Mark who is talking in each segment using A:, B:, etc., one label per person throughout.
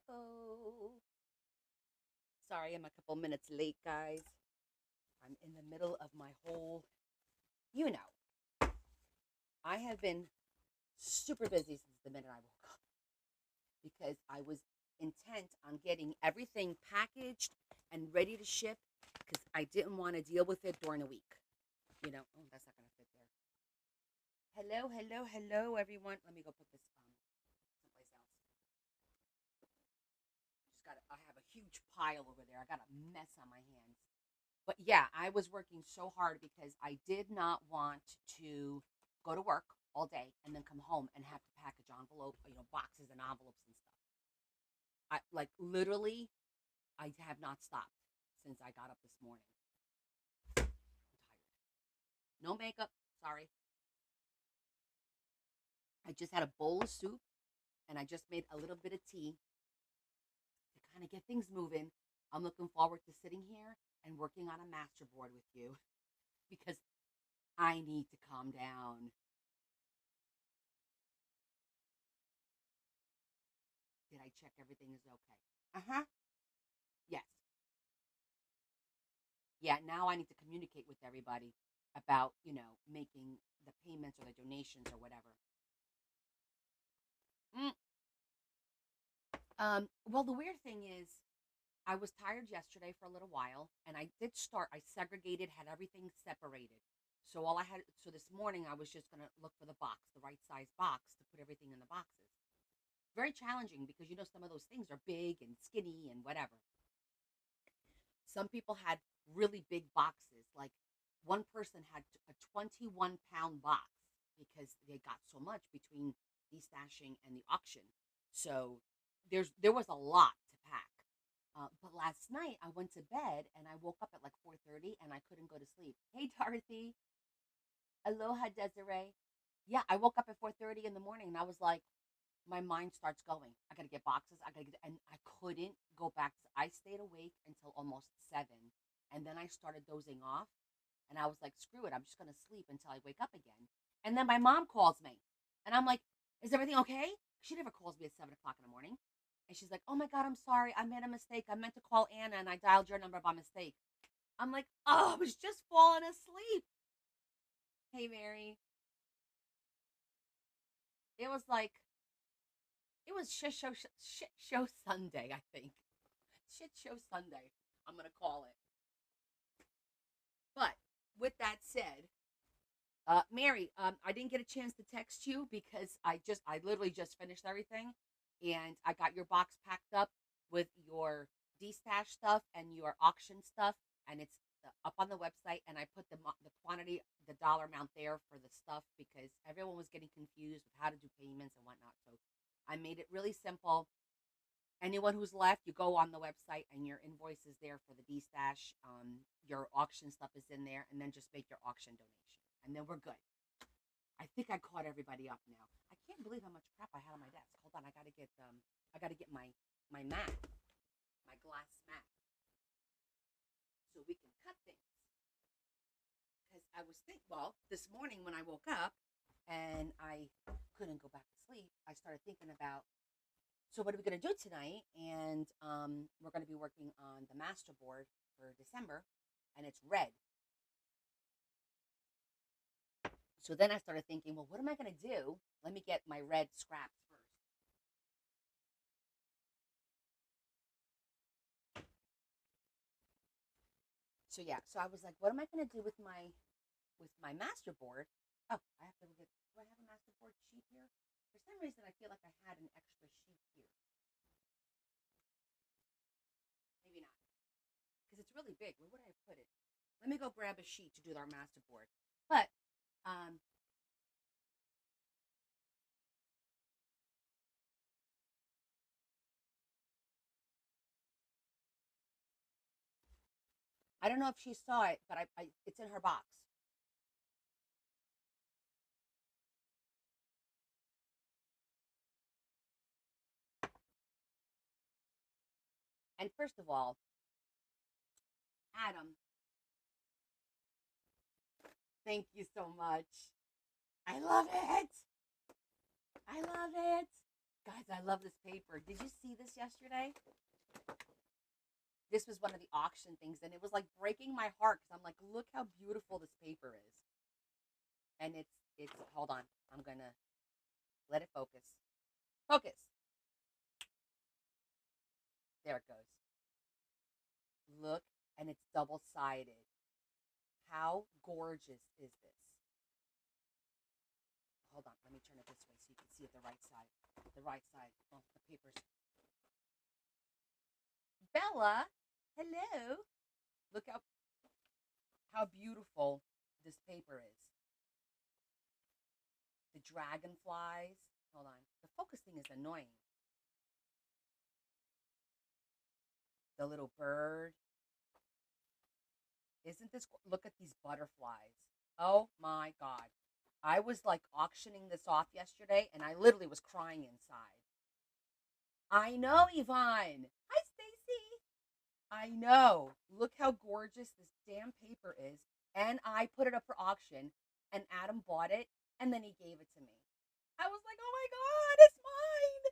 A: Uh-oh. Sorry, I'm a couple minutes late, guys. I'm in the middle of my whole, you know, I have been super busy since the minute I woke up because I was intent on getting everything packaged and ready to ship because I didn't want to deal with it during the week. Oh, that's not going to fit there. Hello, hello, hello, everyone. Let me go put this someplace else. I have a huge pile over there. I got a mess on my hands. But yeah, I was working so hard because I did not want to go to work all day and then come home and have to package boxes and envelopes and stuff. I like literally, I have not stopped since I got up this morning. I'm tired. No makeup. Sorry. I just had a bowl of soup and I just made a little bit of tea to kind of get things moving. I'm looking forward to sitting here and working on a masterboard with you because I need to calm down. Did I check everything is okay? Uh-huh. Yes. Yeah, now I need to communicate with everybody about, making the payments or the donations or whatever. Mm. Well, the weird thing is, I was tired yesterday for a little while, and I segregated, had everything separated. So this morning I was just going to look for the box, the right size box to put everything in the boxes. Very challenging because, some of those things are big and skinny and whatever. Some people had really big boxes. Like one person had a 21-pound box because they got so much between destashing and the auction. So there was a lot to pack. But last night I went to bed and I woke up at like 4:30 and I couldn't go to sleep. Hey Dorothy, aloha Desiree. Yeah, I woke up at 4:30 in the morning and I was like, my mind starts going. I gotta get boxes. And I couldn't go back. I stayed awake until almost 7, and then I started dozing off. And I was like, screw it. I'm just gonna sleep until I wake up again. And then my mom calls me, and I'm like, is everything okay? She never calls me at 7 o'clock in the morning. And she's like, oh my god, I'm sorry. I made a mistake. I meant to call Anna, and I dialed your number by mistake. I'm like, oh, I was just falling asleep. Hey Mary, it was like it was shit show Sunday, I think. Shit show Sunday, I'm gonna call it. But with that said, Mary, I didn't get a chance to text you because I literally just finished everything, and I got your box packed up with your destash stuff and your auction stuff, and it's up on the website. And I put the quantity, the dollar amount there for the stuff because everyone was getting confused with how to do payments and whatnot. So I made it really simple. Anyone who's left, you go on the website and your invoice is there for the D-stash. Your auction stuff is in there, and then just make your auction donation, and then we're good. I think I caught everybody up now. I can't believe how much crap I had on my desk. Hold on, I gotta get my mat, my glass mat, so we can cut things. Because I was this morning when I woke up and I couldn't go back to sleep, I started thinking about, so what are we going to do tonight? And we're going to be working on the master board for December, and it's red. So then I started thinking, well, what am I going to do? Let me get my red scraps first. So yeah, so I was like, what am I going to do with my master board? Oh, I have to look at. Do I have a master board sheet here? For some reason, I feel like I had an extra sheet here. Maybe not, because it's really big. Where would I put it? Let me go grab a sheet to do our master board. But um, I don't know if she saw it, but it's in her box. And first of all, Adam, thank you so much. I love it. I love it. Guys, I love this paper. Did you see this yesterday? This was one of the auction things, and it was like breaking my heart because I'm like, look how beautiful this paper is. And it's hold on. I'm gonna let it focus. Focus. There it goes. Look, and it's double-sided. How gorgeous is this? Hold on, let me turn it this way so you can see it the right side. The right side. Oh, the paper's. Bella, hello. Look how beautiful this paper is. The dragonflies. Hold on. The focusing is annoying. The little bird. Isn't this? Look at these butterflies. Oh my God. I was like auctioning this off yesterday and I literally was crying inside. I know, Yvonne. Hi, Stacy. I know. Look how gorgeous this damn paper is. And I put it up for auction and Adam bought it and then he gave it to me. I was like, oh my God, it's mine.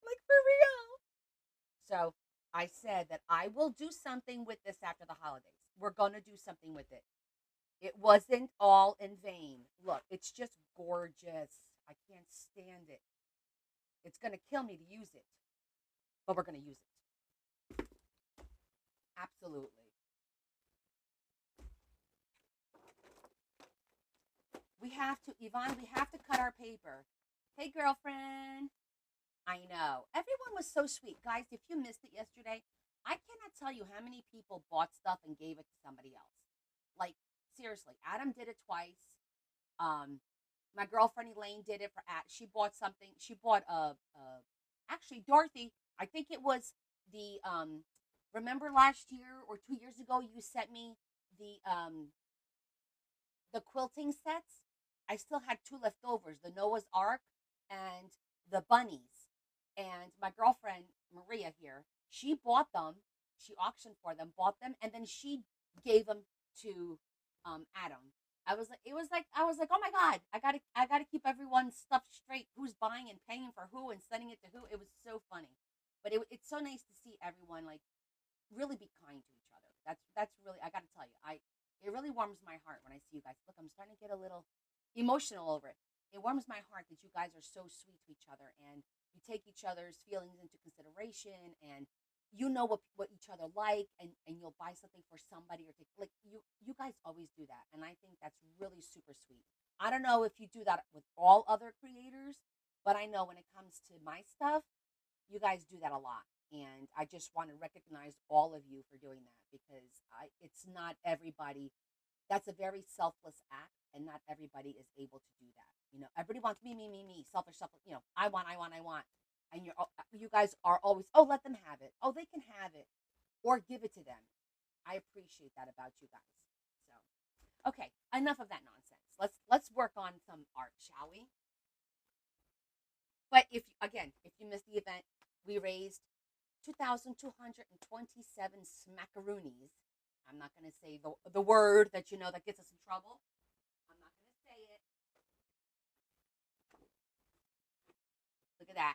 A: Like for real. So I said that I will do something with this after the holidays. We're going to do something with it. It wasn't all in vain. Look, it's just gorgeous. I can't stand it. It's going to kill me to use it, but we're going to use it. Absolutely. We have to, Yvonne, we have to cut our paper. Hey, girlfriend. I know. Everyone was so sweet. Guys, if you missed it yesterday, I cannot tell you how many people bought stuff and gave it to somebody else. Like, seriously, Adam did it twice. My girlfriend Elaine did it for she bought something. She bought actually Dorothy, I think it was the remember last year or 2 years ago you sent me the quilting sets. I still had two leftovers, the Noah's Ark and the bunnies. And my girlfriend Maria here, she bought them. She auctioned for them, bought them, and then she gave them to Adam. I was like, oh my God, I gotta keep everyone's stuff straight. Who's buying and paying for who and sending it to who? It was so funny, but it's so nice to see everyone like really be kind to each other. That's really, I gotta tell you, it really warms my heart when I see you guys. Look, I'm starting to get a little emotional over it. It warms my heart that you guys are so sweet to each other and you take each other's feelings into consideration and you know what each other like and you'll buy something for somebody or take like you guys always do that and I think that's really super sweet. I don't know if you do that with all other creators, but I know when it comes to my stuff, you guys do that a lot. And I just want to recognize all of you for doing that because it's not everybody. That's a very selfless act, and not everybody is able to do that. You know, everybody wants me, selfish, selfish. You know, I want, and you guys are always, oh, let them have it. Oh, they can have it, or give it to them. I appreciate that about you guys. So, okay, enough of that nonsense. Let's work on some art, shall we? But if you missed the event, we raised 2,227 smackaroonies. I'm not going to say the word that you know that gets us in trouble. I'm not going to say it. Look at that.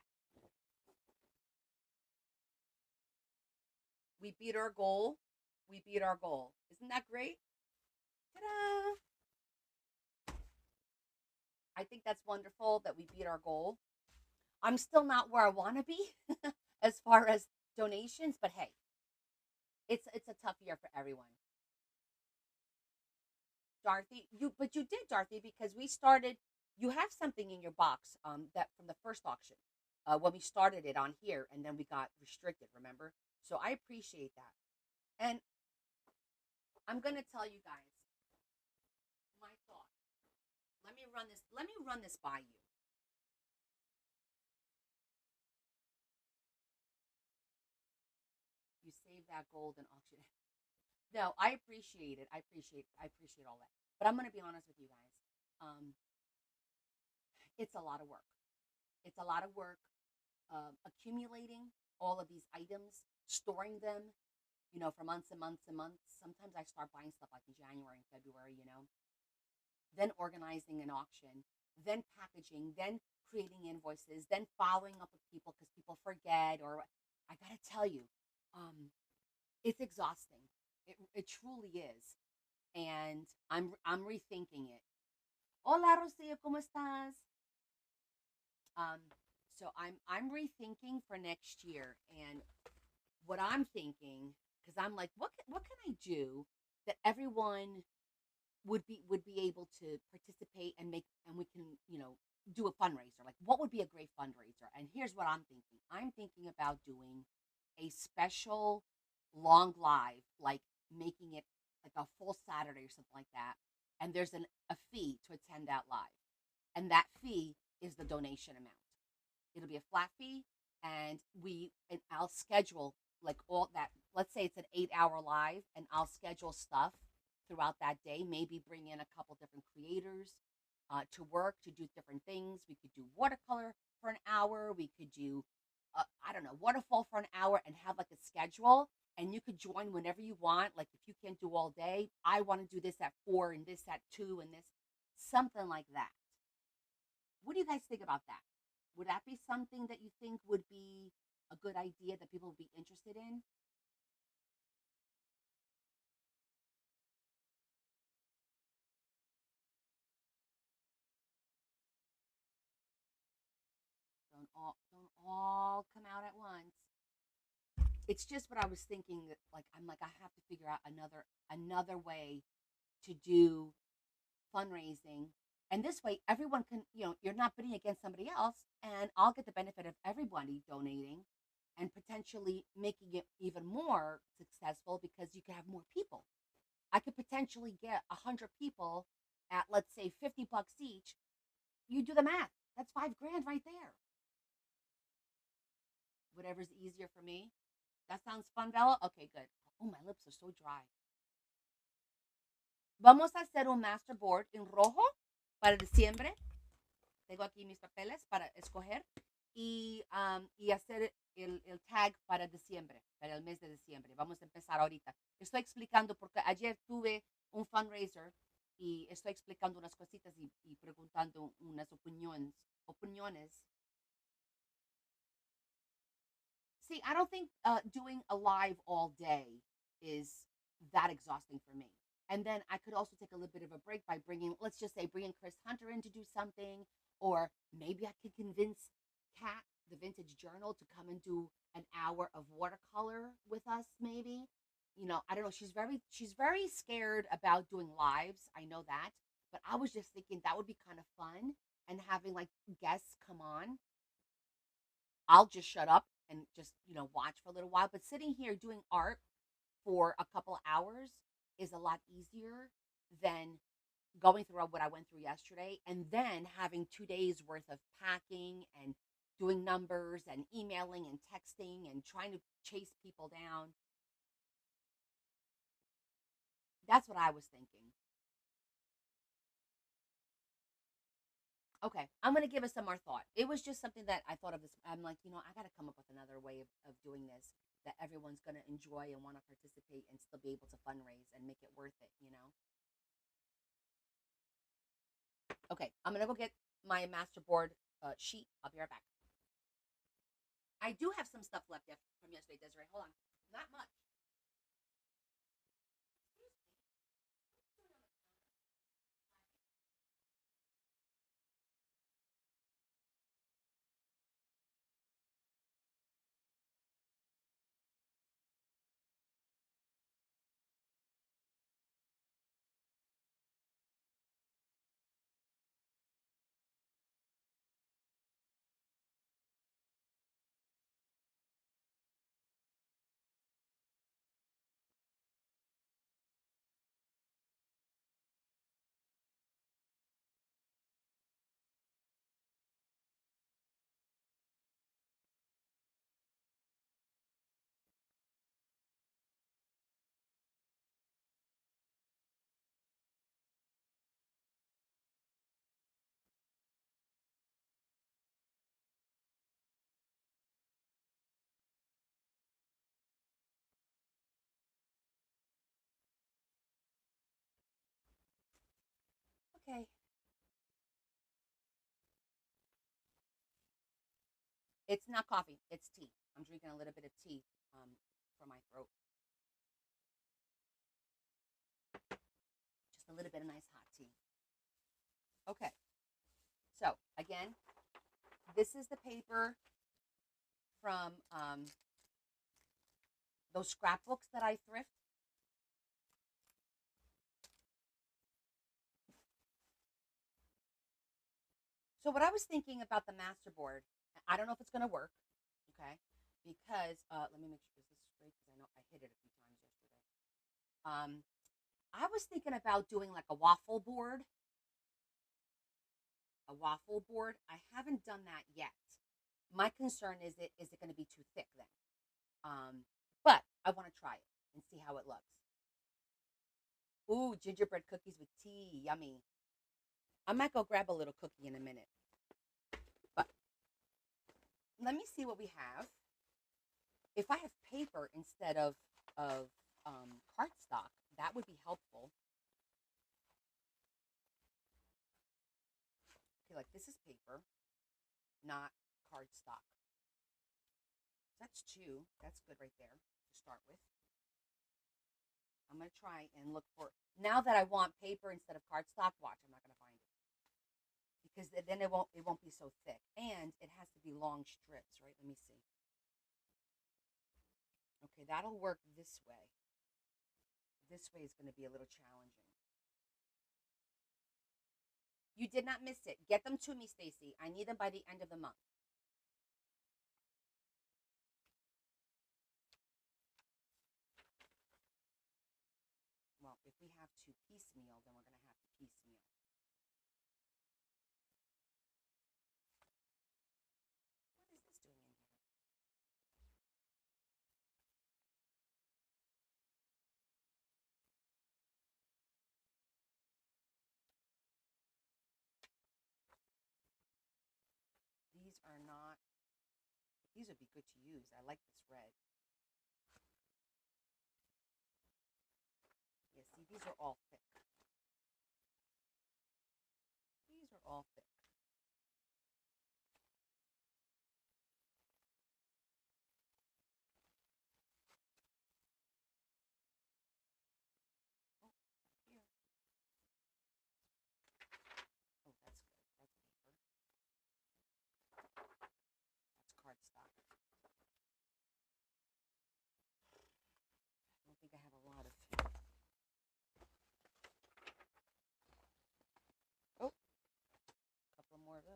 A: We beat our goal. We beat our goal. Isn't that great? Ta-da! I think that's wonderful that we beat our goal. I'm still not where I want to be as far as donations, but hey, it's a tough year for everyone. Dorothy, you did, Dorothy, because we started. You have something in your box that from the first auction when we started it on here, and then we got restricted. Remember? So I appreciate that, and I'm gonna tell you guys my thought. Let me run this. Let me run this by you. You save that gold and auction it. No, I appreciate it. I appreciate all that. But I'm gonna be honest with you guys. Um, it's a lot of work. It's a lot of work accumulating all of these items, storing them, you know, for months and months and months. Sometimes I start buying stuff like in January and February, you know, then organizing an auction, then packaging, then creating invoices, then following up with people because people forget. Or I gotta tell you, um, it's exhausting. It truly is, and I'm rethinking it. Hola, Rocio, ¿cómo estás? Um, so I'm rethinking for next year, and what I'm thinking, because I'm like, what can I do that everyone would be able to participate and make, and we can, do a fundraiser. Like, what would be a great fundraiser? And here's what I'm thinking. I'm thinking about doing a special long live, like making it like a full Saturday or something like that. And there's a fee to attend that live, and that fee is the donation amount. It'll be a flat fee, and I'll schedule like all that. Let's say it's an 8 hour live, and I'll schedule stuff throughout that day. Maybe bring in a couple different creators to work to do different things. We could do watercolor for an hour. We could do I don't know, waterfall for an hour, and have like a schedule. And you could join whenever you want. Like, if you can't do all day, I want to do this at 4 and this at 2 and this, something like that. What do you guys think about that? Would that be something that you think would be a good idea that people would be interested in? Don't all come out at once. It's just what I was thinking. That, like, I'm like, I have to figure out another way to do fundraising, and this way everyone can, you're not bidding against somebody else, and I'll get the benefit of everybody donating, and potentially making it even more successful because you can have more people. I could potentially get 100 people at, let's say, $50 each. You do the math. That's 5 grand right there. Whatever's easier for me. That sounds fun, Bella. Okay, good. Oh, my lips are so dry. Vamos a hacer un masterboard en rojo para diciembre. Tengo aquí mis papeles para escoger y hacer el tag para diciembre, para el mes de diciembre. Vamos a empezar ahorita. Estoy explicando porque ayer tuve un fundraiser y estoy explicando unas cositas y preguntando unas opiniones. See, I don't think doing a live all day is that exhausting for me. And then I could also take a little bit of a break by let's just say, bringing Chris Hunter in to do something, or maybe I could convince Kat, the Vintage Journal, to come and do an hour of watercolor with us. Maybe, I don't know. She's very scared about doing lives. I know that, but I was just thinking that would be kind of fun, and having like guests come on. I'll just shut up and just, watch for a little while. But sitting here doing art for a couple hours is a lot easier than going through what I went through yesterday, and then having 2 days worth of packing and doing numbers and emailing and texting and trying to chase people down. That's what I was thinking. Okay, I'm gonna give it some more thought. It was just something that I thought of this. I'm like, I got to come up with another way of doing this that everyone's gonna enjoy and want to participate and still be able to fundraise and make it worth it. Okay, I'm gonna go get my masterboard sheet. I'll be right back. I do have some stuff left from yesterday, Desiree. Hold on, not much. Okay, It's not coffee. It's tea. I'm drinking a little bit of tea for my throat. Just a little bit of nice hot tea. Okay. So again, this is the paper from those scrapbooks that I thrift. So what I was thinking about the masterboard, I don't know if it's going to work, okay? Because let me make sure this is straight because I know I hit it a few times yesterday. I was thinking about doing like a waffle board. A waffle board. I haven't done that yet. My concern is it going to be too thick then? But I want to try it and see how it looks. Ooh, gingerbread cookies with tea, yummy. I might go grab a little cookie in a minute. But let me see what we have. If I have paper instead of cardstock, that would be helpful. Okay, like this is paper, not cardstock. That's two. That's good right there to start with. I'm going to try and look for, now that I want paper instead of cardstock, watch, I'm not going to find it. Because then it won't be so thick. And it has to be long strips, right? Let me see. Okay, that'll work this way. This way is going to be a little challenging. You did not miss it. Get them to me, Stacy. I need them by the end of the month. Well, if we have to piecemeal, then we're going to have to piecemeal. What is this doing in here? These are not, these would be good to use. I like this red. Yeah, see, these are all thick. These are all thick. Oh, here. Oh, that's good. That's paper. That's cardstock. I don't think I have a lot of. Oh, a couple more of those.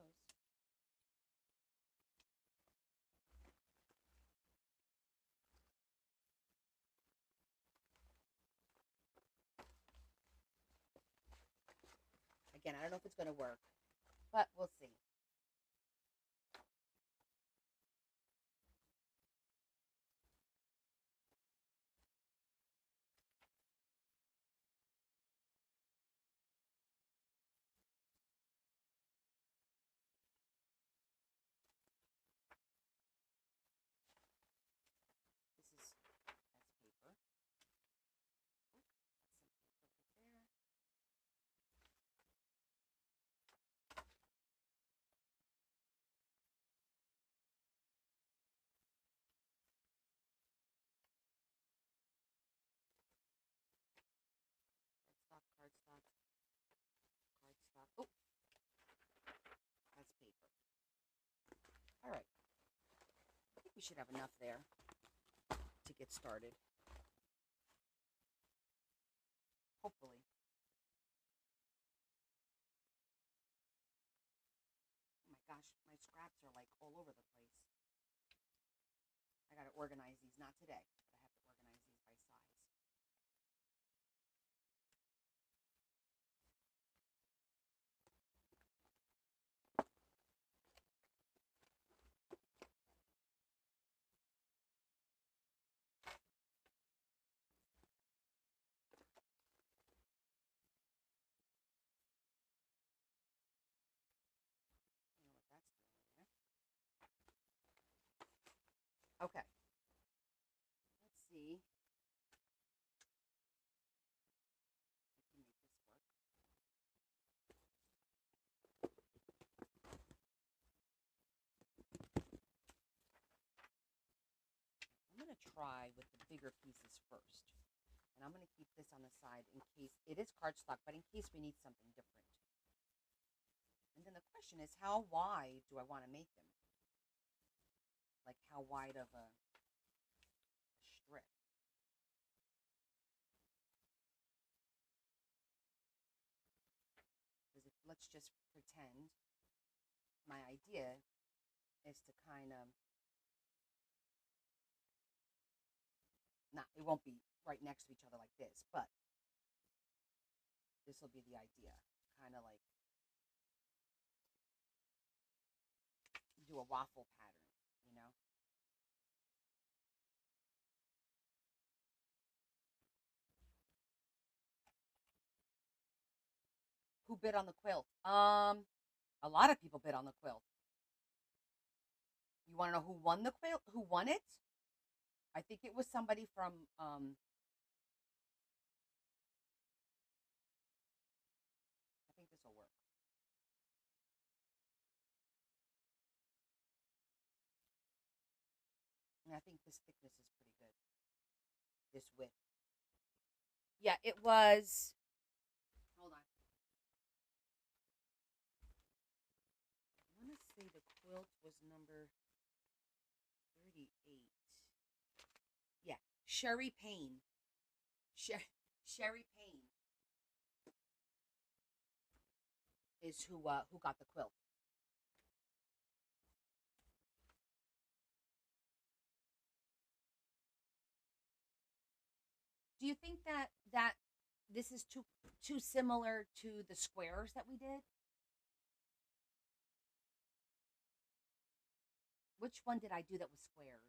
A: Again, I don't know if it's going to work, but we'll see. This is, that's paper. Oh, that's some paper right there. Cardstock, cardstock. Oh, that's paper. All right. I think we should have enough there to get started. Hopefully. Oh my gosh, my scraps are like all over the place. I got to organize these. Not today, but I have to organize these by size. You know what that's doing there. Okay. to try with the bigger pieces first. And I'm going to keep this on the side in case it is cardstock, but in case we need something different. And then the question is, how wide do I want to make them? Like, how wide of a strip? Because let's just pretend my idea is to kind of, not, it won't be right next to each other like this, but this will be the idea. Kind of like do a waffle pattern, you know? Who bid on the quilt? A lot of people bid on the quilt. You want to know who won the quilt? Who won it? I think it was somebody from I think this will work. And I think this thickness is pretty good. This width. Yeah, it was. Hold on. I want to say the quilt was number 38. Yeah, Sherry Payne. Sherry Payne is who got the quilt. Do you think that this is too similar to the squares that we did? Which one did I do that was squares?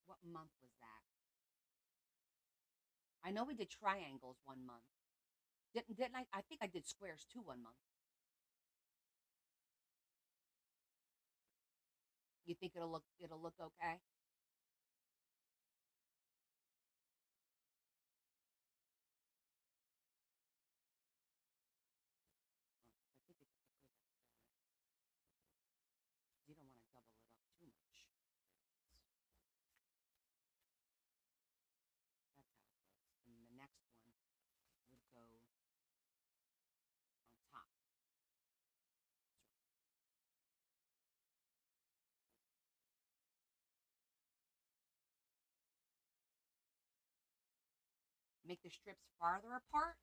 A: What month was that? I know we did triangles one month. Didn't I? I think I did squares too one month. You think it'll look okay? I think it's because you don't want to double it up too much. That's how it goes. And the next one would go on top. Make the strips farther apart.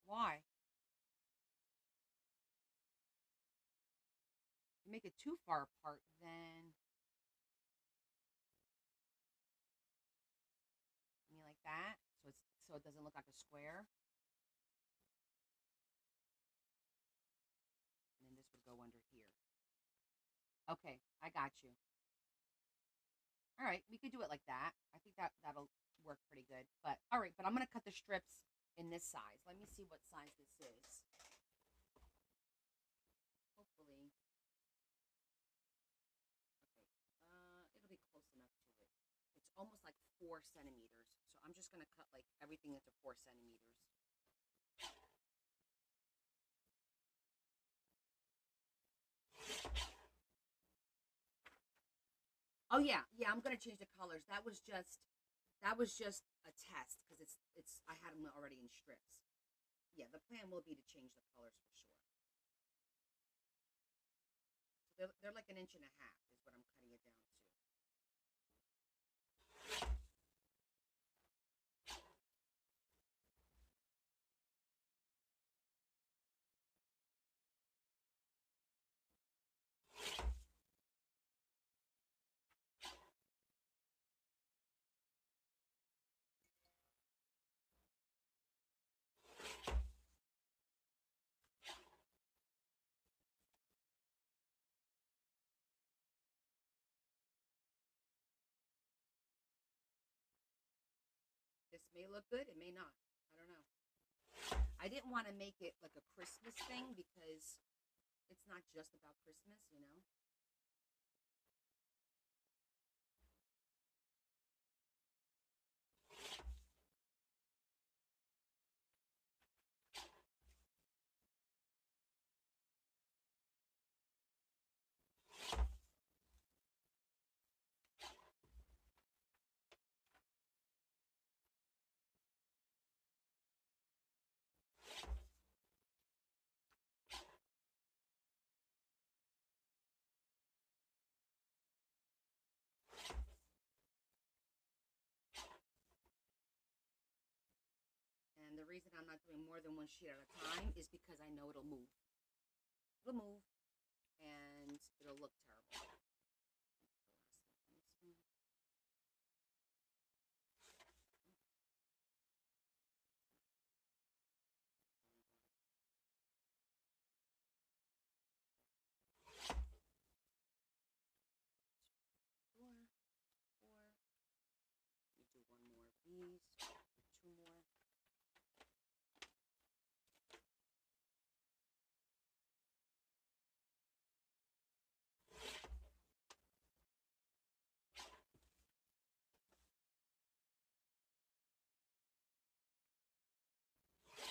A: Why? You make it too far apart, then you mean like that, so it doesn't look like a square. And then this would go under here. Okay, I got you. All right, we could do it like that. I think that'll work pretty good. But all right, but I'm gonna cut the strips in this size. Let me see what size this is. Hopefully, okay. It'll be close enough to it. It's almost like 4 centimeters. So I'm just gonna cut like everything into 4 centimeters. Oh yeah, yeah. I'm gonna change the colors. That was just a test because I had them already in strips. Yeah, the plan will be to change the colors for sure. So they're like an inch and a half is what I'm cutting it down to. This may look good, it may not. I don't know. I didn't want to make it like a Christmas thing because it's not just about Christmas, you know? reason I'm not doing more than one sheet at a time is because I know it'll move. It'll move, and it'll look terrible. Four. You do one more of these, two more.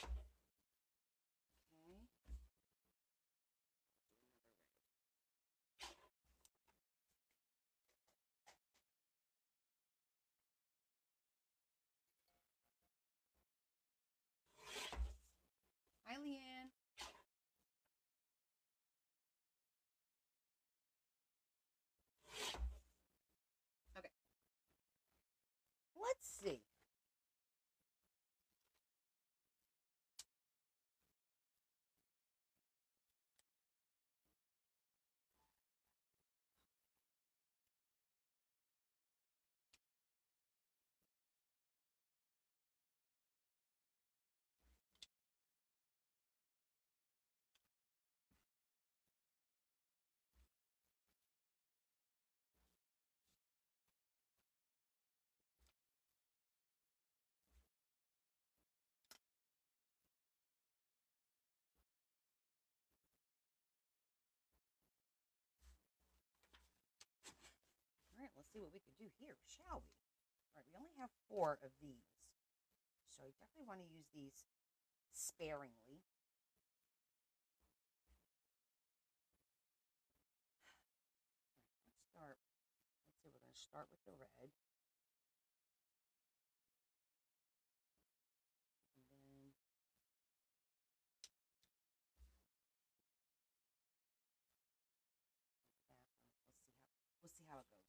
A: Okay. Hi, Leanne. Okay. Let's see. All right, let's see what we can do here, shall we? All right, we only have 4 of these, so you definitely want to use these sparingly. All right, let's see, we're going to start with the red. And then we'll see how it goes.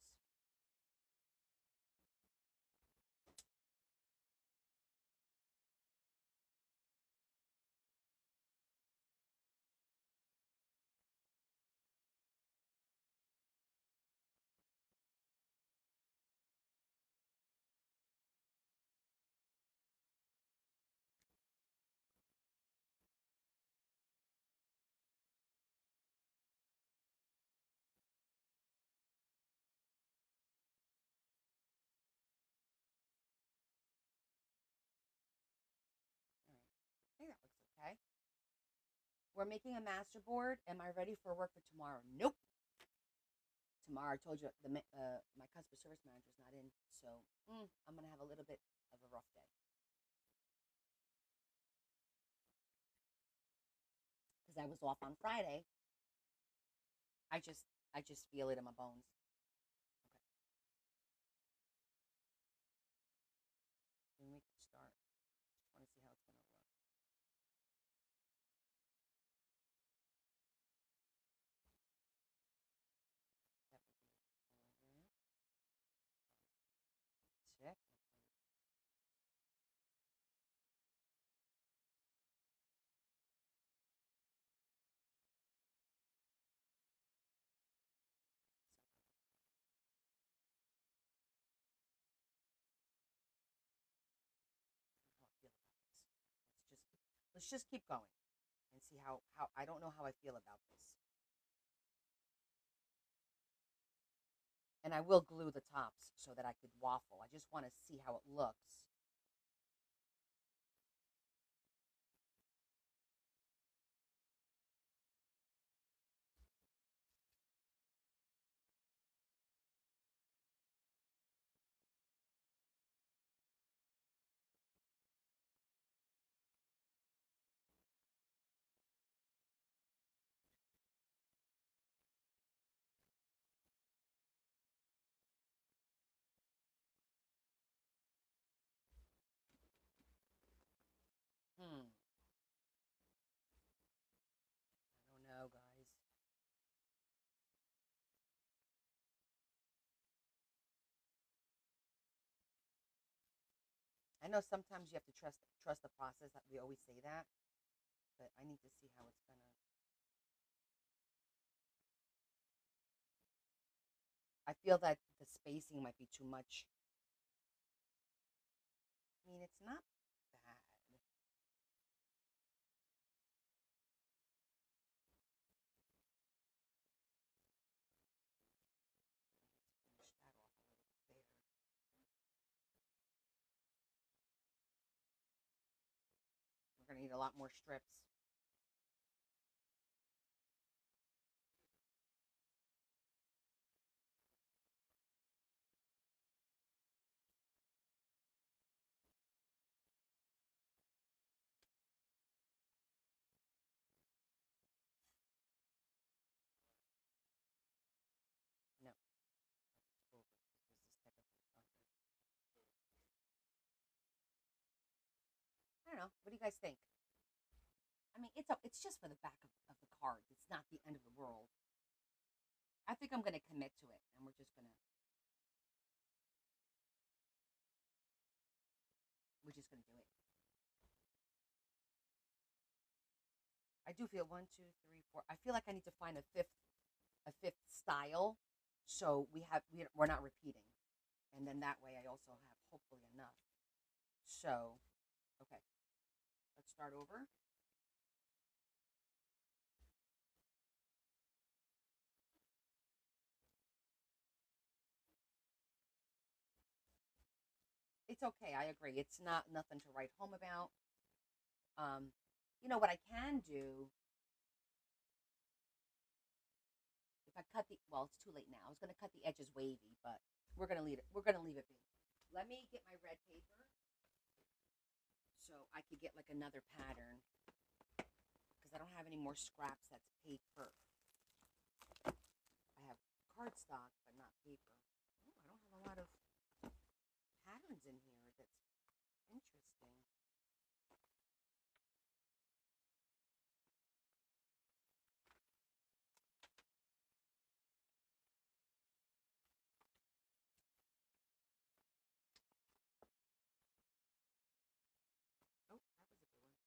A: I think that looks okay. We're making a master board. Am I ready for work for tomorrow? Nope. Tomorrow, I told you my customer service manager's not in, so I'm gonna have a little bit of a rough day because I was off on Friday. I just I just feel it in my bones. Okay, then we can start. Just want to see how it's gonna look. That would be over. Check. Let's just keep going and see how I don't know how I feel about this. And I will glue the tops so that I could waffle. I just want to see how it looks. I know sometimes you have to trust the process. We always say that, but I need to see how it's gonna. I feel that the spacing might be too much. I mean, it's not bad. Finish that off a little bit there. We're gonna need a lot more strips. No, it's over. This is technically under. I don't know. What do you guys think? I mean, it's just for the back of the cards. It's not the end of the world. I think I'm gonna commit to it, and we're just gonna do it. I do feel one, two, three, four. I feel like I need to find a fifth style, so we're not repeating, and then that way I also have hopefully enough. So, okay, let's start over. It's okay. I agree. It's not nothing to write home about. Um, what I can do if I cut the well, it's too late now. I was gonna cut the edges wavy, but we're gonna leave it. We're gonna leave it be. Let me get my red paper so I could get like another pattern because I don't have any more scraps. That's paper. I have cardstock, but not paper. Oh, I don't have a lot of patterns in here. That's interesting. Oh, that was a good one.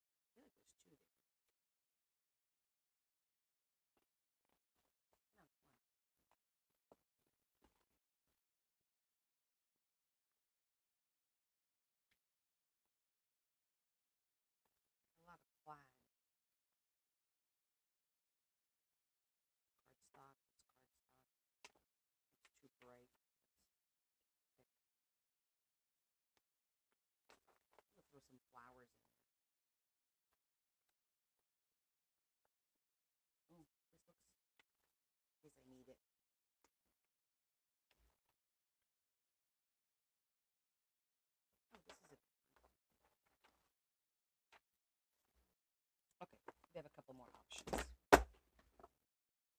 A: I feel like there's two there. No, one. A lot of plaid. Cardstock. It's cardstock. It's too bright. It's thick. We'll throw some flowers in there. Oh, this looks. In case I need it. Oh, this is a. Okay, we have a couple more options. I think I'm gonna need this one.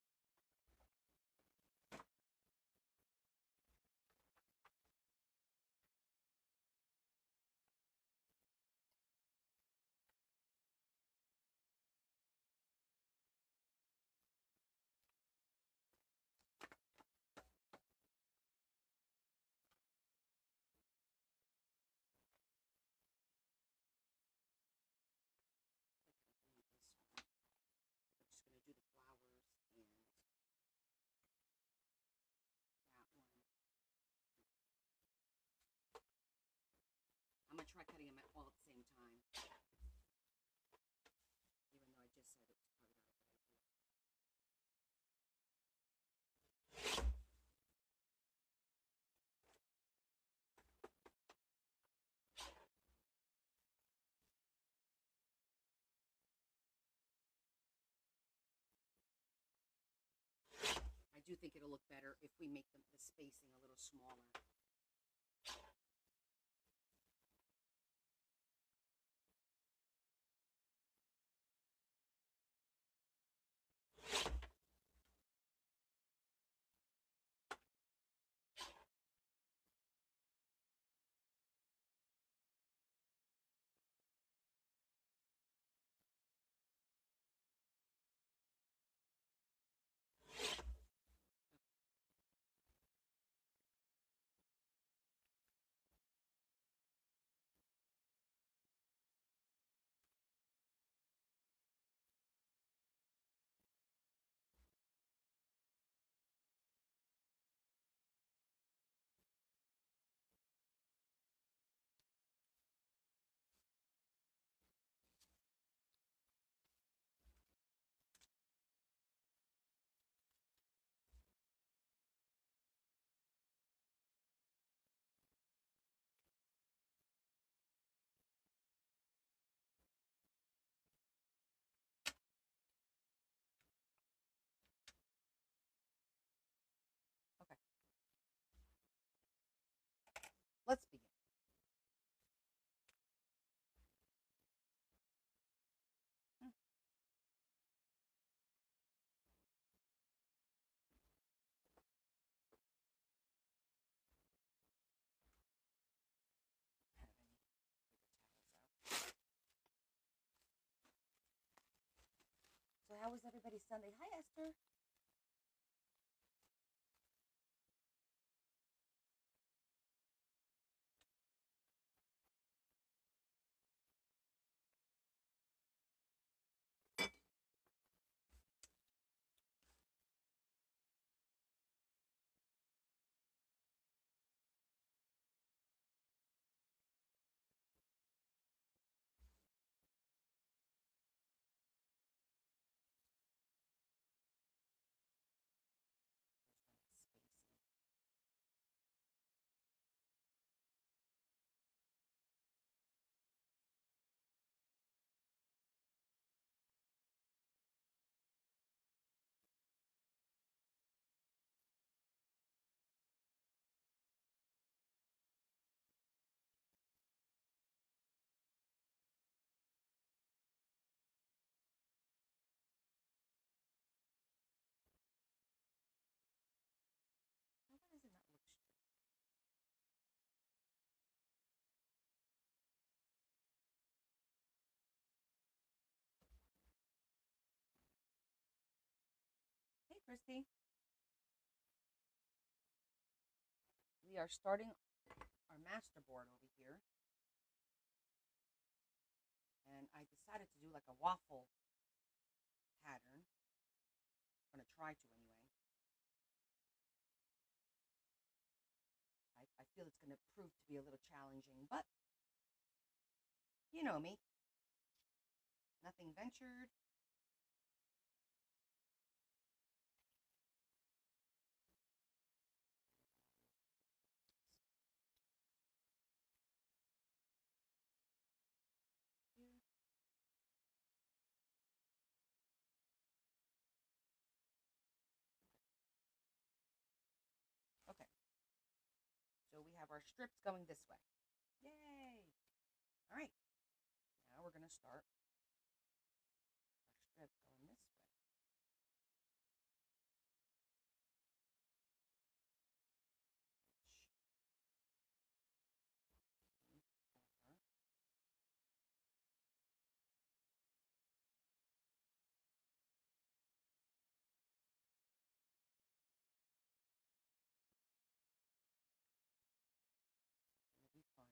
A: I'm just gonna do the flowers and that one. I'm gonna try cutting them all at the same time, even though I just said it was probably not a good idea. I do think it'll look better if we make the spacing a little smaller. How was everybody's Sunday? Hi, Esther. Now, why does it not look straight? Hey, Christy. We are starting our master board over here. And I decided to do like a waffle pattern. I'm going to try to anyway. I feel it's going to prove to be a little challenging, but you know me. Nothing ventured. Okay, so we have our strips going this way. Yay! All right, now we're going to start our strip going this way. It'll be fun.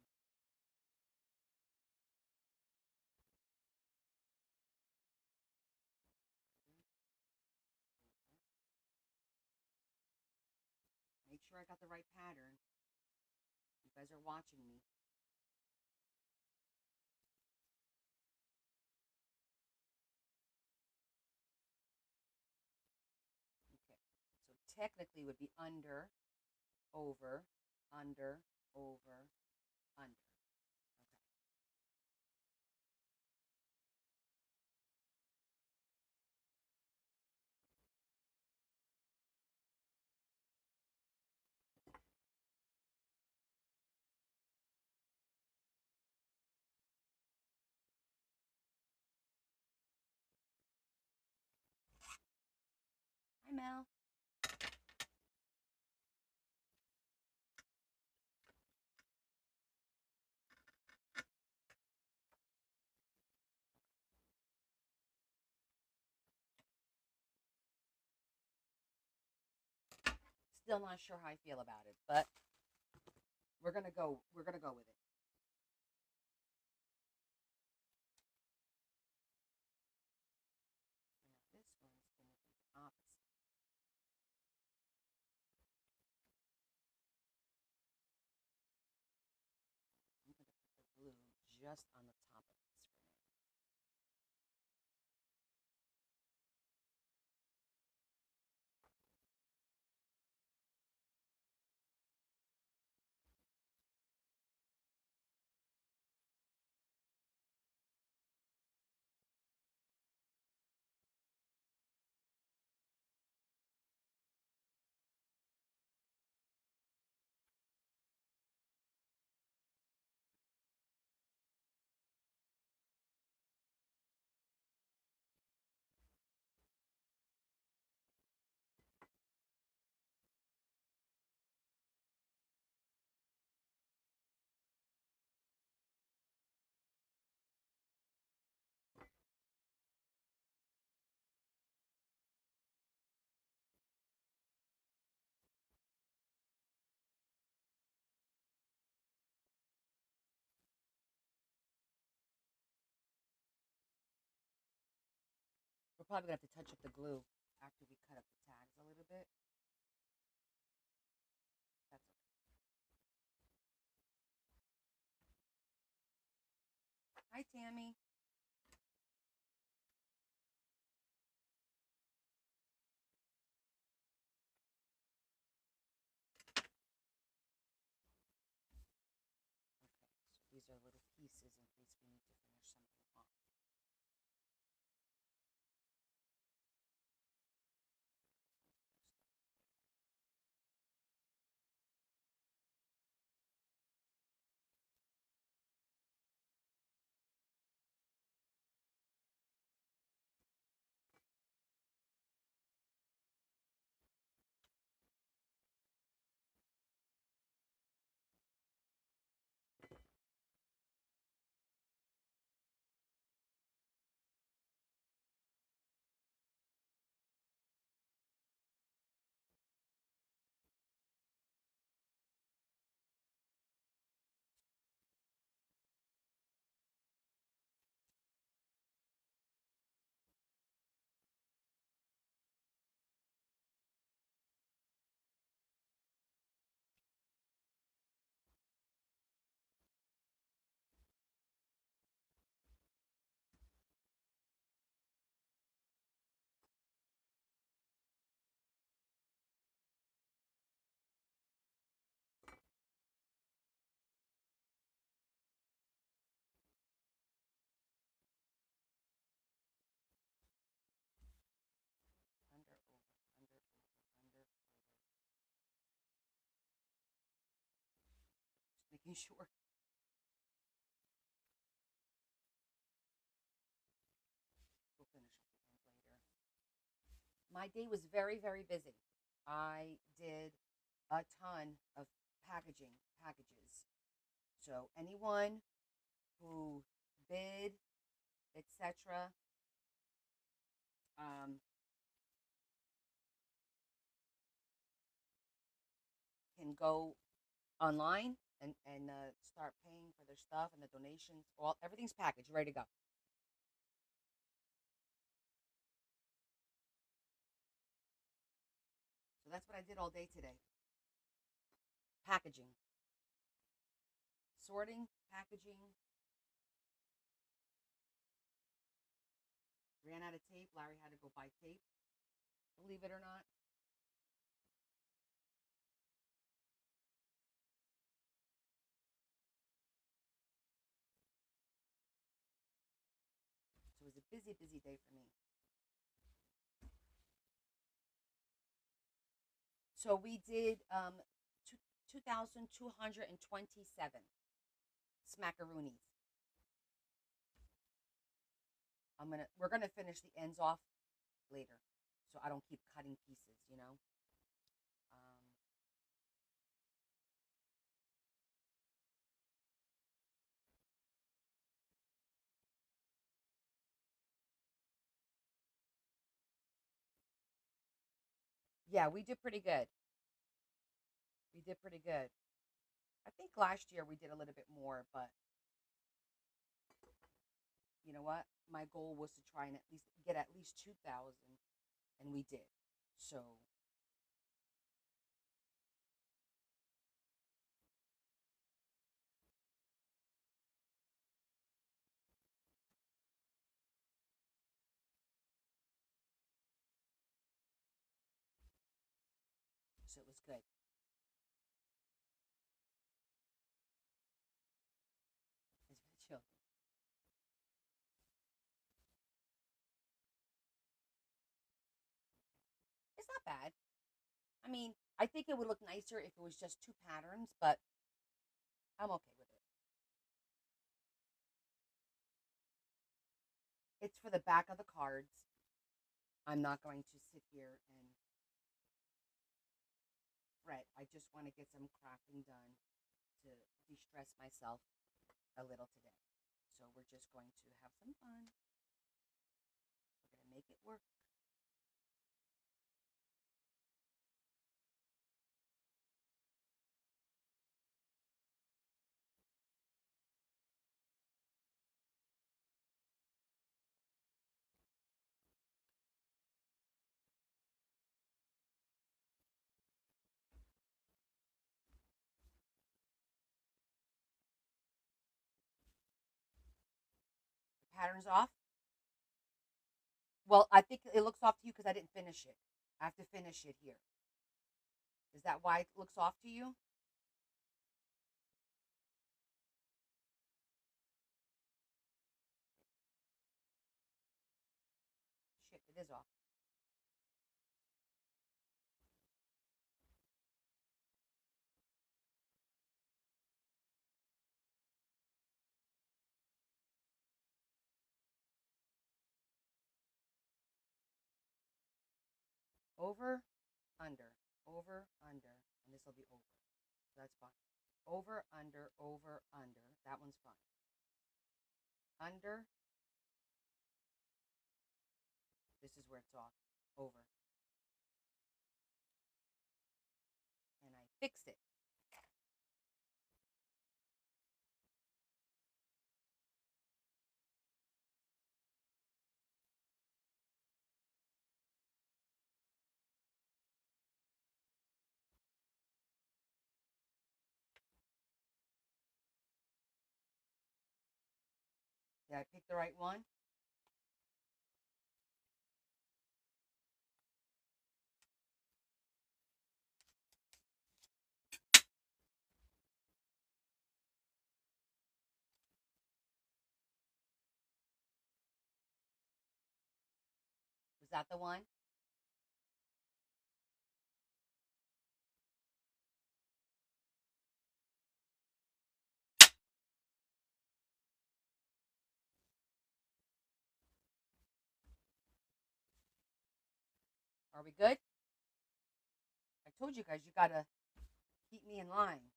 A: Make sure I got the right pattern. You guys are watching me. Okay, so technically it would be under, over, under, over, under. Okay. Hi, Mel. Still not sure how I feel about it, but we're gonna go. We're gonna go with it. Now this one's gonna be the opposite. I'm gonna put the blue just on the top of this for now. We're probably gonna have to touch up the glue after we cut up the tags a little bit. That's okay. Hi, Tammy. Okay, so these are little pieces in case we need to finish something off. Under, over, under, over, under, over. Just making sure. We'll finish up the ends later. My day was very, very busy. I did a ton of packages. So anyone who bid, etc., um, can go online and start paying for their stuff and the donations. All everything's packaged, ready to go. So that's what I did all day today. Packaging, sorting, packaging. Ran out of tape. Larry had to go buy tape. Believe it or not. So it was a busy, busy day for me. So we did 2,227 smackaroonies. We're gonna finish the ends off later, so I don't keep cutting pieces. Yeah, we did pretty good. We did pretty good. I think last year we did a little bit more, but you know what? My goal was to try and at least get at least 2,000, and we did. So so it was good. It's been chill. It's not bad. I mean, I think it would look nicer if it was just two patterns, but I'm okay with it. It's for the back of the cards. I'm not going to sit here and fret. I just want to get some crafting done to de stress myself a little today. So we're just going to have some fun. We're going to make it work. pattern's off? Well, I think it looks off to you because I didn't finish it. I have to finish it here. Is that why it looks off to you? Shit, it is off. Over, under, over, under, and this will be over. So that's fine. Over, under, over, under. That one's fine. Under. This is where it's off. Over. And I fix it. Did I pick the right one? Was that the one? Are we good? I told you guys you gotta keep me in line.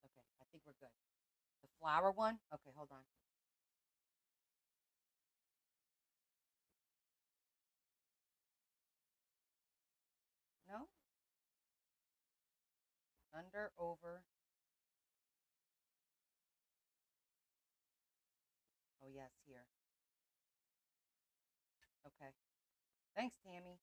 A: Okay, I think we're good. The flower one? Okay, hold on. No? Under, over. Oh, yes, here. Okay. Thanks, Tammy.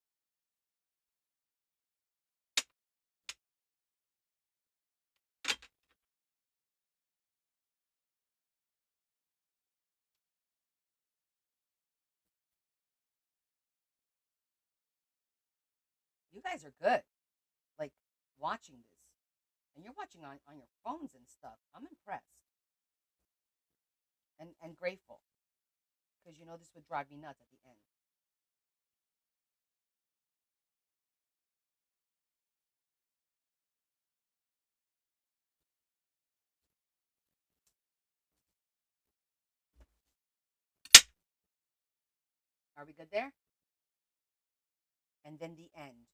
A: You guys are good. Like, watching this. And you're watching on your phones and stuff. I'm impressed. And grateful. Because you know this would drive me nuts at the end. Are we good there? And then the end.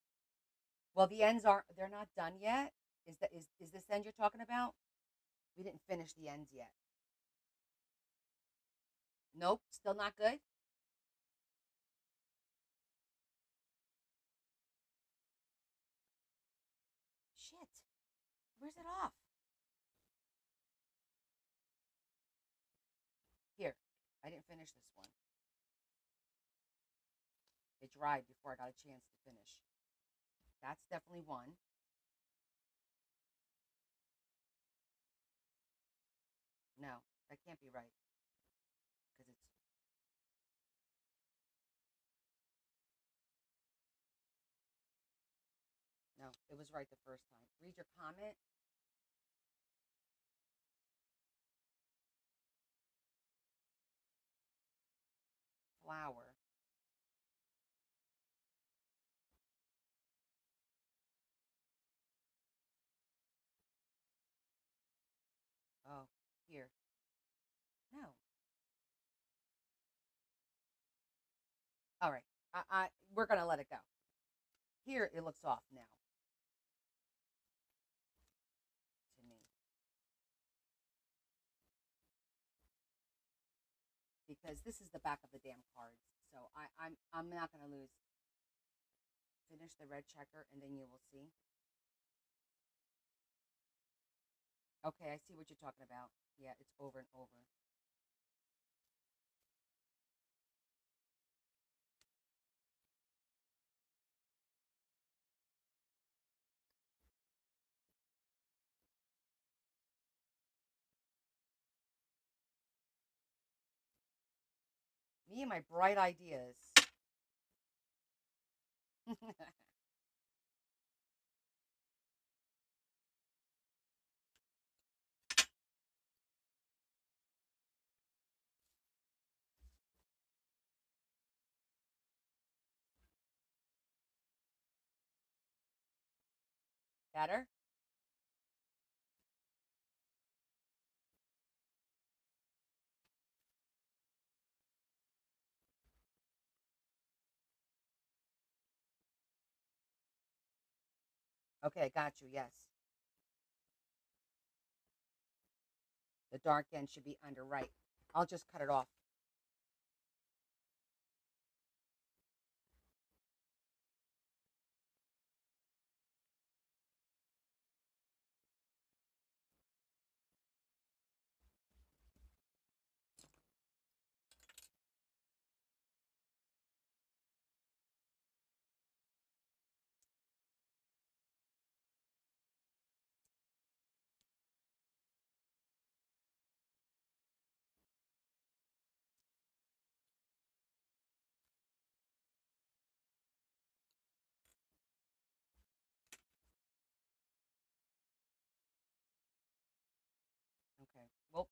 A: Well, the ends are they're not done yet. Is this end you're talking about? We didn't finish the ends yet. Nope, still not good. Shit. Where's it off? Here. I didn't finish this one. It dried before I got a chance to finish. That's definitely one. No, that can't be right. Because it's no, it was right the first time. Read your comment. Flower. Oh, here. No. All right. We're gonna let it go. Here it looks off now to me because this is the back of the damn cards. So I'm not gonna lose. Finish the red checker and then you will see. Okay, I see what you're talking about. Yeah, it's over and over. Me and my bright ideas. Better? Okay, got you. Yes. The dark end should be under right. I'll just cut it off. Okay.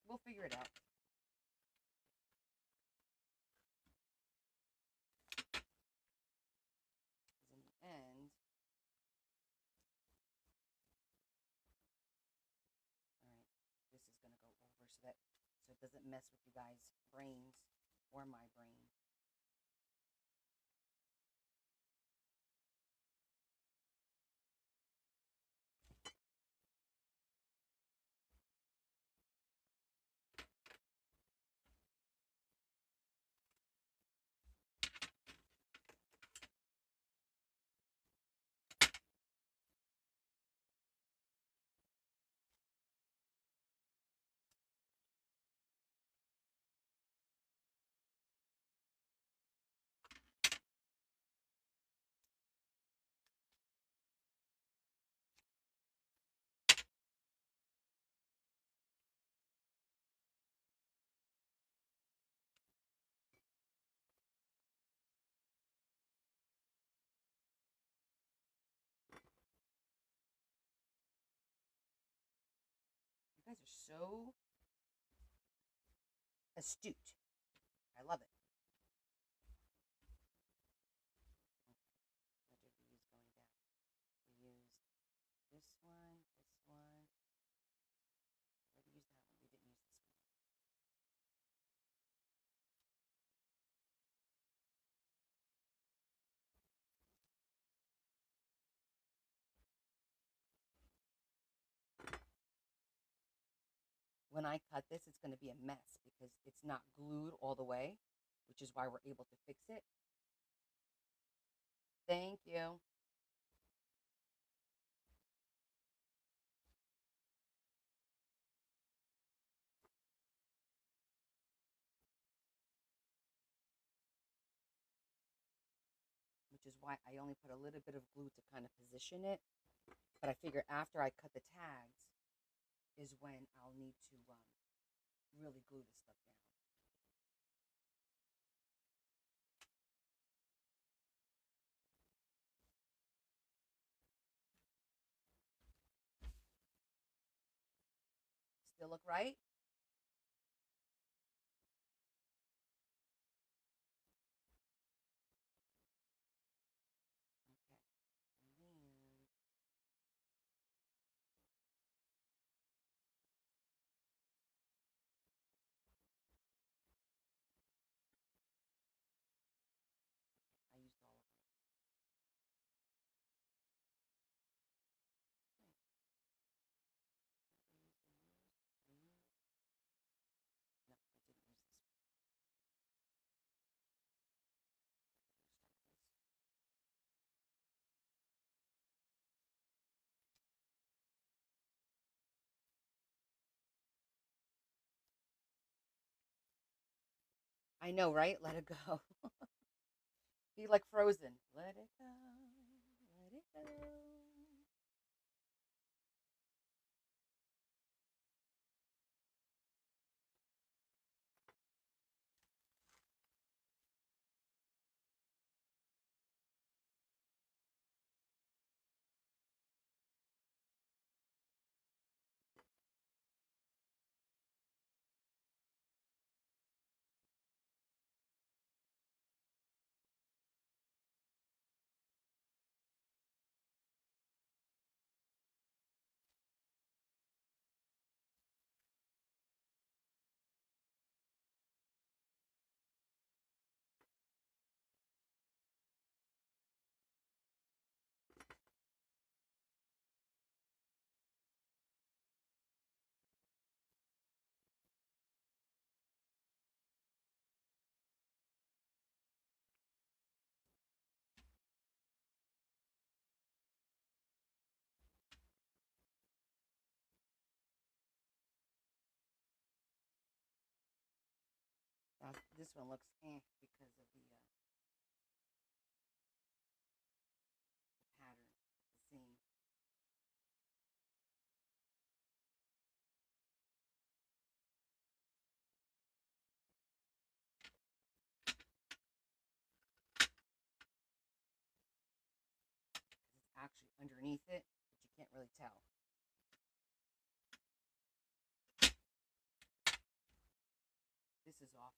A: We'll figure it out. In the end, all right, this is gonna go over so it doesn't mess with you guys' brains or my brain. You guys are so astute. I love it. What did we use going down? We used this one, this one. We already used that one. We didn't use this one. When I cut this, it's going to be a mess because it's not glued all the way, which is why we're able to fix it. Thank you. Which is why I only put a little bit of glue to kind of position it. But I figure after I cut the tags is when I'll need to really glue this stuff down. Still look right? Okay. And then I used all of it. No, I didn't use this one. I know, right? Let it go. Be like Frozen. Let it go. Let it go. this one looks because of the pattern, the seam. It's actually underneath it, but you can't really tell. This is off.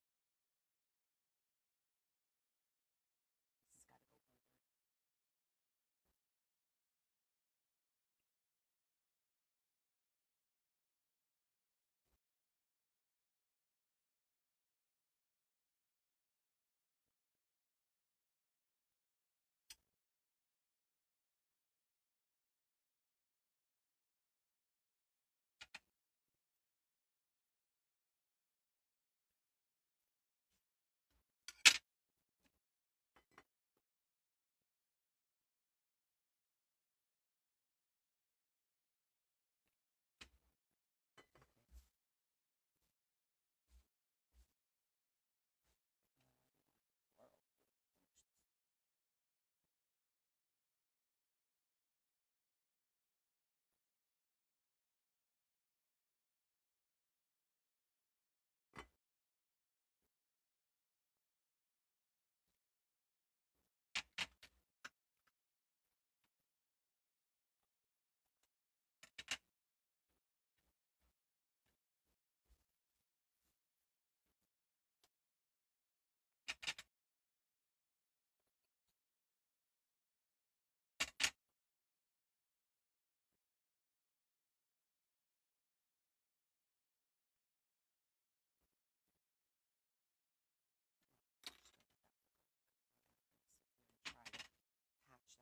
A: This has got to go further. Try to patch that up.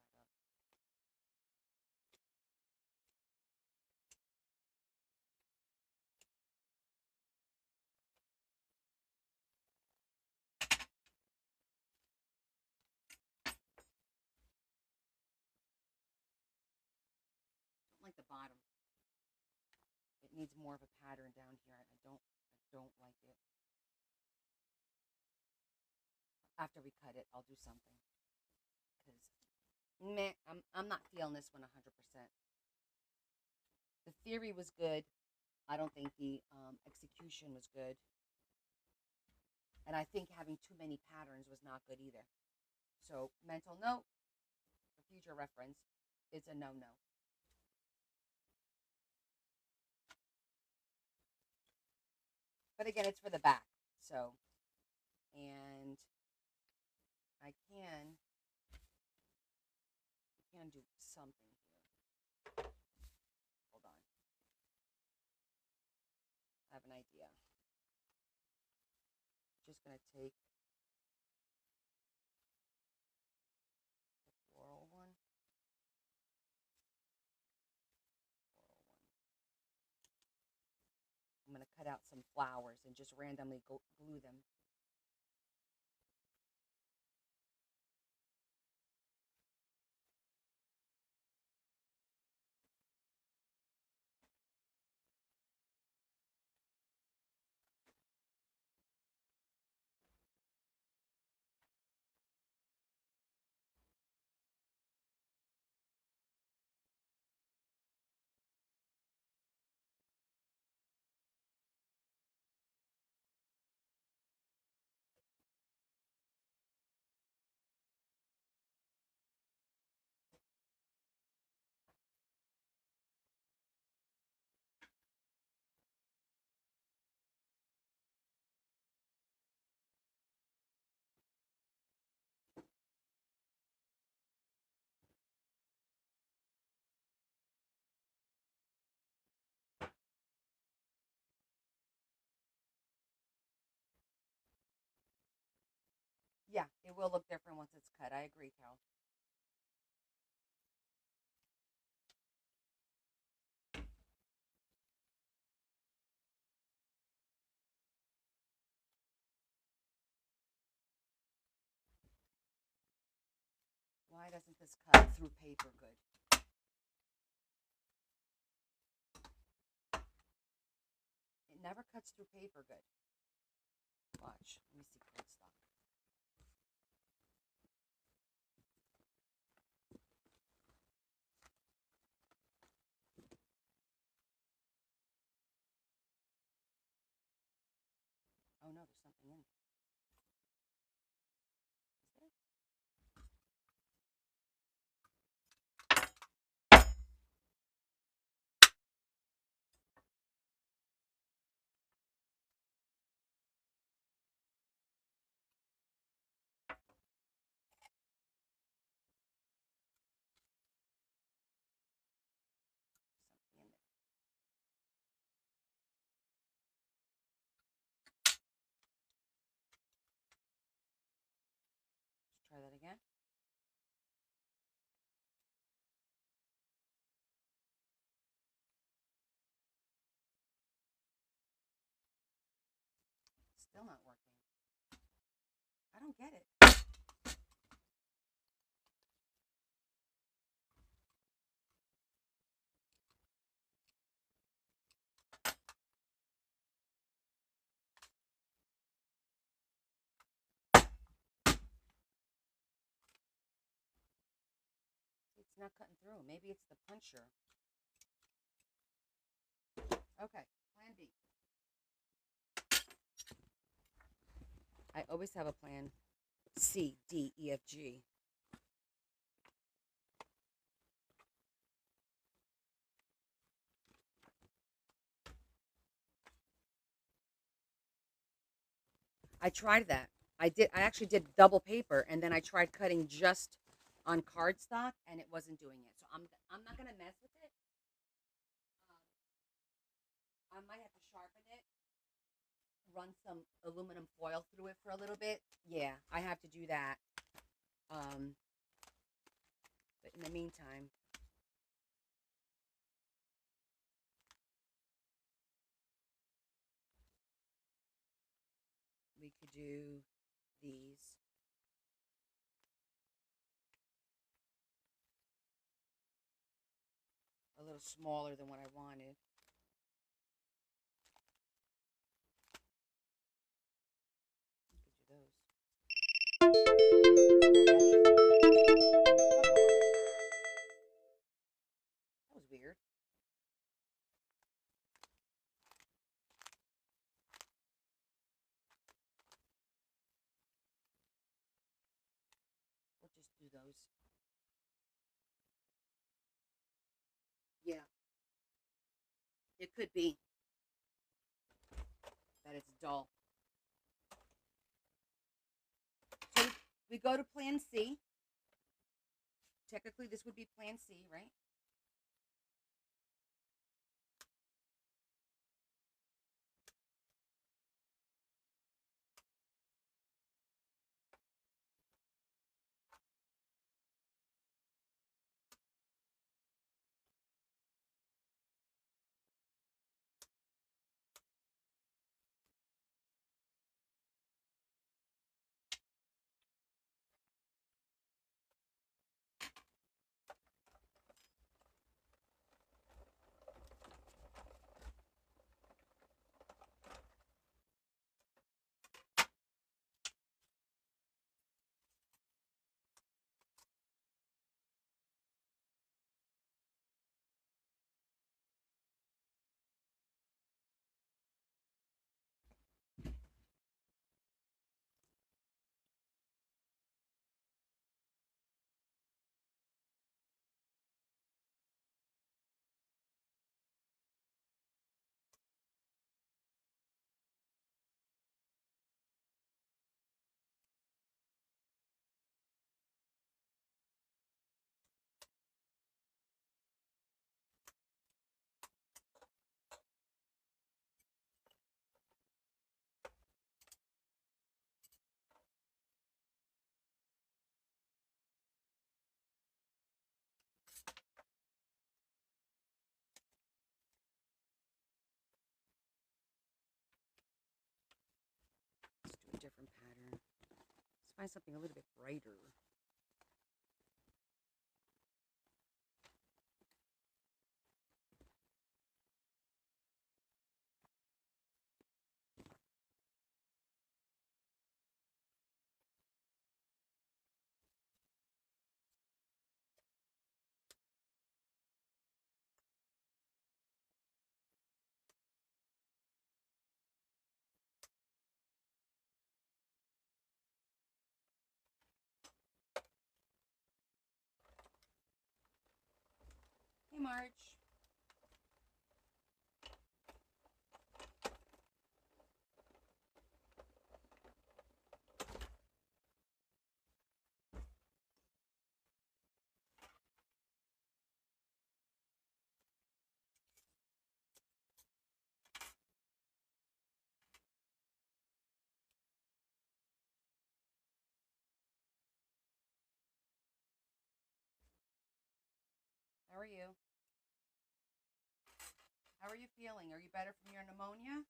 A: Don't like the bottom. It needs more of a pattern down here. I don't like it. After we cut it, I'll do something. Because I'm not feeling this one 100%. The theory was good. I don't think the execution was good. And I think having too many patterns was not good either. So, mental note, for future reference, it's a no-no. But again, it's for the back. So, and I can do something here. Hold on. I have an idea. Just going to take the floral one. I'm going to cut out some flowers and just randomly glue them. Yeah, it will look different once it's cut. I agree, Cal. Why doesn't this cut through paper good? It never cuts through paper good. Watch. Let me see close. don't get it. It's not cutting through. Maybe it's the puncher. Okay, plan B. I always have a plan C, D, E, F, G. I tried that. I actually did double paper, and then I tried cutting just on cardstock, and it wasn't doing it. So I'm not gonna mess with it. I might have to sharpen it, run some aluminum foil through it for a little bit. Yeah, I have to do that. Um, but in the meantime, we could do these. A little smaller than what I wanted. We could do those. That was weird. We'll just do those. Yeah, it could be that it's dull. So we go to plan C. Technically, this would be plan C, right? Let's do a different pattern. Let's find something a little bit brighter. Hey, March. How are you? How are you feeling? Are you better from your pneumonia?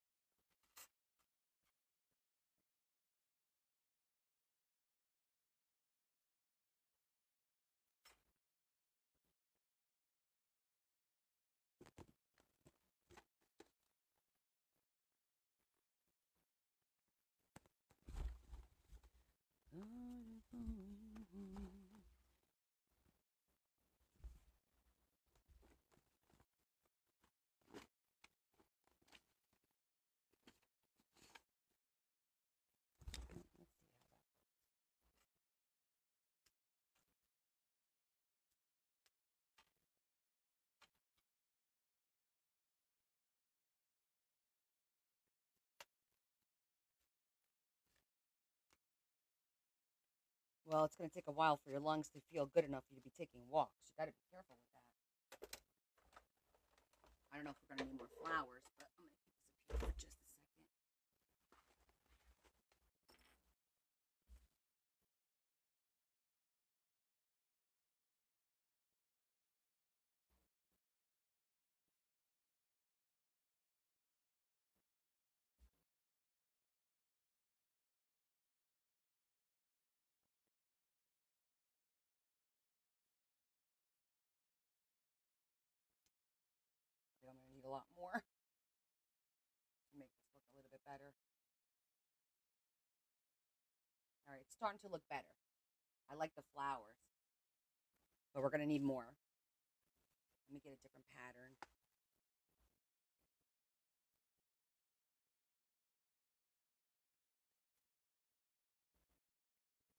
A: Well, it's going to take a while for your lungs to feel good enough for you to be taking walks. You got to be careful with that. I don't know if we're going to need more flowers, but I'm going to keep this up here for just a second. I think I'm going to need a lot more to make this look a little bit better. All right, it's starting to look better. I like the flowers, but we're going to need more. Let me get a different pattern.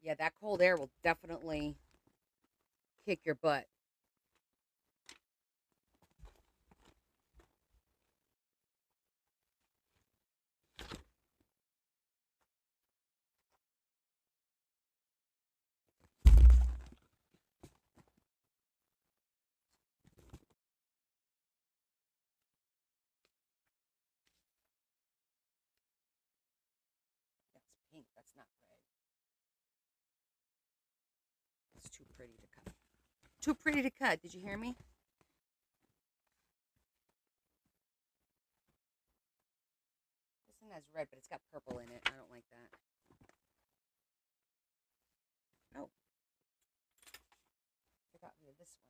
A: Yeah, that cold air will definitely kick your butt. That's pink. That's not red. It's too pretty to cut. Too pretty to cut. Did you hear me? This one has red, but it's got purple in it. I don't like that. Oh, I got rid of this one.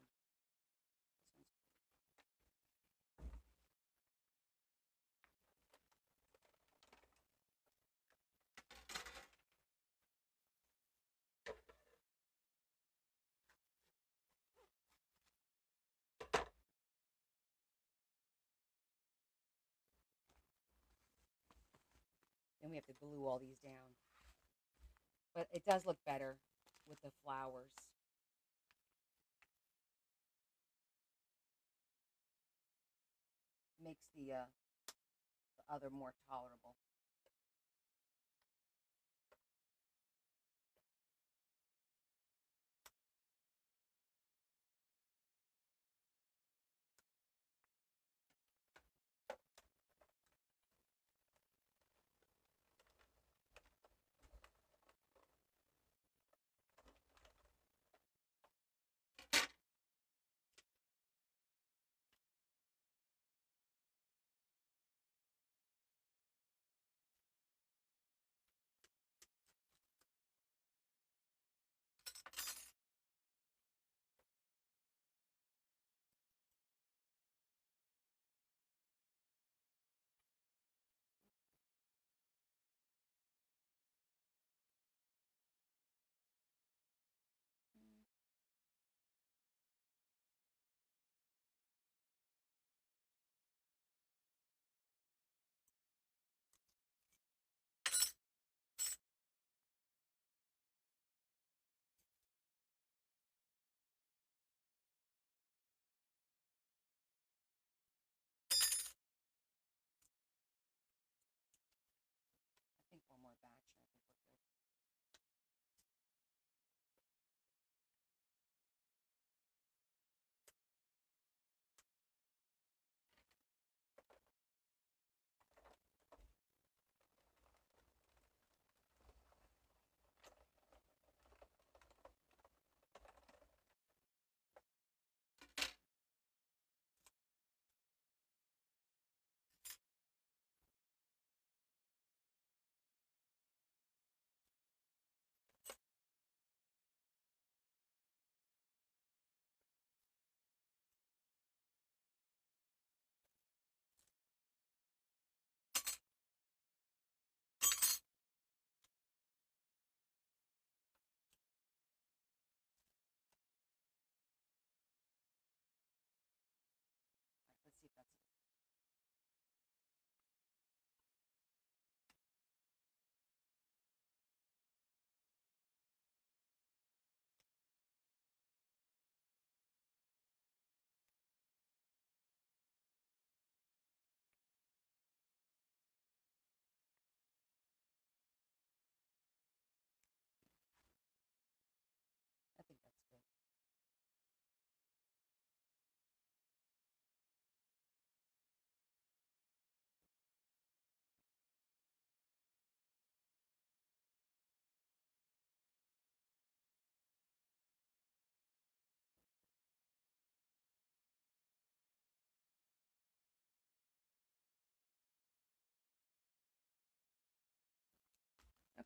A: Then we have to glue all these down. But it does look better with the flowers. Makes the other more tolerable.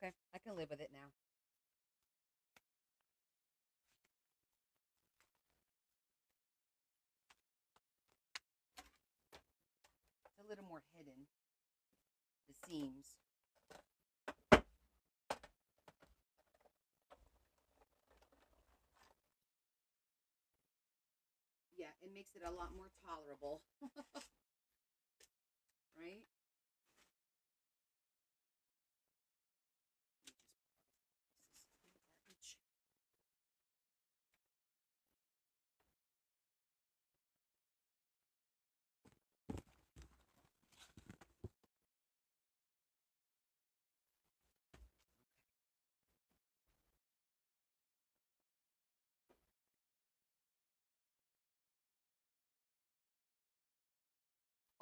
A: Okay, I can live with it now. It's a little more hidden, the seams. Yeah, it makes it a lot more tolerable, right?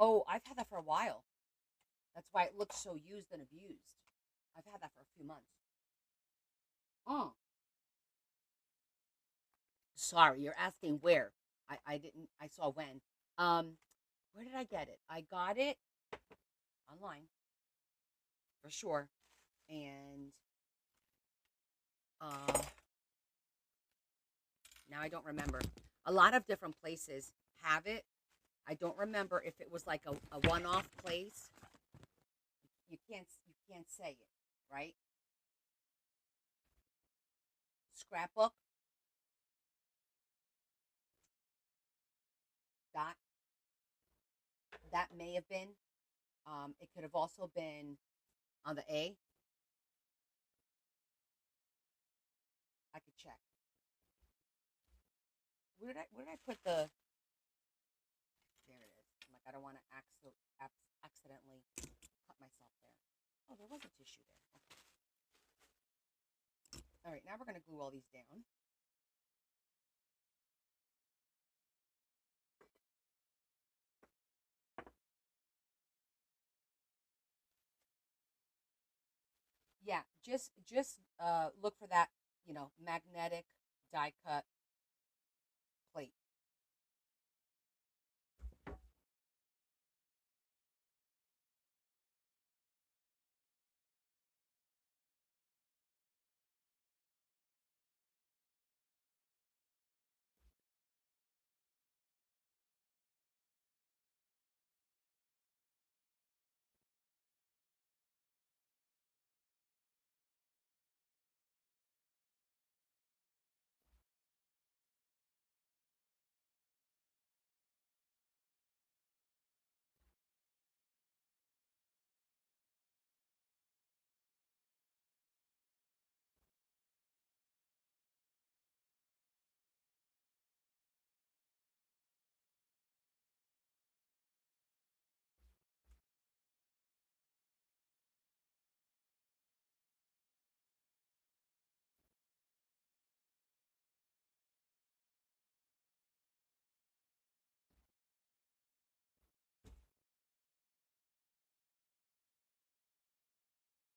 A: Oh, I've had that for a while. That's why it looks so used and abused. I've had that for a few months. Oh, sorry, you're asking where. I didn't, I saw when. Um, where did I get it? I got it online for sure. And uh, now I don't remember. A lot of different places have it. I don't remember if it was like a one-off place. You can't say it, right? Scrapbook dot that may have been. It could have also been on the A. I could check. Where did I put the? There it is. I'm like I don't want to accidentally cut myself there. Oh, there was a tissue there. Okay. All right, now we're gonna glue all these down. Yeah, just look for that, magnetic die cut plate.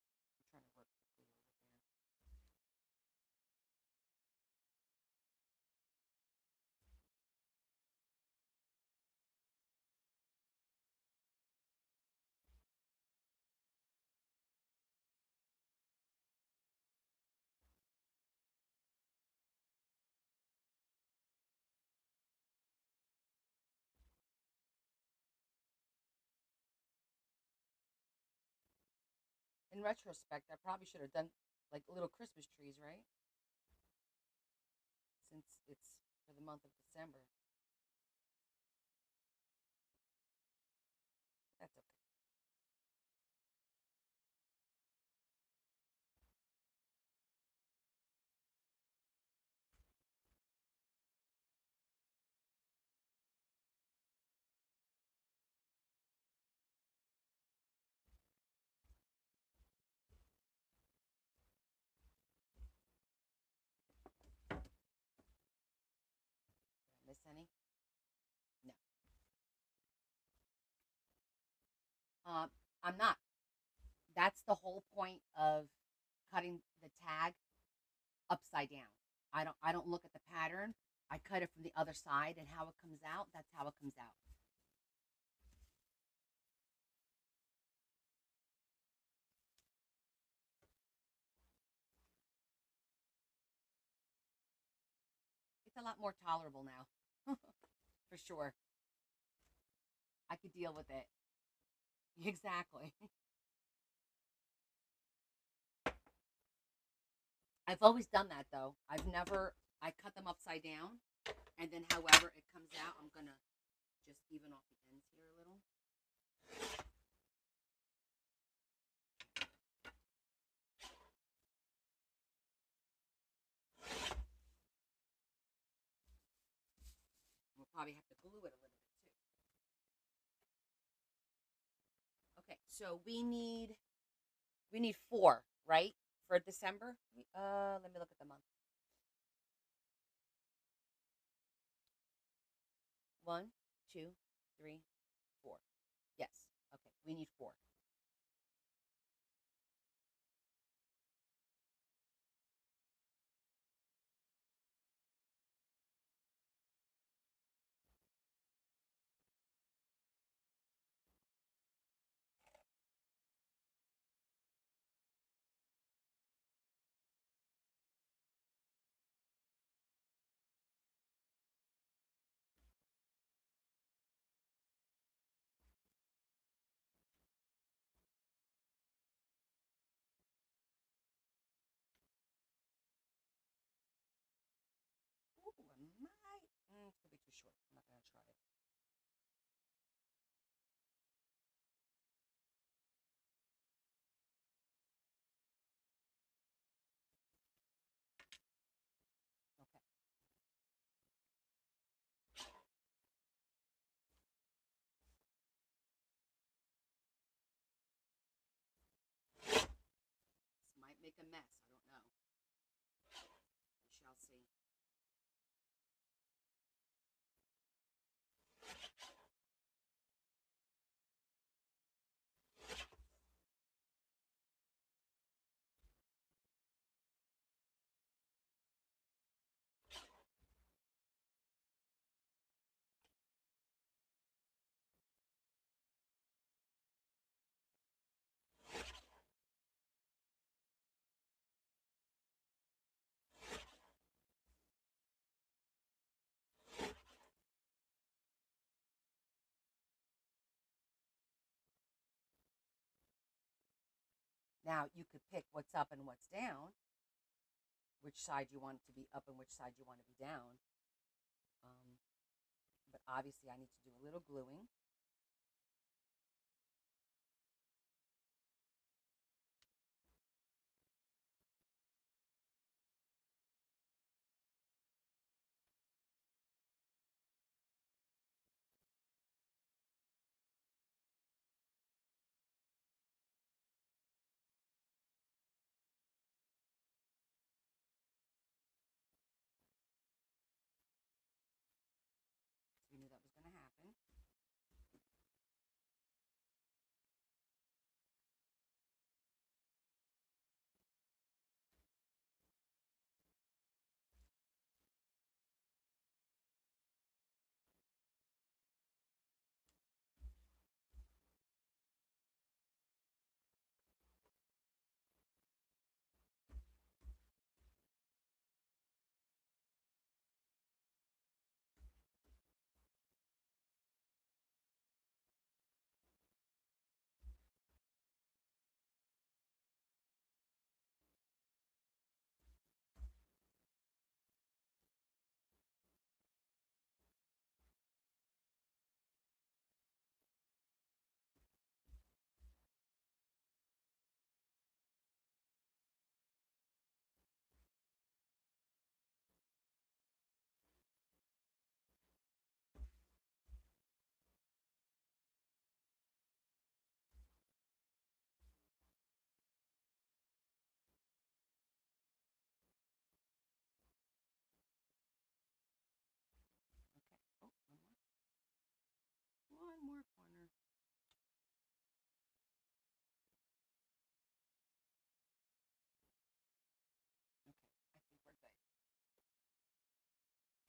A: I'm trying to work the glue over there. In retrospect, I probably should have done like little Christmas trees, right? Since it's for the month of December. That's okay. Did I miss any? No. Um, I'm not. That's the whole point of cutting the tag upside down. I don't look at the pattern. I cut it from the other side and how it comes out, that's how it comes out. a lot more tolerable now. For sure. I could deal with it. Exactly. I've always done that though. I've never, I cut them upside down and then however it comes out, I'm gonna just even off the ends here a little. We'll probably have to glue it a little bit too. Okay, so we need four, right? For December? Let me look at the month. One, two, three, four. Yes. Okay, we need four. Ooh, I might. It's gonna be too short. I'm not gonna try it. Okay. This might make a mess. I don't know. We shall see. Now you could pick what's up and what's down, which side you want it to be up and which side you want to be down. Um, but obviously, I need to do a little gluing. We knew that was going to happen. Okay. Oh, one more. One more corner. Okay. I think we're good.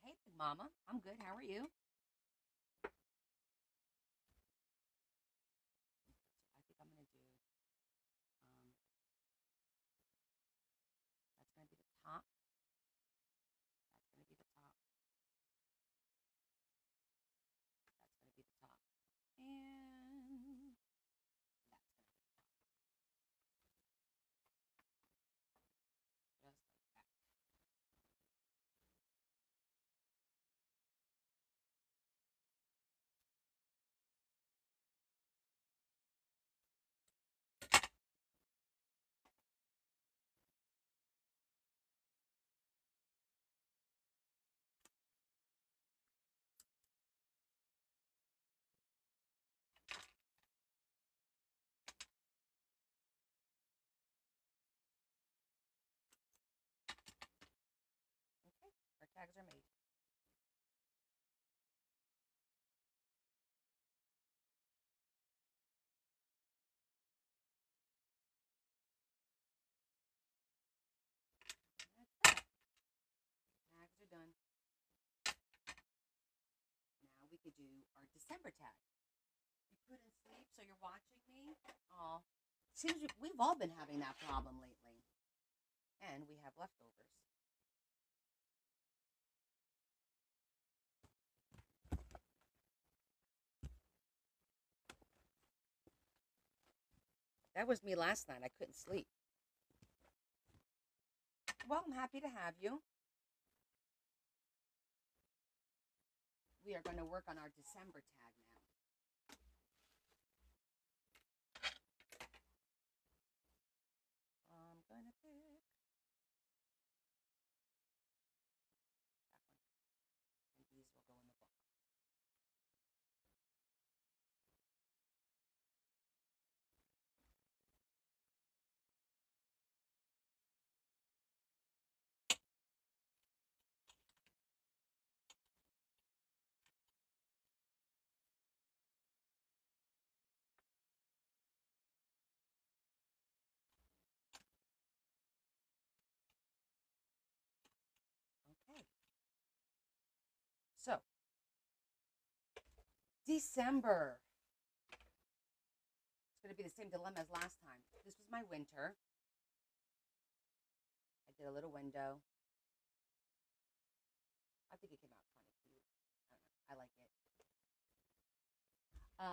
A: Hey, Big Mama. I'm good. How are you? I think I'm going to do, that's going to be the top. That's going to be the top. our December tag. You couldn't sleep, so you're watching me? Oh, seems we've all been having that problem lately. And we have leftovers. That was me last night. I couldn't sleep. Well, I'm happy to have you. We are going to work on our December tag now. I'm going to pick that one. And these will go in the book. Okay. So, December. It's going to be the same dilemma as last time. This was my winter. I did a little window. I think it came out kind of cute. I like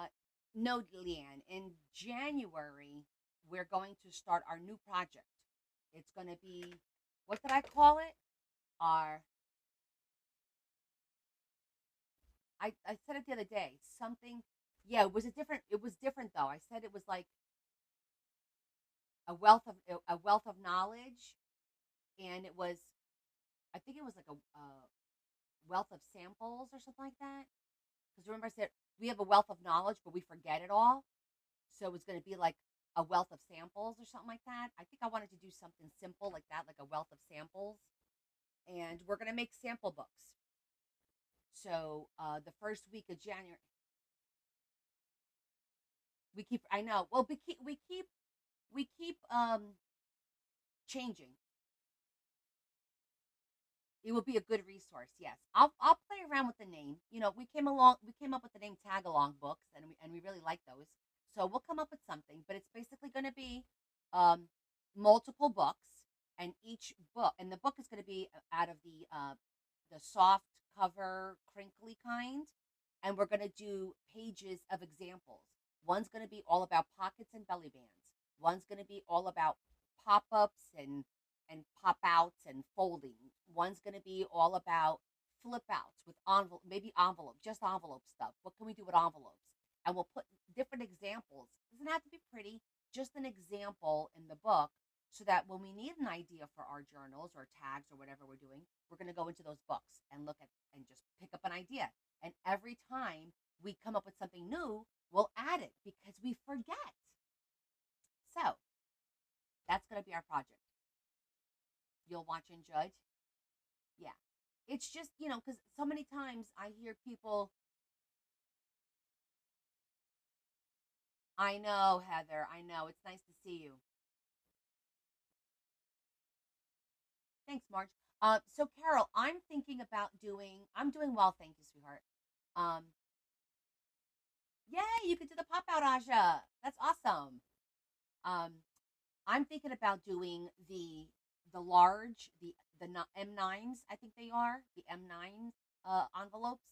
A: it. No, Leanne, in January, we're going to start our new project. It's going to be, what did I call it? Our, I said it the other day, something, yeah, it was different though. I said it was like a wealth of knowledge, and it was, I think it was like a wealth of samples or something like that. Because remember, I said we have a wealth of knowledge, but we forget it all. So it's going to be like a wealth of samples or something like that. I think I wanted to do something simple like that, like a wealth of samples. And we're going to make sample books. So the first week of January, we keep. I know. Well, we keep changing. It will be a good resource. Yes, I'll play around with the name. You know, we came up with the name Tagalong books, and we really like those. So we'll come up with something, but it's basically going to be um, multiple books, and each book, and the book is going to be out of the soft cover, crinkly kind, and we're going to do pages of examples. One's going to be all about pockets and belly bands. One's going to be all about pop ups and pop outs and folding. One's going to be all about flip outs with envelope, maybe envelope, just envelope stuff. What can we do with envelopes? And we'll put different examples. It doesn't have to be pretty, just an example in the book so that when we need an idea for our journals or tags or whatever we're doing, we're going to go into those books and look at and just pick up an idea. And every time we come up with something new, we'll add it because we forget. So that's going to be our project. You'll watch and judge. Yeah. It's just, because so many times I hear people, I know, Heather, I know. It's nice to see you. Thanks, Marge. So Carol, I'm doing well, thank you, sweetheart. Um, Yay, you could do the pop out, Aja. That's awesome. Um, I'm thinking about doing the large, the M9s, I think they are, the M9 envelopes,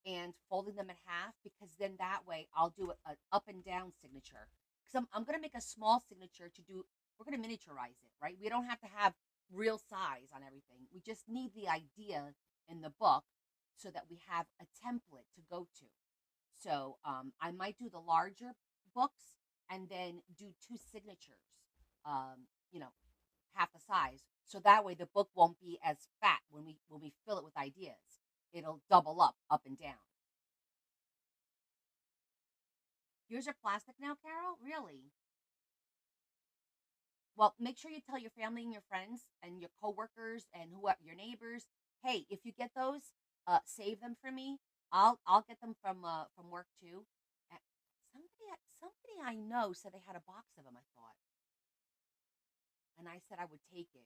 A: and folding them in half because then that way I'll do an up and down signature. Because I'm going to make a small signature to do, we're going to miniaturize it, right? We don't have to have real size on everything. We just need the idea in the book so that we have a template to go to. So I might do the larger books and then do two signatures, um, you know, half the size. So that way the book won't be as fat when we fill it with ideas. It'll double up and down. Yours are plastic now, Carol? Really? Well, make sure you tell your family and your friends and your coworkers and whoever your neighbors. Hey, if you get those, save them for me. I'll get them from work too. Uh, somebody I know said they had a box of them. I thought, and I said I would take it.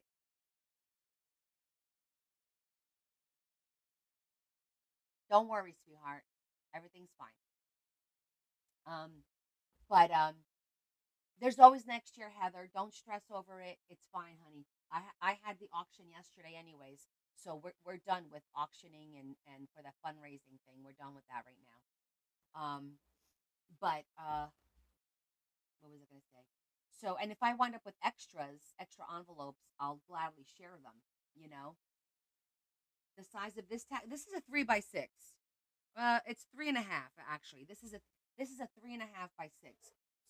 A: Don't worry, sweetheart. Everything's fine. But there's always next year, Heather. Don't stress over it. It's fine, honey. I had the auction yesterday, anyways. So we're done with auctioning and for the fundraising thing. We're done with that right now. But what was I going to say? So, and if I wind up with extra envelopes, I'll gladly share them. You know, the size of this tag. This is a 3 by 6. It's 3.5 actually. This is a 3.5 by 6.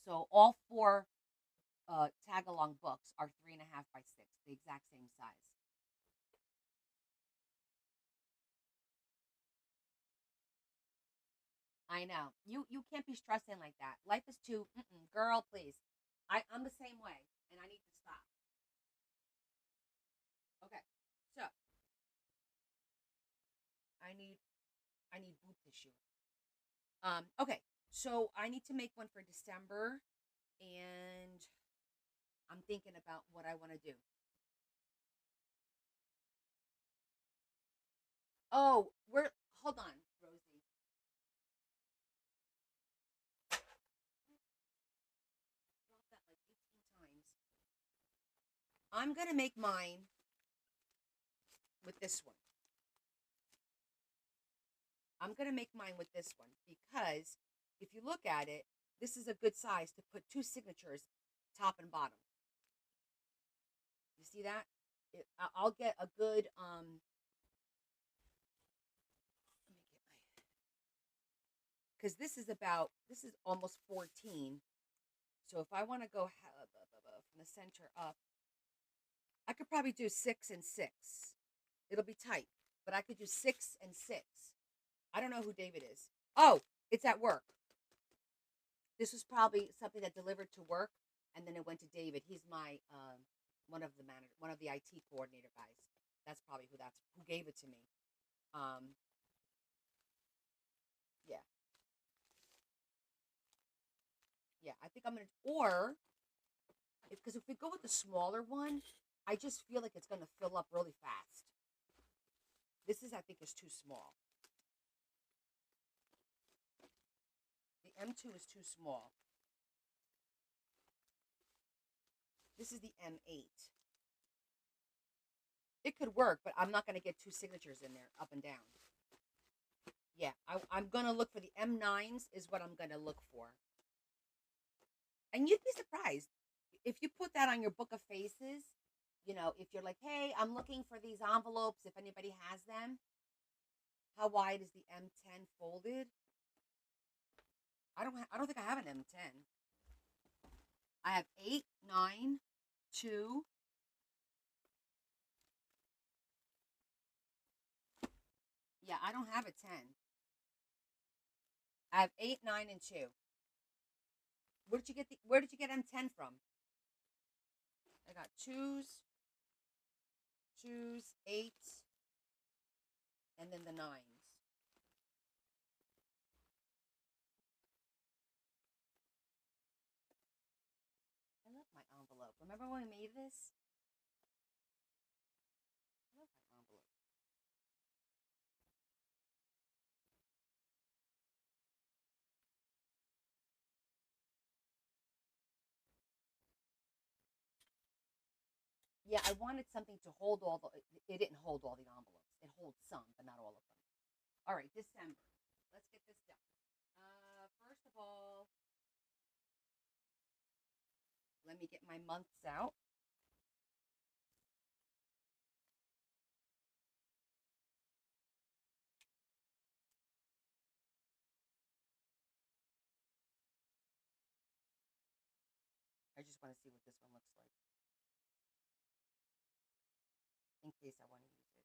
A: So all four Tagalong books are 3.5 by 6, the exact same size. I know. You can't be stressing like that. Life is too girl, please. I'm the same way, and I need to stop. Okay, so I need I need booth tissue. Okay, so I need to make one for December, and I'm thinking about what I want to do. Oh, we're hold on, Rosie. I dropped that like 18 times. I'm gonna make mine with this one. I'm gonna make mine with this one because if you look at it, this is a good size to put two signatures, top and bottom. You see that? I'll get a good Let me get my because this is almost 14. So if I want to go from the center up, I could probably do 6 and 6. It'll be tight, but I could do 6 and 6. I don't know who David is. Oh, it's at work. This was probably something that delivered to work, and then it went to David. He's my one of the IT coordinator guys. That's who gave it to me. Um, yeah, yeah. I think I'm gonna or because if we go with the smaller one, I just feel like it's gonna fill up really fast. This is I think is too small. The M2 is too small. This is the M8. It could work, but I'm not gonna get two signatures in there up and down. Yeah, I'm gonna look for the M9s is what I'm gonna look for. And you'd be surprised if you put that on your book of faces. If you're like, hey, I'm looking for these envelopes. If anybody has them, how wide is the M10 folded? I don't think I have an M10. I have 8, 9, 2. Yeah, I don't have a 10. I have 8, 9, and 2. Where did you get M10 from? I got twos, eights, and then the nines. I love my envelope. Remember when we made this? I love my envelope. Yeah, I wanted something to hold all the. It didn't hold all the envelopes. It holds some, but not all of them. All right, December. Let's get this done. First of all, let me get my months out. I just want to see what this one looks like in case I want to use it.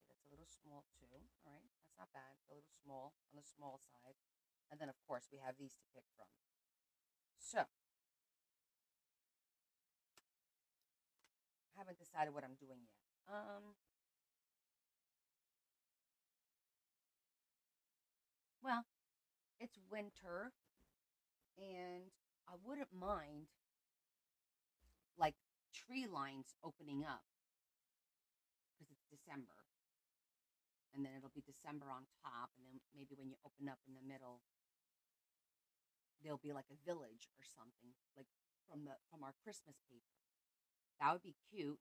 A: Okay, that's a little small too. All right, that's not bad. It's a little small on the small side. And then, of course, we have these to pick from. So, I haven't decided what I'm doing yet. Well, it's winter, and I wouldn't mind like tree lines opening up because it's December, and then it'll be December on top, and then maybe when you open up in the middle, there'll be like a village or something, like from our Christmas paper. That would be cute.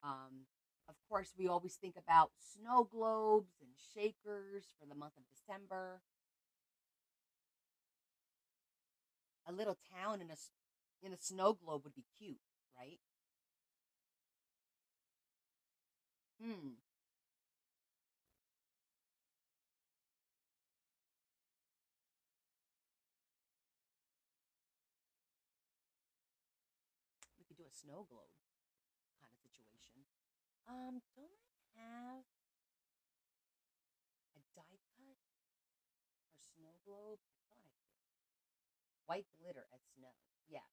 A: Um, of course, we always think about snow globes and shakers for the month of December. A little town in a snow globe would be cute, right? Hmm. We could do a snow globe kind of situation. Don't I have a die cut for snow globe? I thought I did. White glitter as snow. Yeah.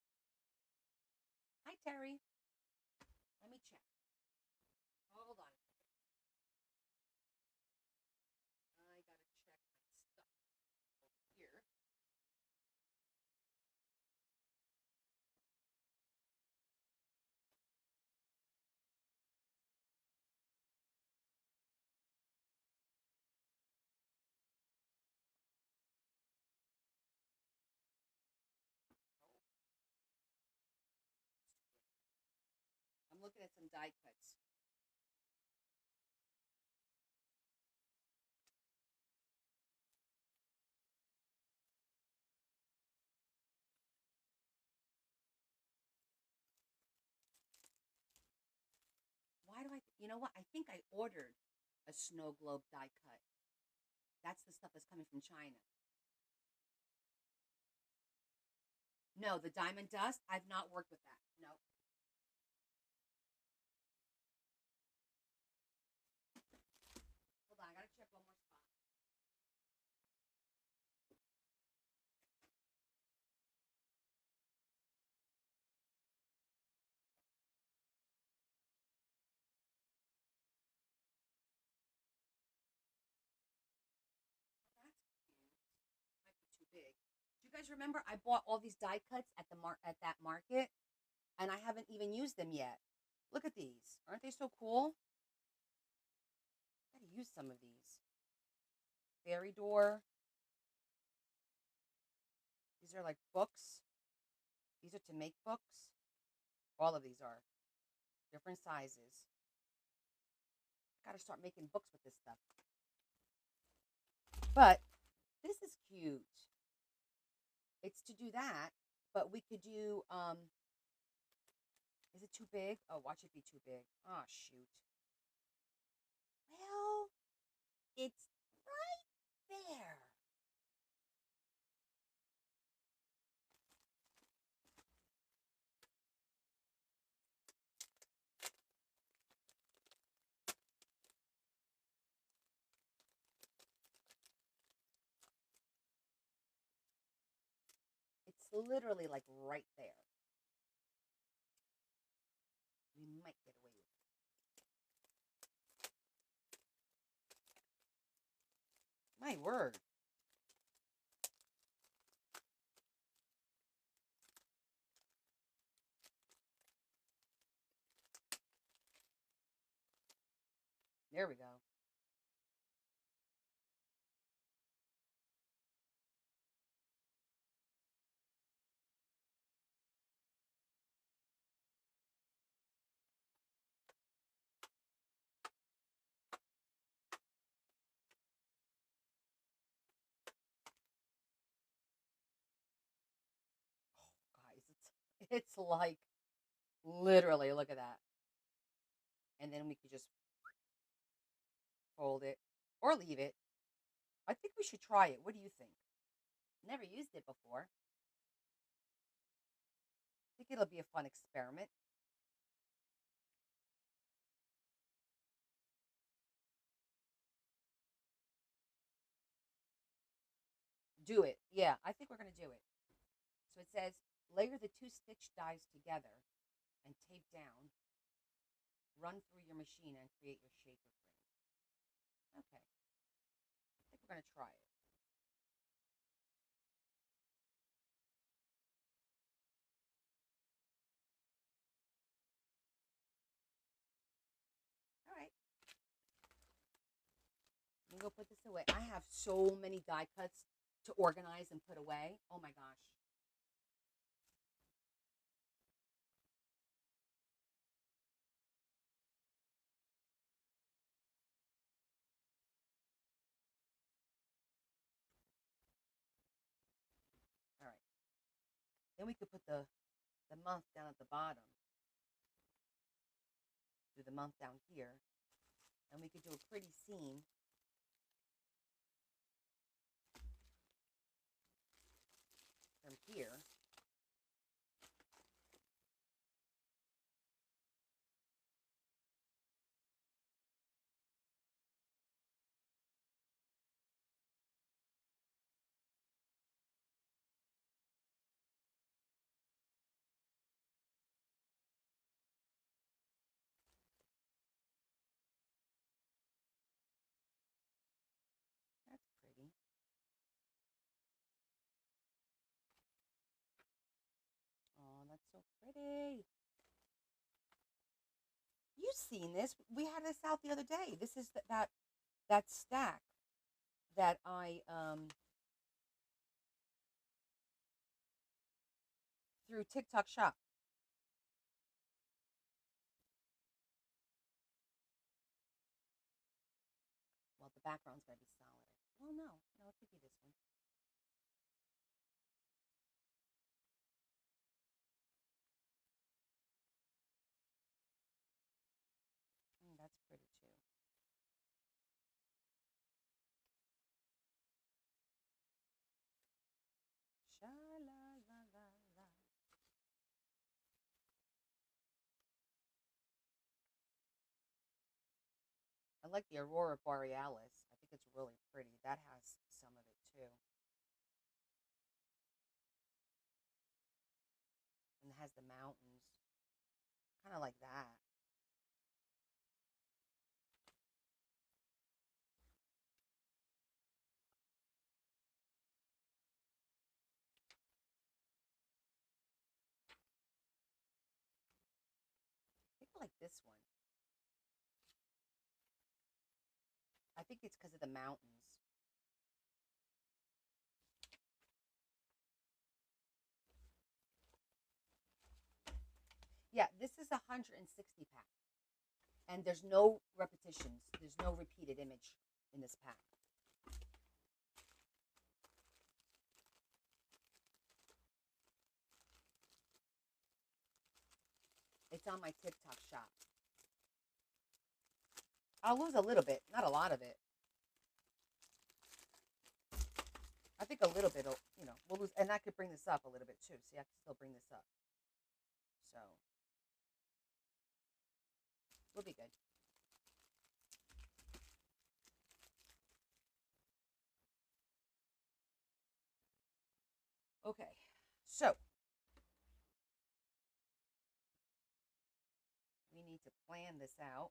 A: Hi, Terry. Let me check. Hold on a second. I gotta check my stuff over here. I'm looking at some die cuts. Why do I? You know what? I think I ordered a snow globe die cut. That's the stuff that's coming from China. No, the diamond dust. I've not worked with that. No. Hold on. I gotta check one more spot. That's cute. Might be too big. Do you guys remember I bought all these die cuts at at that market, and I haven't even used them yet. Look at these. Aren't they so cool? I gotta use some of these. Fairy door. These are like books. These are to make books. All of these are different sizes. Gotta start making books with this stuff. But this is cute. It's to do that, but we could do is it too big? Oh, watch it be too big. Oh shoot. Well, it's right there. It's literally like right there. We might get away with it. My word. There we go. Guys, it's like literally look at that. And then we could just fold it or leave it. I think we should try it. What do you think? Never used it before. I think it'll be a fun experiment. Do it. Yeah, I think we're going to do it. So it says layer the two stitch dies together and tape down. Run through your machine and create your shaper frame. Okay, I think we're going to try it. go put this away. I have so many die cuts to organize and put away. Oh my gosh. All right. Then we could put the month down at the bottom. Do the month down here. And we could do a pretty scene from here. That's pretty. Oh, that's so pretty. You've seen this. We had this out the other day. This is that stack that I through TikTok Shop. Well, the background's gotta be solid. Well, no, it could be this one. That's pretty too. Sha la la la la. I like the Aurora Borealis. I think it's really pretty. That has some of it too. And it has the mountains. Kind of like that. I think I like this one. I think it's because of the mountains. Yeah, this is 160 pack. And there's no repetitions. There's no repeated image in this pack. It's on my TikTok shop. I'll lose a little bit, not a lot of it. I think a little bit, we'll lose, and I could bring this up a little bit too. See, I can still bring this up. So, we'll be good. Okay, so we need to plan this out.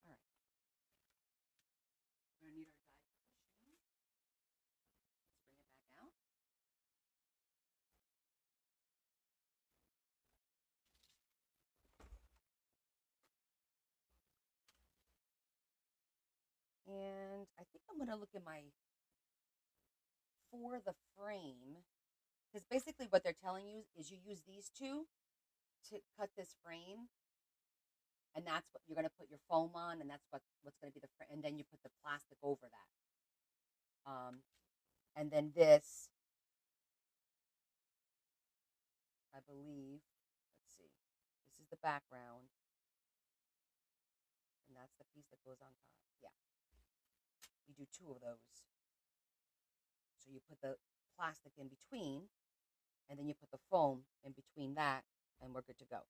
A: All right, we're gonna need our die cut machine. Let's bring it back out. And I think I'm gonna look at my for the frame, because basically what they're telling you is you use these two to cut this frame, and that's what you're going to put your foam on, and that's what's going to be the frame, and then you put the plastic over that. And then this, I believe, let's see, this is the background, and that's the piece that goes on top. Yeah, you do two of those. So you put the plastic in between, and then you put the foam in between that, and we're good to go.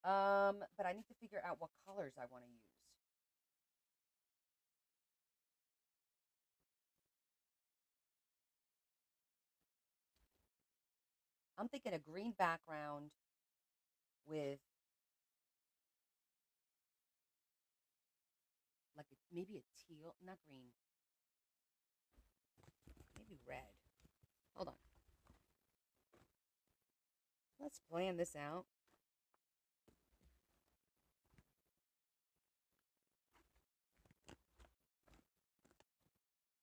A: But I need to figure out what colors I want to use. I'm thinking a green background with like maybe a teal, not green, maybe red. Hold on. Let's plan this out.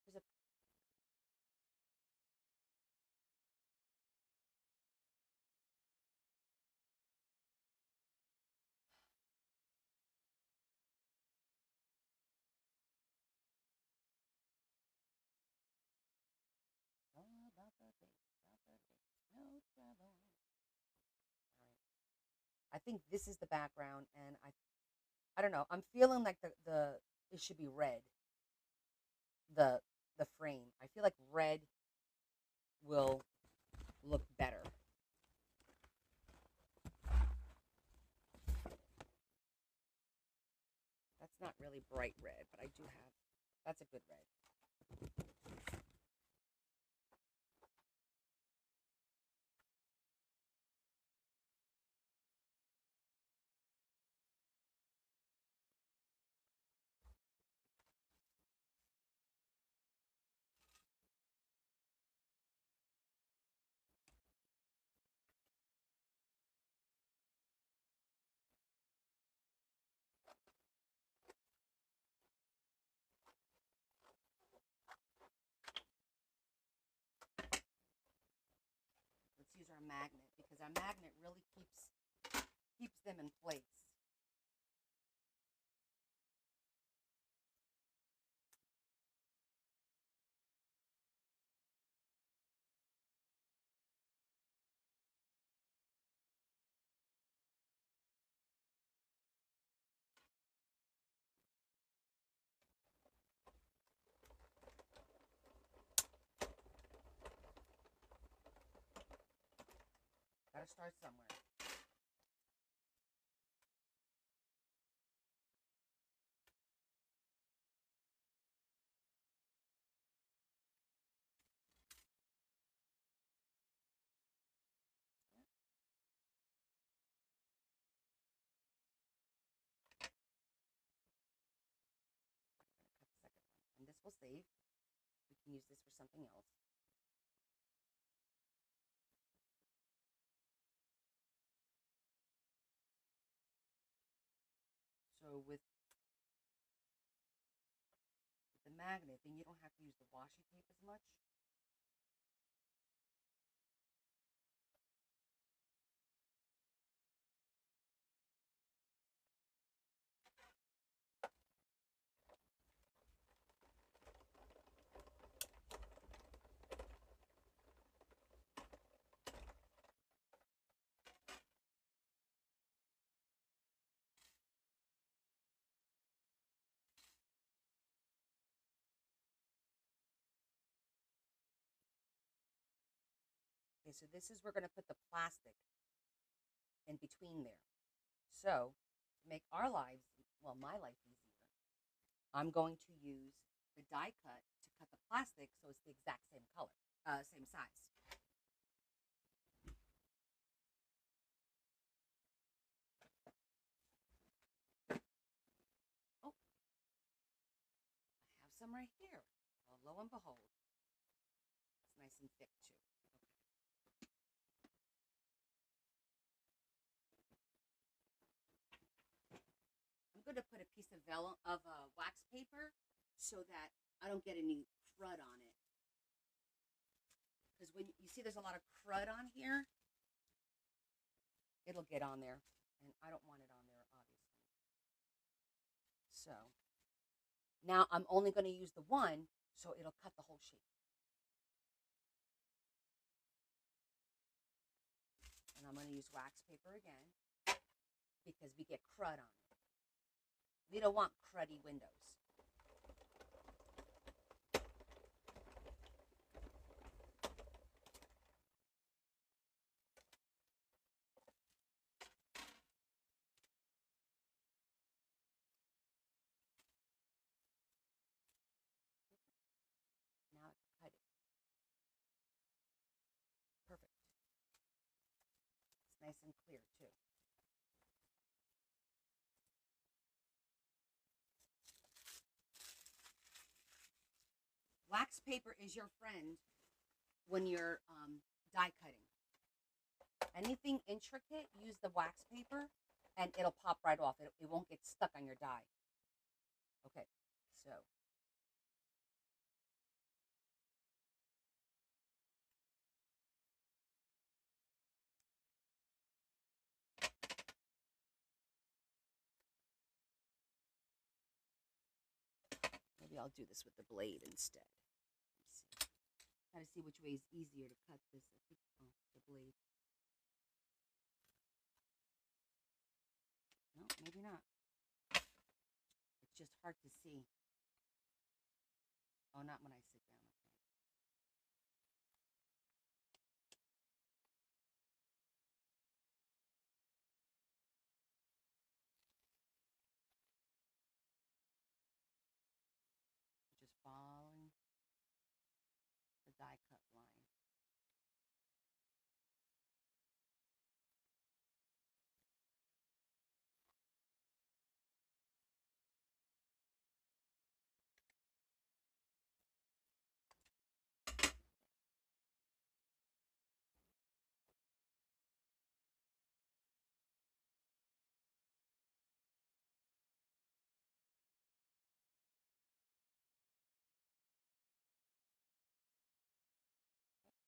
A: There's a all about the bass, no trouble. All right. I think this is the background, and I don't know. I'm feeling like the it should be red. The the frame. I feel like red will look better. That's not really bright red, but I do have. That's a good red. Let's use our magnet because our magnet really keeps them in place. Gotta start somewhere. And this will save. We can use this for something else. So with the magnet, then you don't have to use the washi tape as much. Okay, so this is we're going to put the plastic in between there. So to make our lives, well, my life easier, I'm going to use the die cut to cut the plastic so it's the exact same color, same size. Oh, I have some right here. Well, lo and behold, it's nice and thick too. I'm going to put a piece of vellum of wax paper so that I don't get any crud on it. Because when you see there's a lot of crud on here, it'll get on there, and I don't want it on there, obviously. So now I'm only going to use the one, so it'll cut the whole shape. And I'm going to use wax paper again because we get crud on it. We don't want cruddy windows. paper is your friend when you're die cutting. Anything intricate, use the wax paper, and it'll pop right off. It won't get stuck on your die. Okay, so. Maybe I'll do this with the blade instead. Let's see. Try to see which way is easier to cut this. I think, the blade. No, maybe not. It's just hard to see. Oh, not when I sit down. Okay. Just following the die cut line.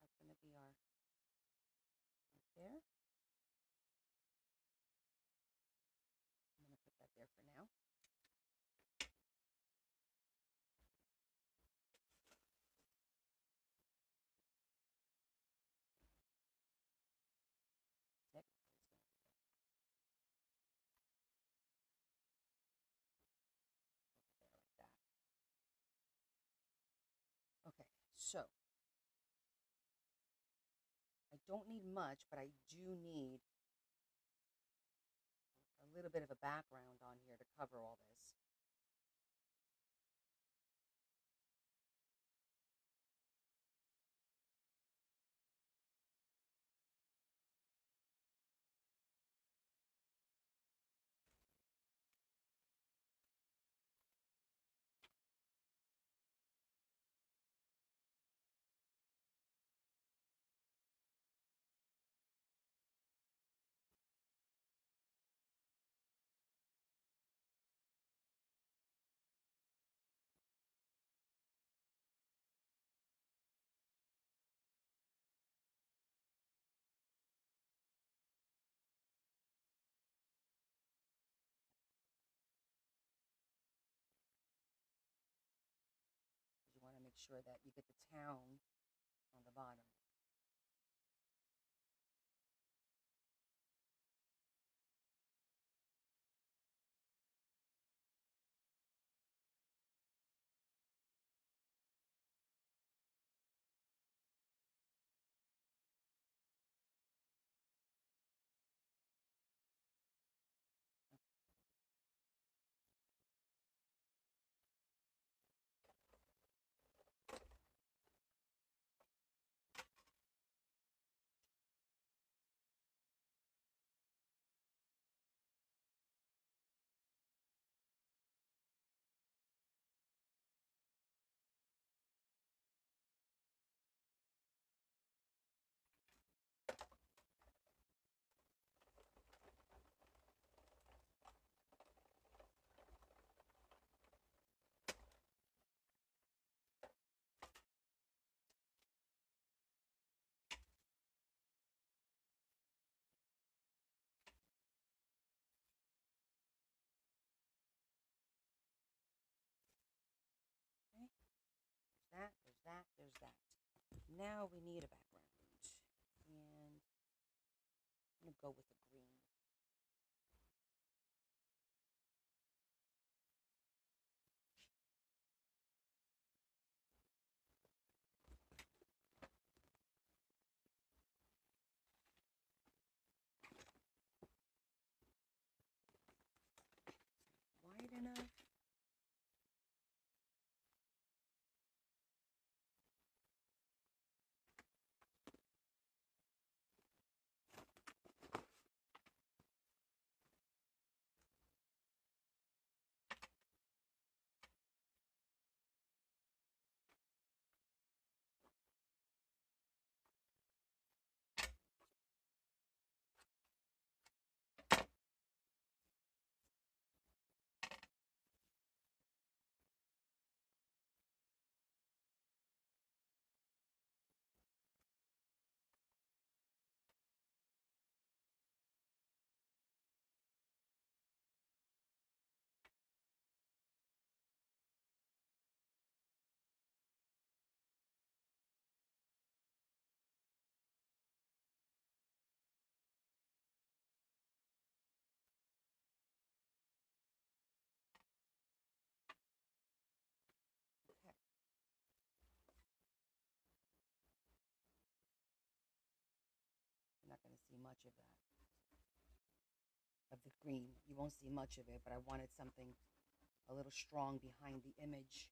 A: That's going to be our right there. I'm going to put that there for now. Okay, so I don't need much, but I do need a little bit of a background on here to cover all this. You want to make sure that you get the town on the bottom. Okay, there's that, there's that. Now we need a background. And I'm going to go with a green. Wide enough. see much of that, of the green. You won't see much of it, but I wanted something a little strong behind the image.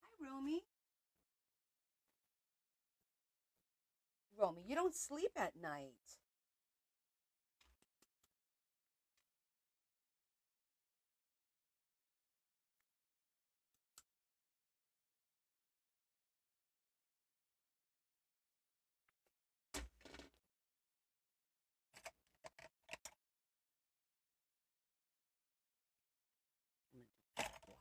A: Hi, Romy. Romy, you don't sleep at night. I'm gonna do black.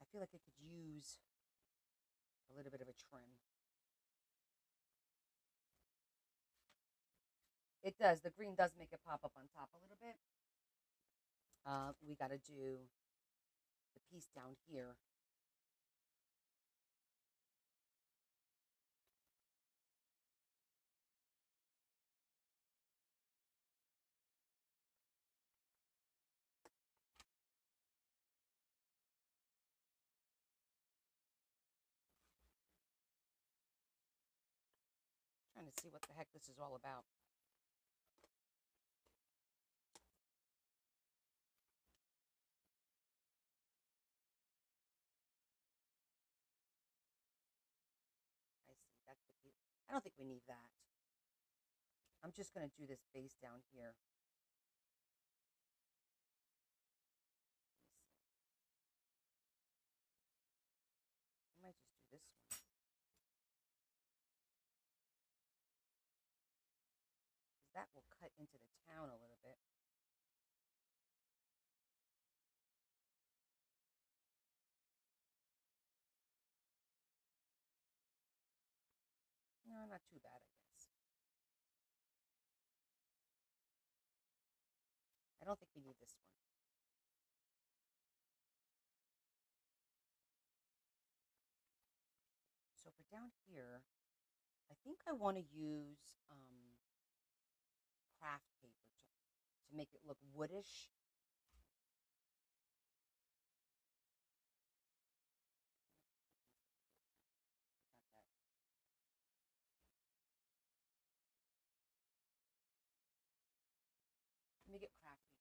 A: I feel like it could use a little bit of a trim. It does. The green does make it pop up on top a little bit. We got to do the piece down here. Trying to see what the heck this is all about. I see. That's the piece. I don't think we need that. I'm just going to do this base down here. I might just do this one. Because that will cut into the town a little bit. No, not too bad, I guess. I don't think we need this one. So for down here, I think I want to use craft paper to make it look woodish. Let me get craft paper.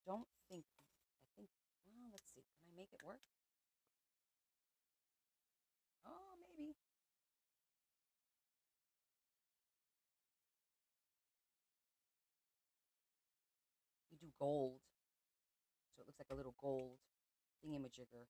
A: don't think, I think, well, let's see. Can I make it work? Oh, maybe. You do gold. So it looks like a little gold thingamajigger.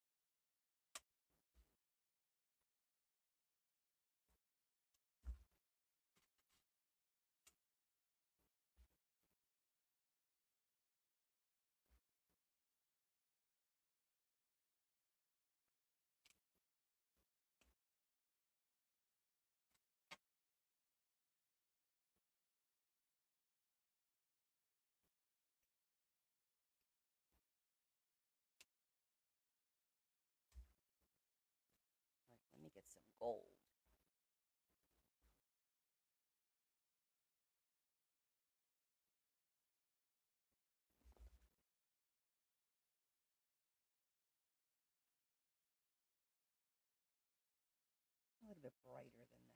A: All right, let me get some gold. A little bit brighter than that.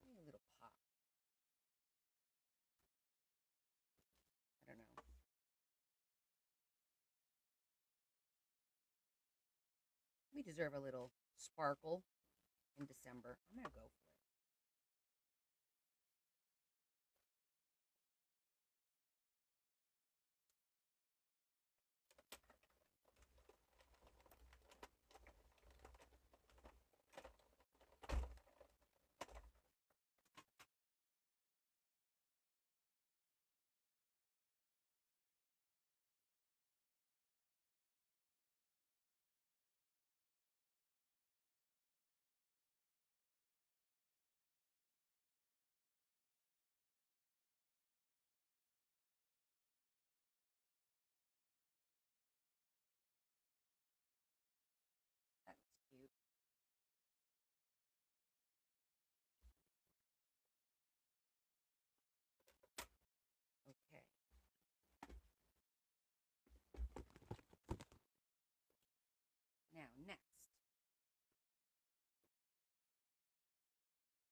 A: Maybe a little pop. I don't know. We deserve a little sparkle in December. I'm gonna go for it. That's cute. Okay. Now, next,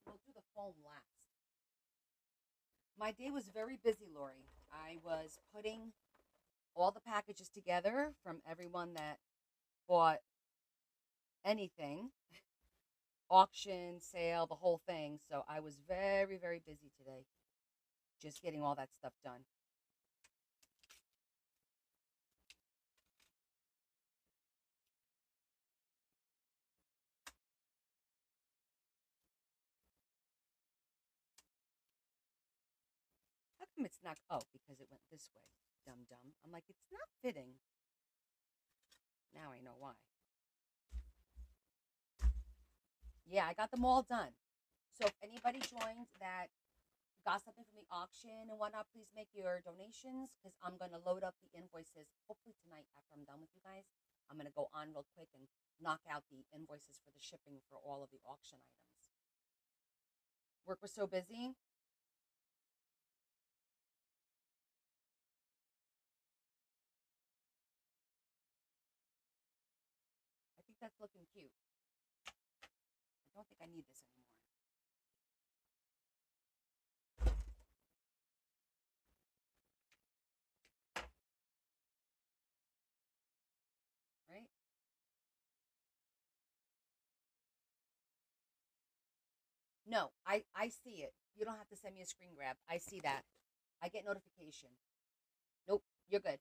A: we'll do the foam last. My day was very busy, Lori. I was putting all the packages together from everyone that bought anything, auction, sale, the whole thing. So I was very, very busy today, just getting all that stuff done. How come it's not? Oh, because it went this way. Dum dum. I'm like, it's not fitting. Now I know why. Yeah, I got them all done. So if anybody joined that got something from the auction and whatnot, please make your donations because I'm going to load up the invoices hopefully tonight after I'm done with you guys. I'm going to go on real quick and knock out the invoices for the shipping for all of the auction items. Work was so busy. I think that's looking cute. I don't think I need this anymore. Right? No, I see it. You don't have to send me a screen grab. I see that. I get notification. Nope, you're good.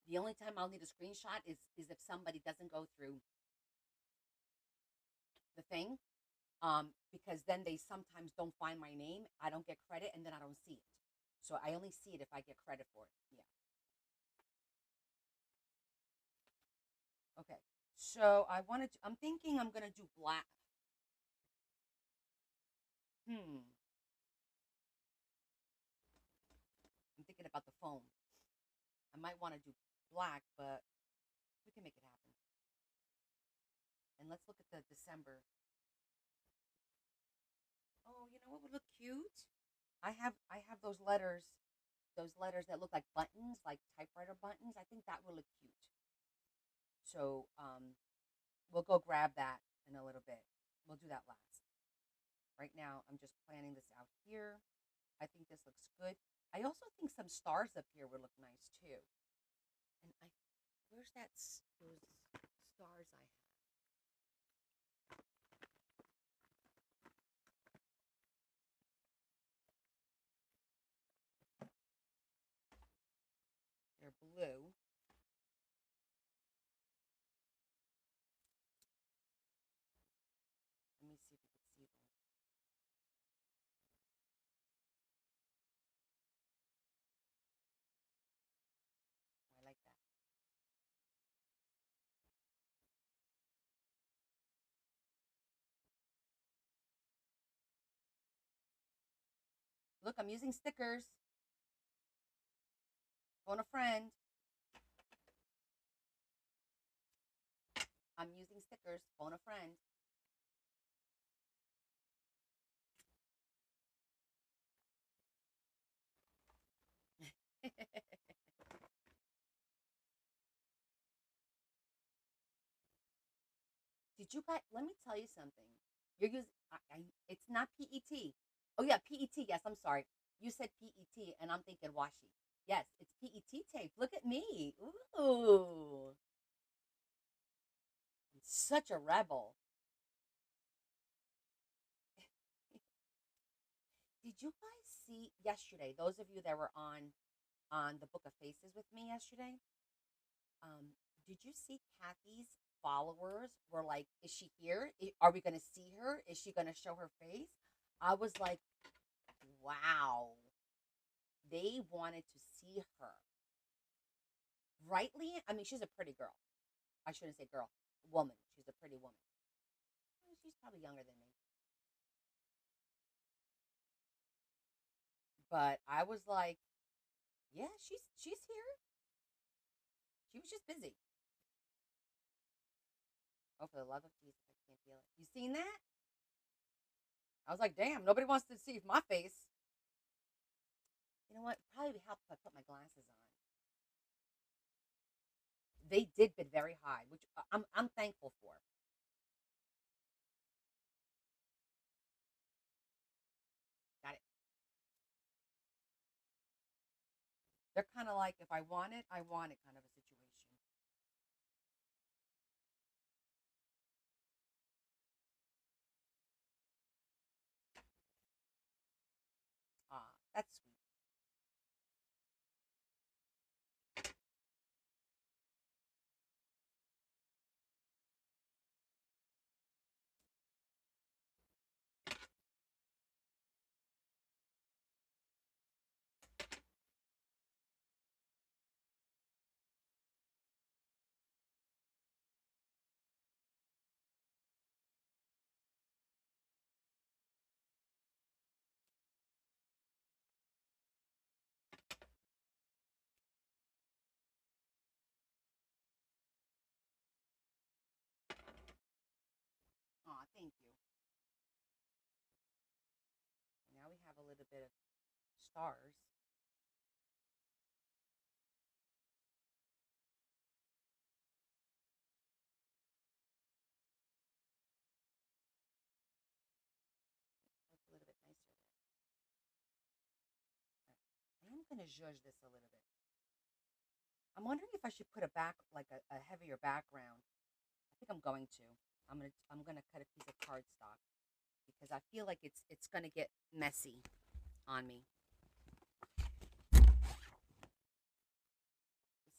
A: The only time I'll need a screenshot is if somebody doesn't go through the thing, because then they sometimes don't find my name. I don't get credit, and then I don't see it. So I only see it if I get credit for it. Yeah. Okay. So I wanted to. I'm thinking I'm gonna do black. Hmm. I'm thinking about the foam. I might want to do black, but we can make it happen. And let's look at the December. Oh, you know what would look cute? I have those letters that look like buttons, like typewriter buttons. I think that would look cute. So we'll go grab that in a little bit. We'll do that last. Right now, I'm just planning this out here. I think this looks good. I also think some stars up here would look nice too. And where's those stars I have? They're blue. Let me see if you can see them. I like that. Look, I'm using stickers. Phone a friend. I'm using stickers. Phone a friend. Did you guys? Let me tell you something. You're using. It's not PET. Oh yeah, PET. Yes, I'm sorry. You said PET, and I'm thinking washi. Yes, it's PET tape. Look at me. Ooh, I'm such a rebel. Did you guys see yesterday? Those of you that were on the Book of Faces with me yesterday, did you see Kathy's followers were like, "Is she here? Are we going to see her? Is she going to show her face?" I was like, "Wow." They wanted to see her. Rightly, I mean, she's a pretty girl. I shouldn't say girl, woman. She's a pretty woman. She's probably younger than me. But I was like, yeah, she's here. She was just busy. Oh, for the love of Jesus, I can't feel it. You seen that? I was like, damn, nobody wants to see my face. You know what? Probably would help if I put my glasses on. They did bid very high, which I'm thankful for. Got it. They're kind of like, if I want it, I want it kind of a situation. That's sweet. Aw, thank you. Now we have a little bit of stars. Looks a little bit nicer there. Right. I am going to zhuzh this a little bit. I'm wondering if I should put a back, like a heavier background. I think I'm going to. I'm gonna cut a piece of cardstock because I feel like it's gonna get messy on me. This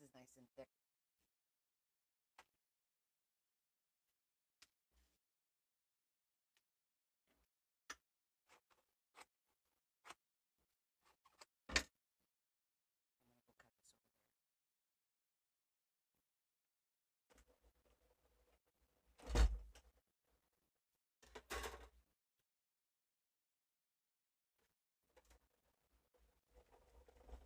A: is nice and thick. I'm gonna go cut this over there.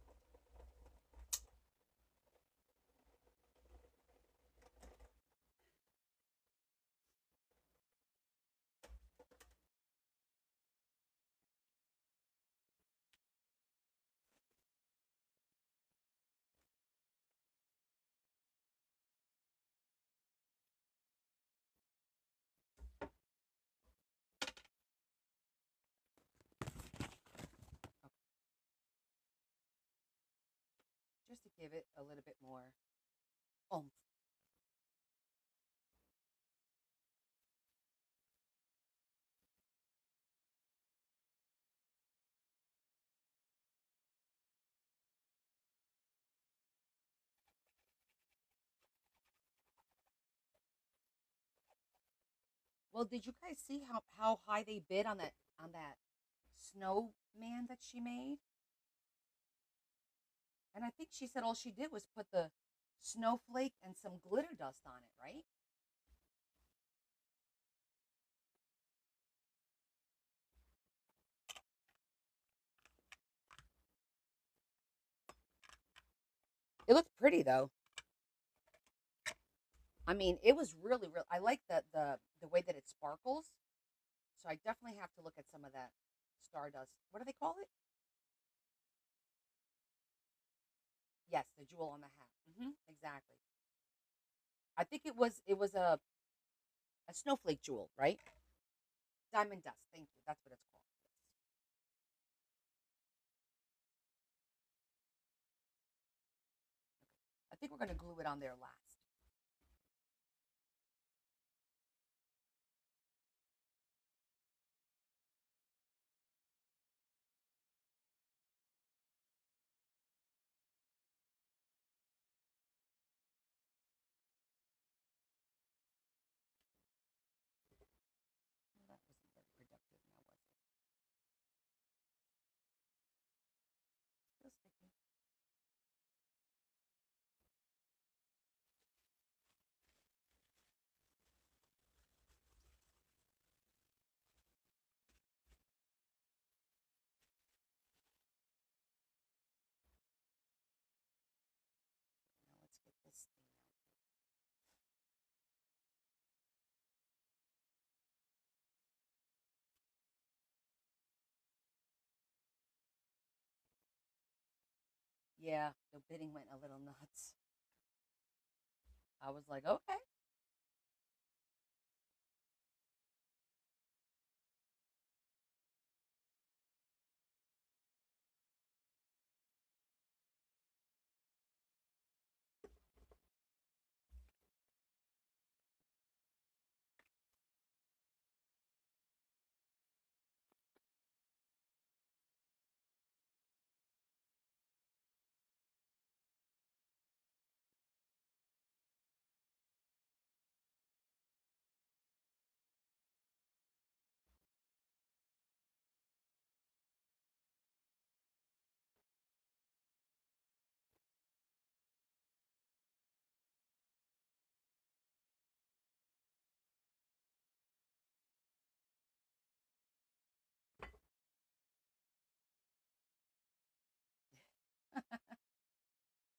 A: give it a little bit more oomph. Well, did you guys see how high they bid on that snowman that she made? And I think she said all she did was put the snowflake and some glitter dust on it, right? It looked pretty though. I mean, it was really, real. I like the way that it sparkles. So I definitely have to look at some of that stardust. What do they call it? Yes, the jewel on the hat. Exactly. I think it was a snowflake jewel, right? Diamond dust. Thank you. That's what it's called. I think we're gonna glue it on there last. Well, that wasn't very productive now, was it? Still sticky. Now let's get this thing out. Yeah, the bidding went a little nuts. I was like, okay.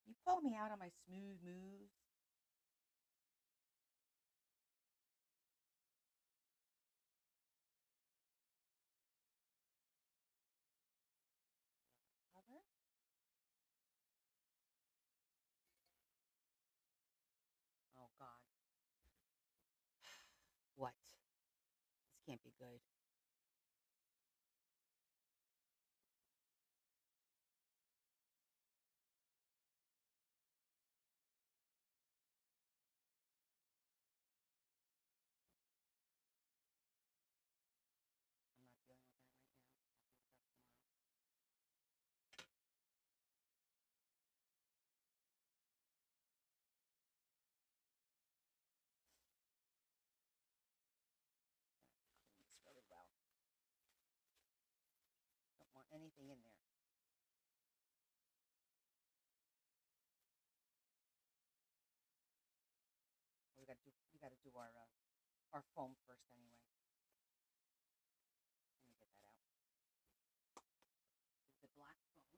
A: You call me out on my smooth moves. Cover? Oh God. What? This can't be good. I'm not dealing with that right now. I'll deal with that tomorrow. Clean this really well. Don't want anything in there. We gotta do our foam first anyway. Let me get that out. The black foam.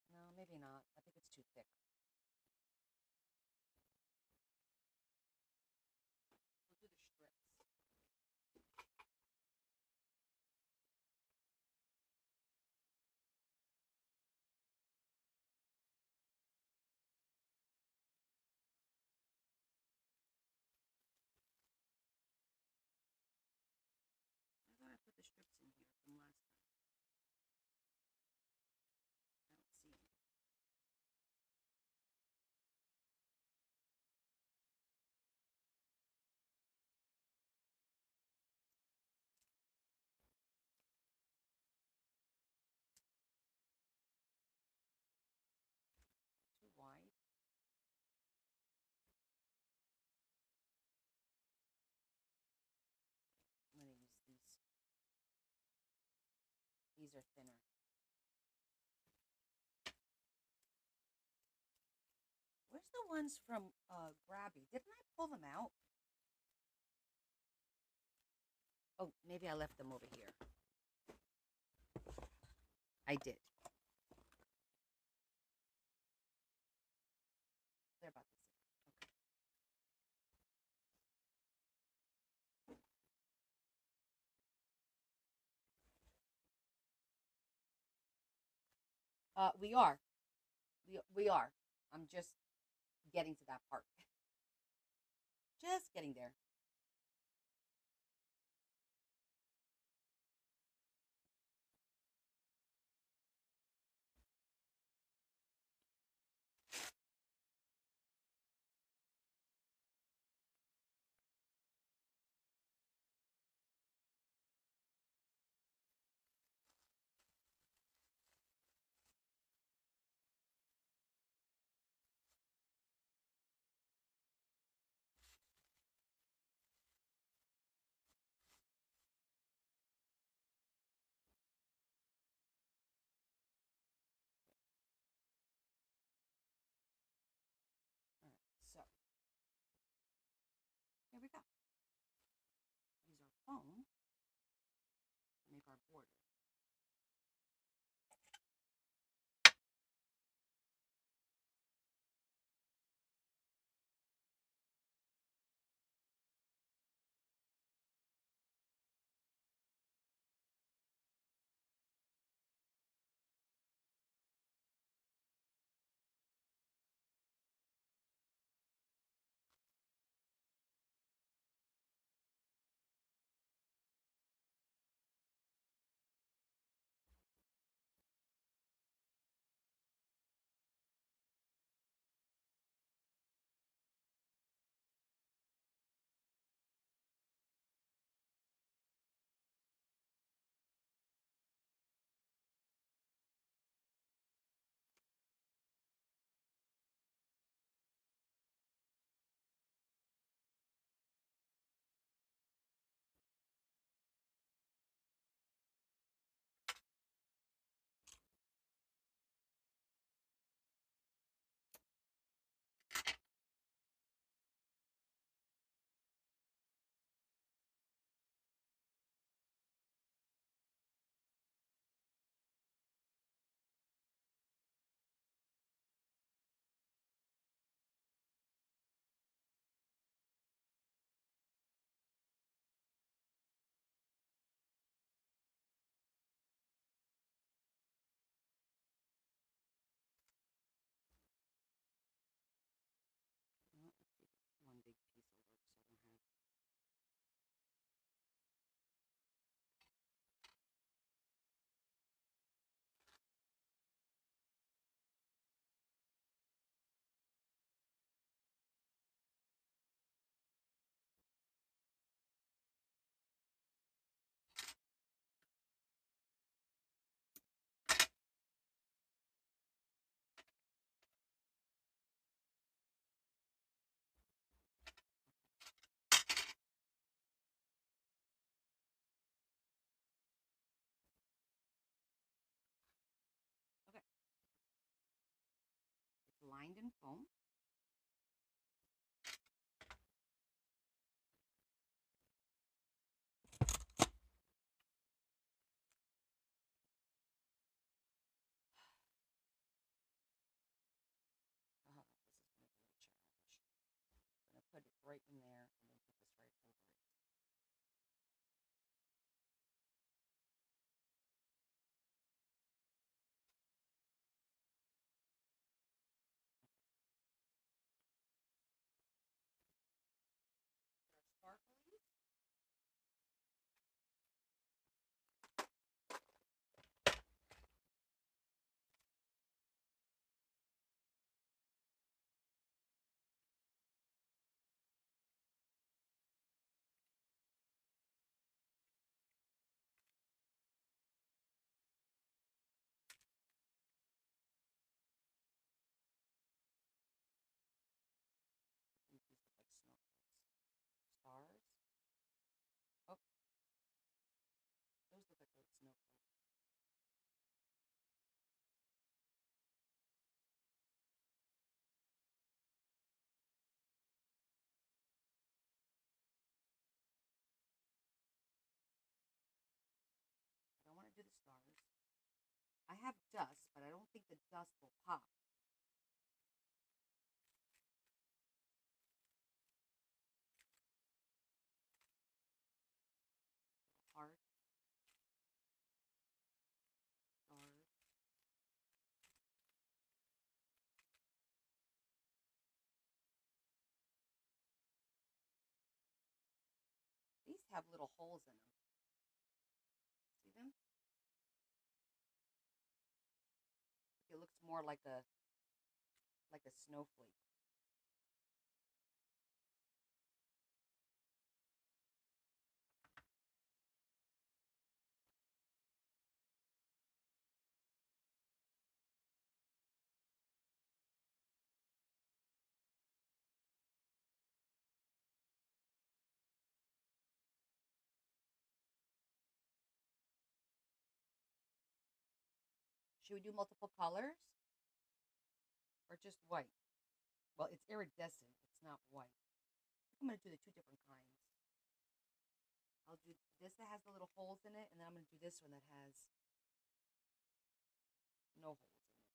A: No, maybe not. I think it's too thick. We'll do the strips. are thinner. Where's the ones from Grabby? Didn't I pull them out? Oh, maybe I left them over here. I did. They're about the same. We are. We are. I'm just getting to that part. Just getting there. All right. So here we go. Use our phone to make our border. Well, one big piece will work, so I don't have. Okay. It's lined in foam. Oh, this is going to be a challenge. I'm going to put it right in there and then put this right over it. Sparklies. have dust, but I don't think the dust will pop. Heart, stars. These have little holes in them. See them? It looks more like a snowflake. Should we do multiple colors or just white? Well, it's iridescent. It's not white. I think I'm going to do the two different kinds. I'll do this that has the little holes in it, and then I'm going to do this one that has no holes in it.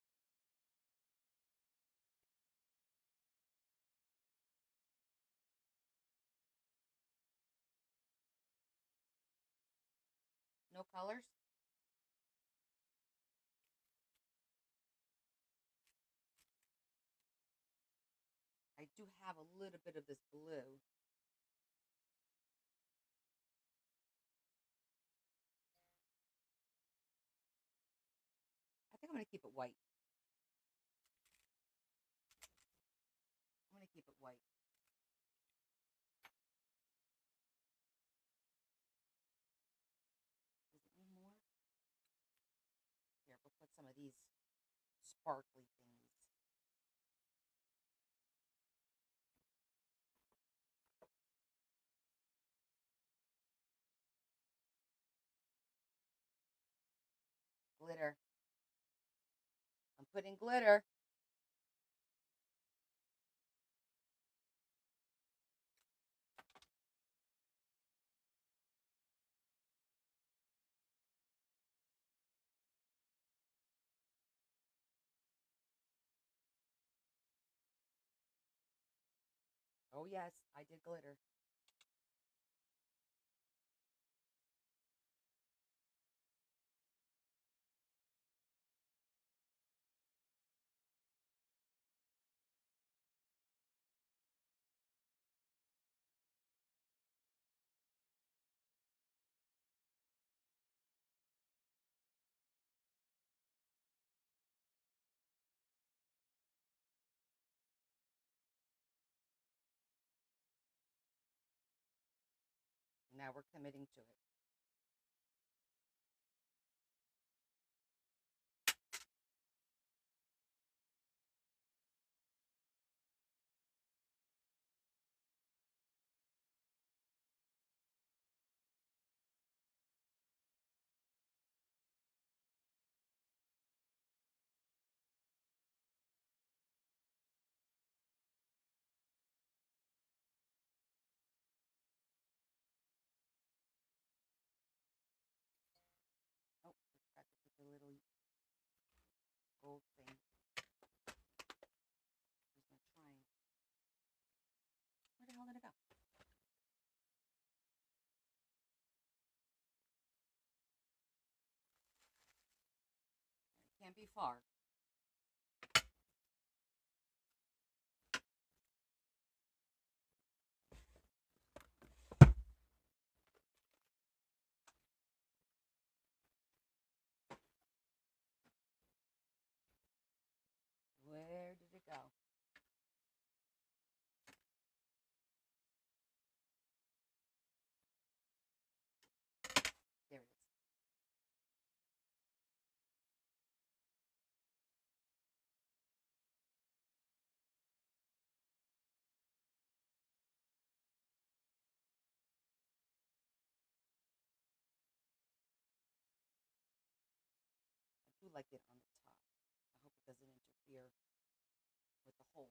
A: No colors? I do have a little bit of this blue. I think I'm going to keep it white. I'm going to keep it white. Does it need more? Here, we'll put some of these sparkly things. Glitter. I'm putting glitter. Oh, yes, I did glitter. Now we're committing to it. Oh, forgot to put the little gold thing. Where's my triangle? Where the hell did it go? It can't be far. Where did it go? There it is. I do like it on the top. I hope it doesn't interfere with the hole.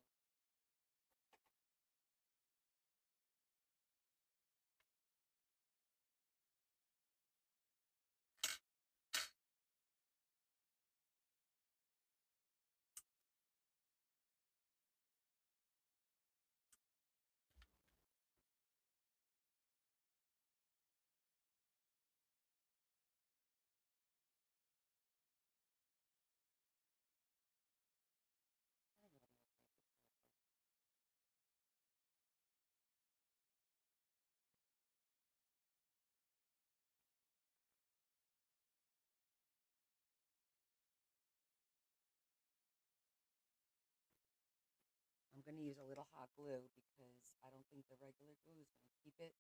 A: to use a little hot glue because I don't think the regular glue is going to keep it.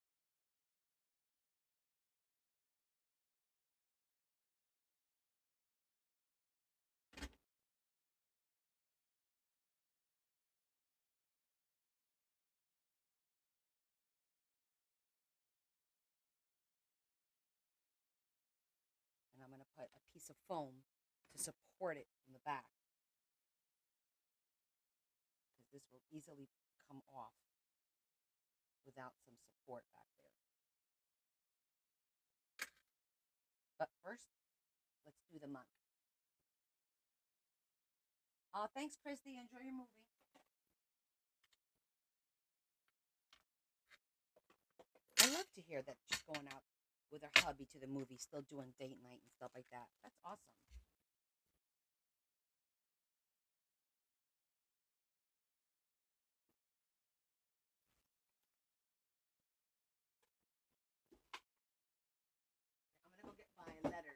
A: And I'm going to put a piece of foam to support it from the back because this will easily come off without some support back there. But first, let's do the monk. Thanks, Christy. Enjoy your movie. I love to hear that she's going out with her hubby to the movie, still doing date night and stuff like that. That's awesome. I'm gonna go get my letters.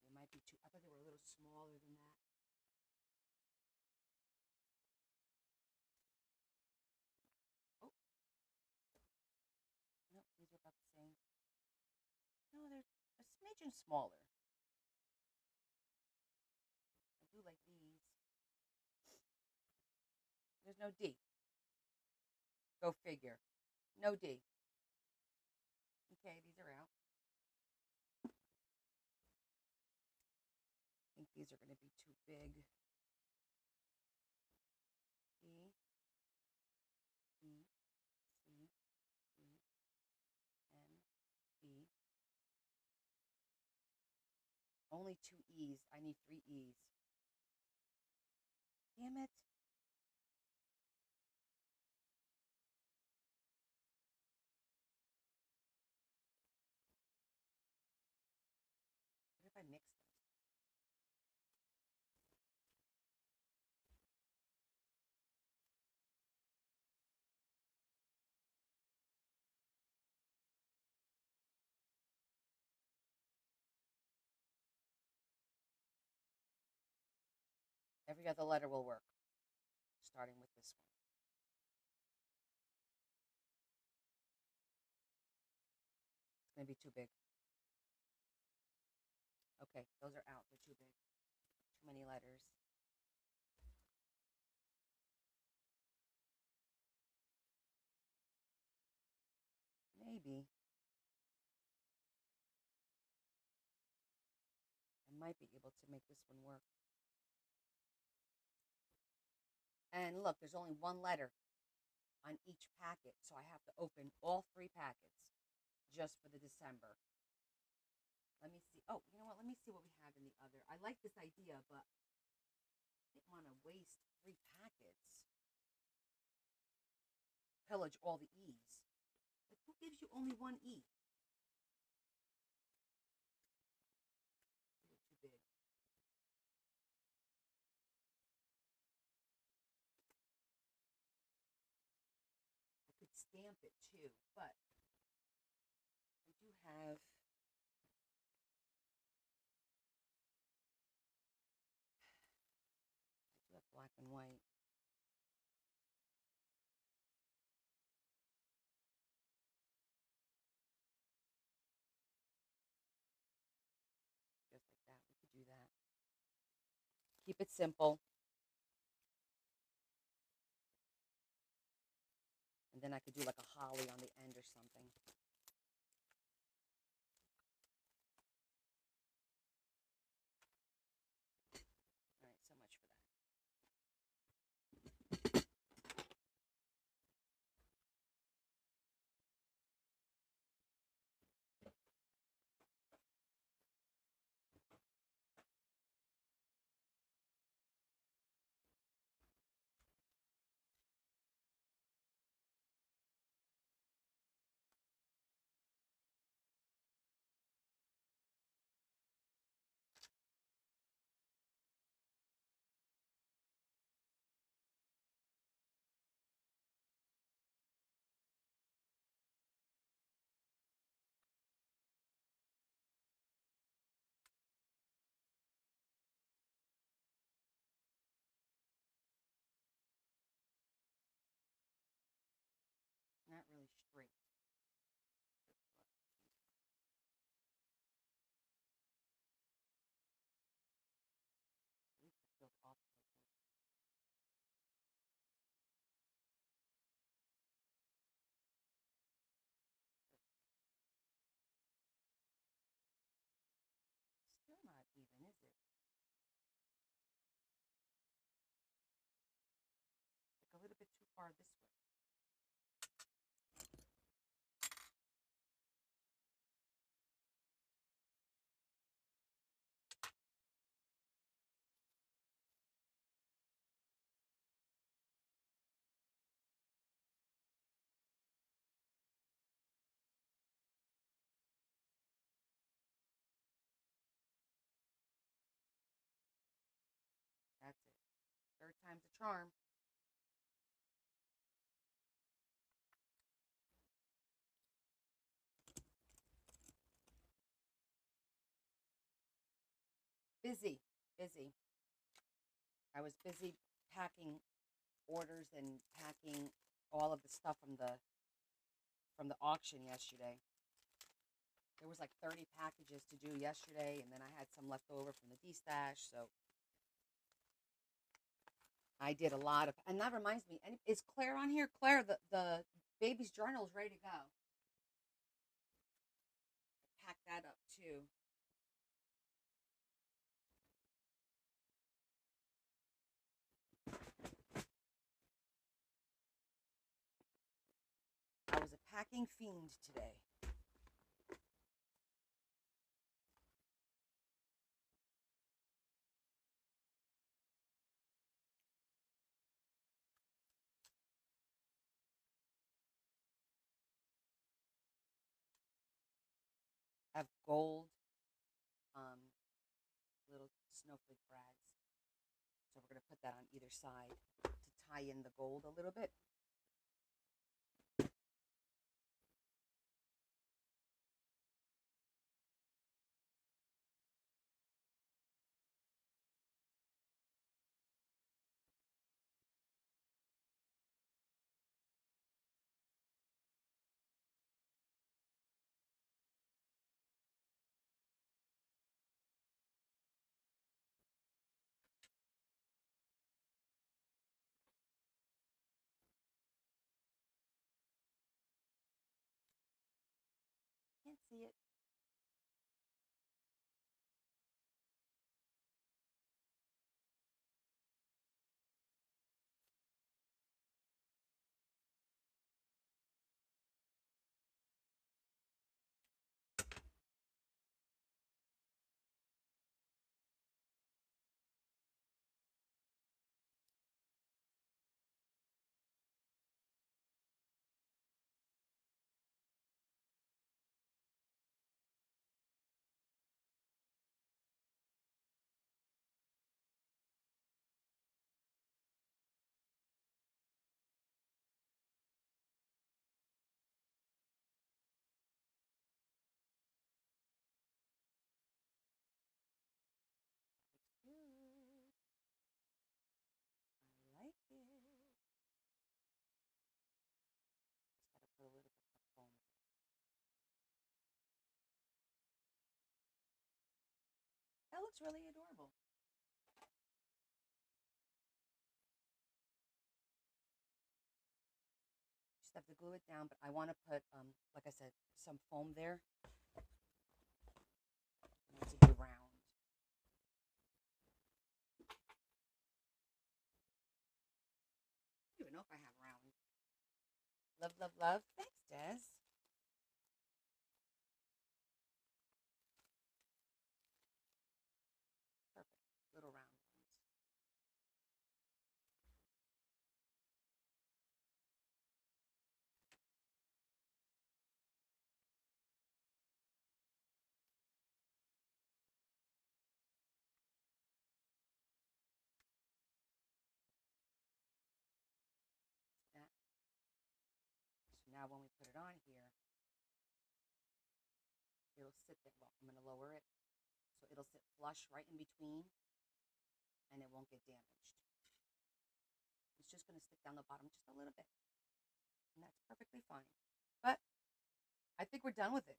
A: They might be too. I thought they were a little smaller than that. Oh, no, these are about the same. No, they're a smidgen smaller. I do like these. There's no D. Go figure. No D. Okay, these are out. I think these are going to be too big. E, E, C, E, N, B. Only two E's. I need three E's. Damn it. What if I mix them? Every other letter will work, starting with this one. It's going to be too big. Okay, those are out. They're too big. Too many letters. Maybe. I might be able to make this one work. And look, there's only one letter on each packet, so I have to open all three packets just for the December. Let me see. Oh, you know what? Let me see what we have in the other. I like this idea, but I didn't want to waste three packets. Pillage all the E's. Like, who gives you only one E? They're too big. I could stamp it too, but I do have. I do have black and white. Just like that. We could do that. Keep it simple. And then I could do like a holly on the end or something. car this way. That's it. Third time's a charm. Busy, busy. I was busy packing orders and packing all of the stuff from the auction yesterday. There was like 30 packages to do yesterday, and then I had some left over from the D-stash, so I did a lot of, and that reminds me, and is Claire on here? Claire, the baby's journal is ready to go. Pack that up too. I was a packing fiend today. I have gold, um, little snowflake brads. So we're going to put that on either side to tie in the gold a little bit. Can't see it. Good. I like it. Just gotta put a little bit of foam. That looks really adorable. Just have to glue it down, but I want to put, like I said, some foam there. It needs to be round. I don't even know if I have round. Love, love, love. Thanks, Des. Perfect. Little round ones. That. So now when we put it on here, it'll sit there. Well, I'm going to lower it. So it'll sit flush right in between and it won't get damaged. It's just going to stick down the bottom just a little bit. And that's perfectly fine. But I think we're done with it.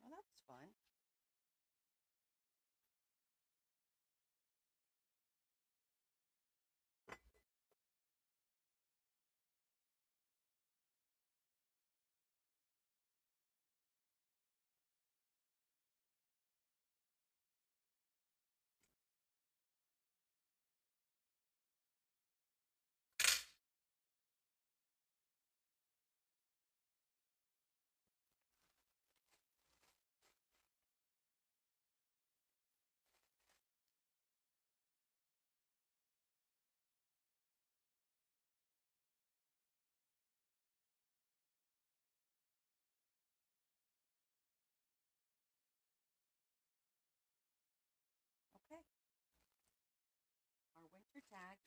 A: Well, that was fun.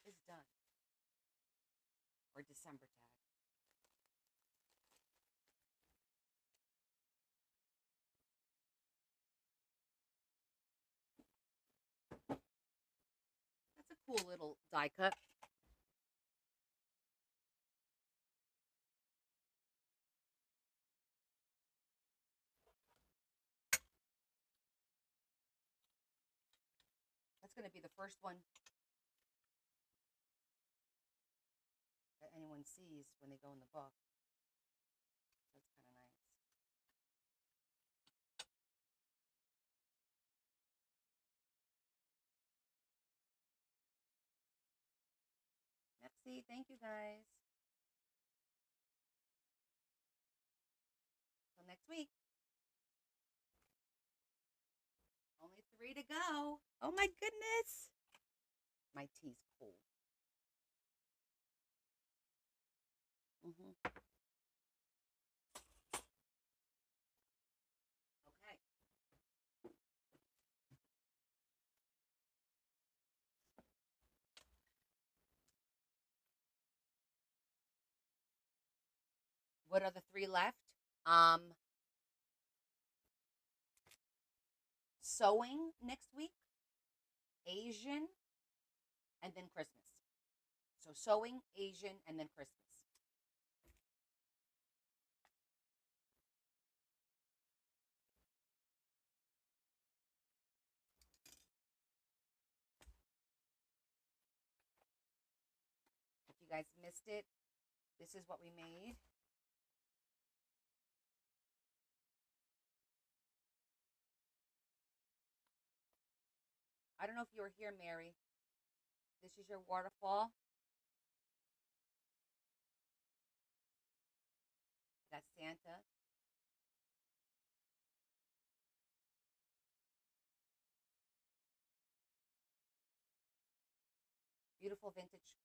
A: is done. Or December tag. That's a cool little die cut. That's going to be the first one that anyone sees when they go in the book. That's kind of nice. Merci. Thank you, guys. Till next week. Only 3 to go. Oh my goodness. My tea's cold. Okay. What are the 3 left? Um, Sewing next week, Asian, and then Christmas. So sewing, Asian, and then Christmas. If you guys missed it, this is what we made. I don't know if you were here, Mary. This is your waterfall. That's Santa. Beautiful vintage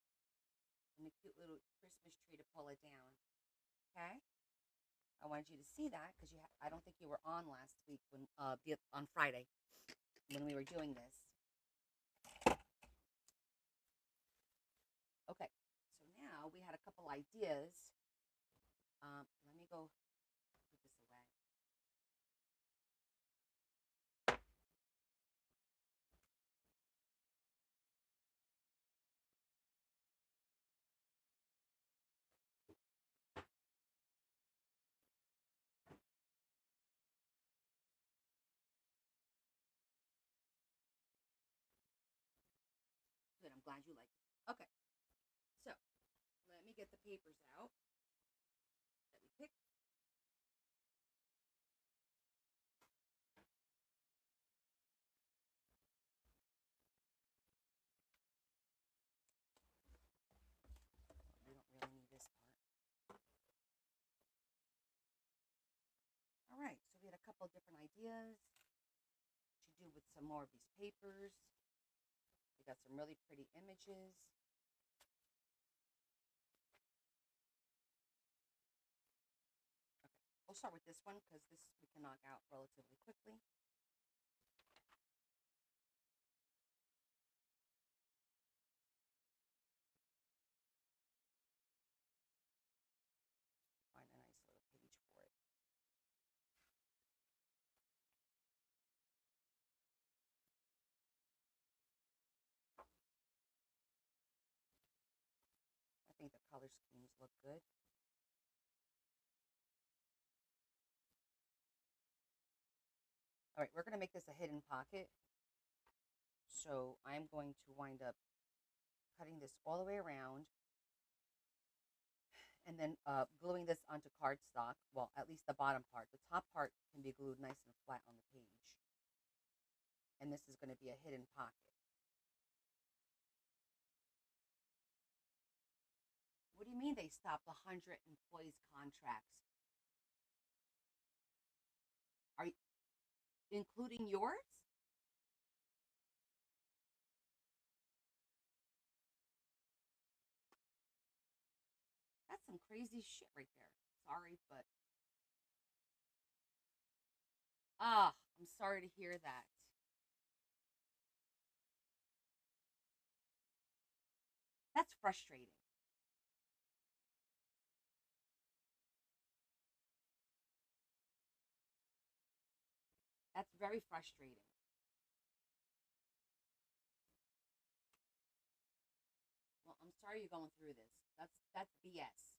A: and a cute little Christmas tree to pull it down. Okay? I wanted you to see that because I don't think you were on last week when on Friday when we were doing this. Okay, so now we had a couple ideas. Let me go put this away. Good, I'm glad you like it. Okay, so let me get the papers out that we picked. We don't really need this part. All right, so we had a couple of different ideas to do with some more of these papers. We got some really pretty images. Okay, we'll start with this one because this we can knock out relatively quickly. Find a nice little page for it. I think the color schemes look good. All right, we're going to make this a hidden pocket. So I'm going to wind up cutting this all the way around and then gluing this onto cardstock. Well, at least the bottom part. The top part can be glued nice and flat on the page. And this is going to be a hidden pocket. What do you mean they stopped 100 employees' contracts? Are you including yours? That's some crazy shit right there. Sorry, but I'm sorry to hear that. That's frustrating. That's very frustrating. Well, I'm sorry you're going through this. That's BS.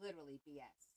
A: Literally BS.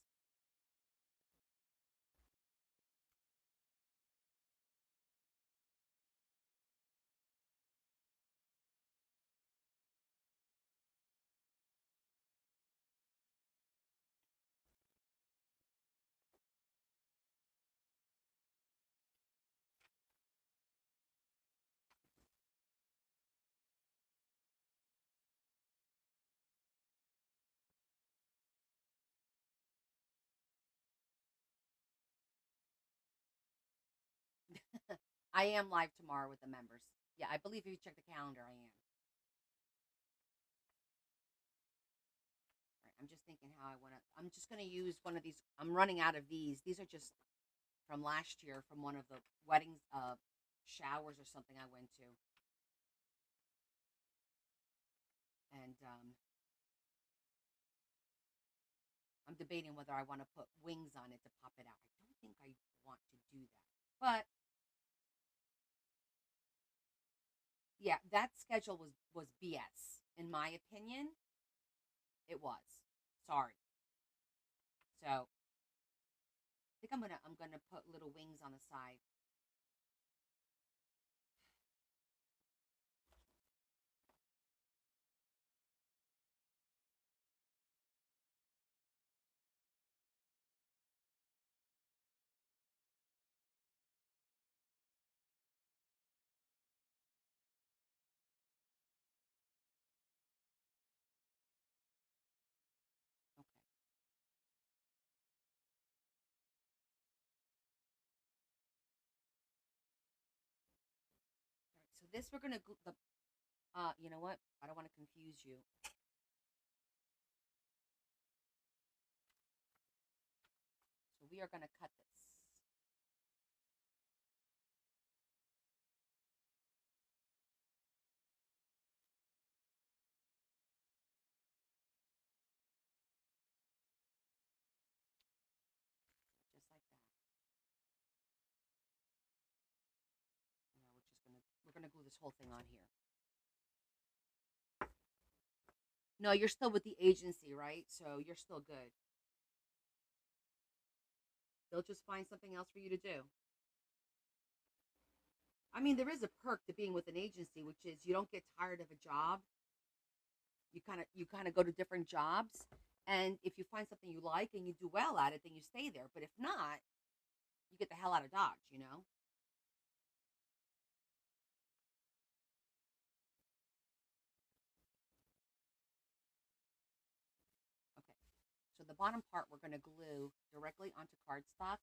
A: I am live tomorrow with the members. Yeah, I believe if you check the calendar, I am. Right, I'm just thinking how I want to. I'm just going to use one of these. I'm running out of these. These are just from last year from one of the weddings, showers or something I went to, and I'm debating whether I want to put wings on it to pop it out. I don't think I want to do that, but yeah, that schedule was BS in my opinion. It was. Sorry. So I think I'm gonna put little wings on the side. Okay. All right. So this we're gonna the you know what? I don't want to confuse you. So we are gonna cut this just like that. Now we're gonna glue this whole thing on here. No, you're still with the agency, right? So you're still good. They'll just find something else for you to do. I mean, there is a perk to being with an agency, which is you don't get tired of a job. You kind of go to different jobs, and if you find something you like and you do well at it, then you stay there. But if not, you get the hell out of Dodge. You know. Okay. So the bottom part we're going to glue directly onto cardstock,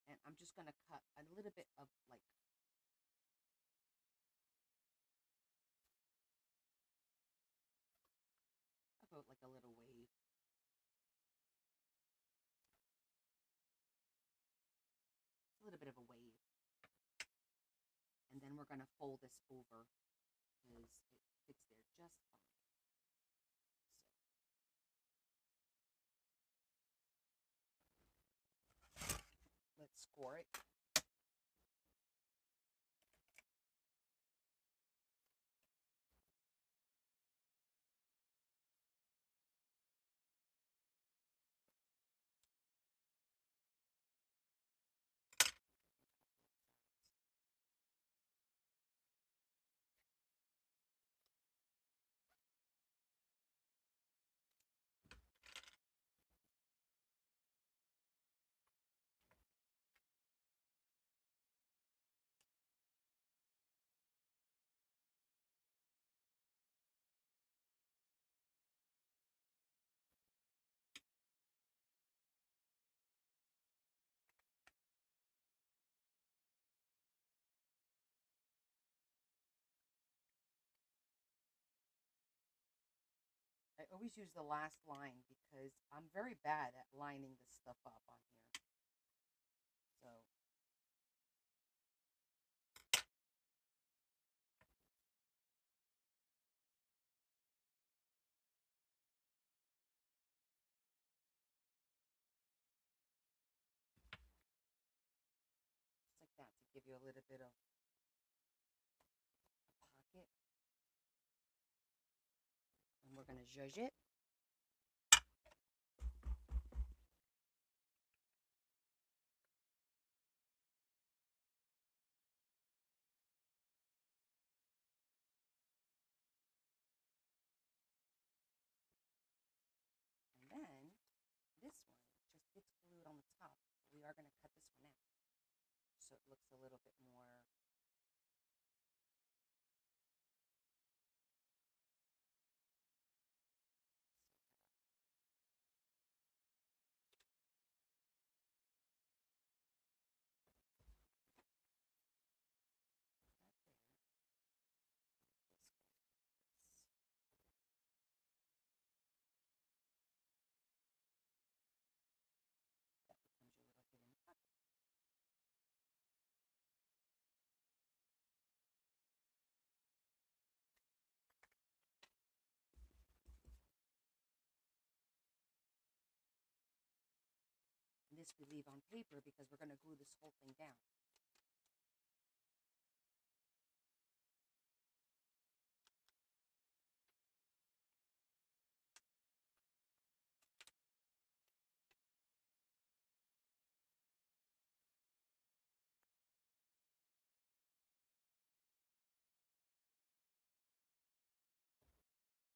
A: and I'm just going to cut a little bit of like about like a little wave, a little bit of a wave, and then we're going to fold this over because it fits there just fine. So let's score it. I always use the last line because I'm very bad at lining this stuff up on here. So little bit of a pocket. And we're going to zhuzh it. And then this one just gets glued on the top. We are going to cut this one out so it looks a little bit more. This we leave on paper because we're going to glue this whole thing down.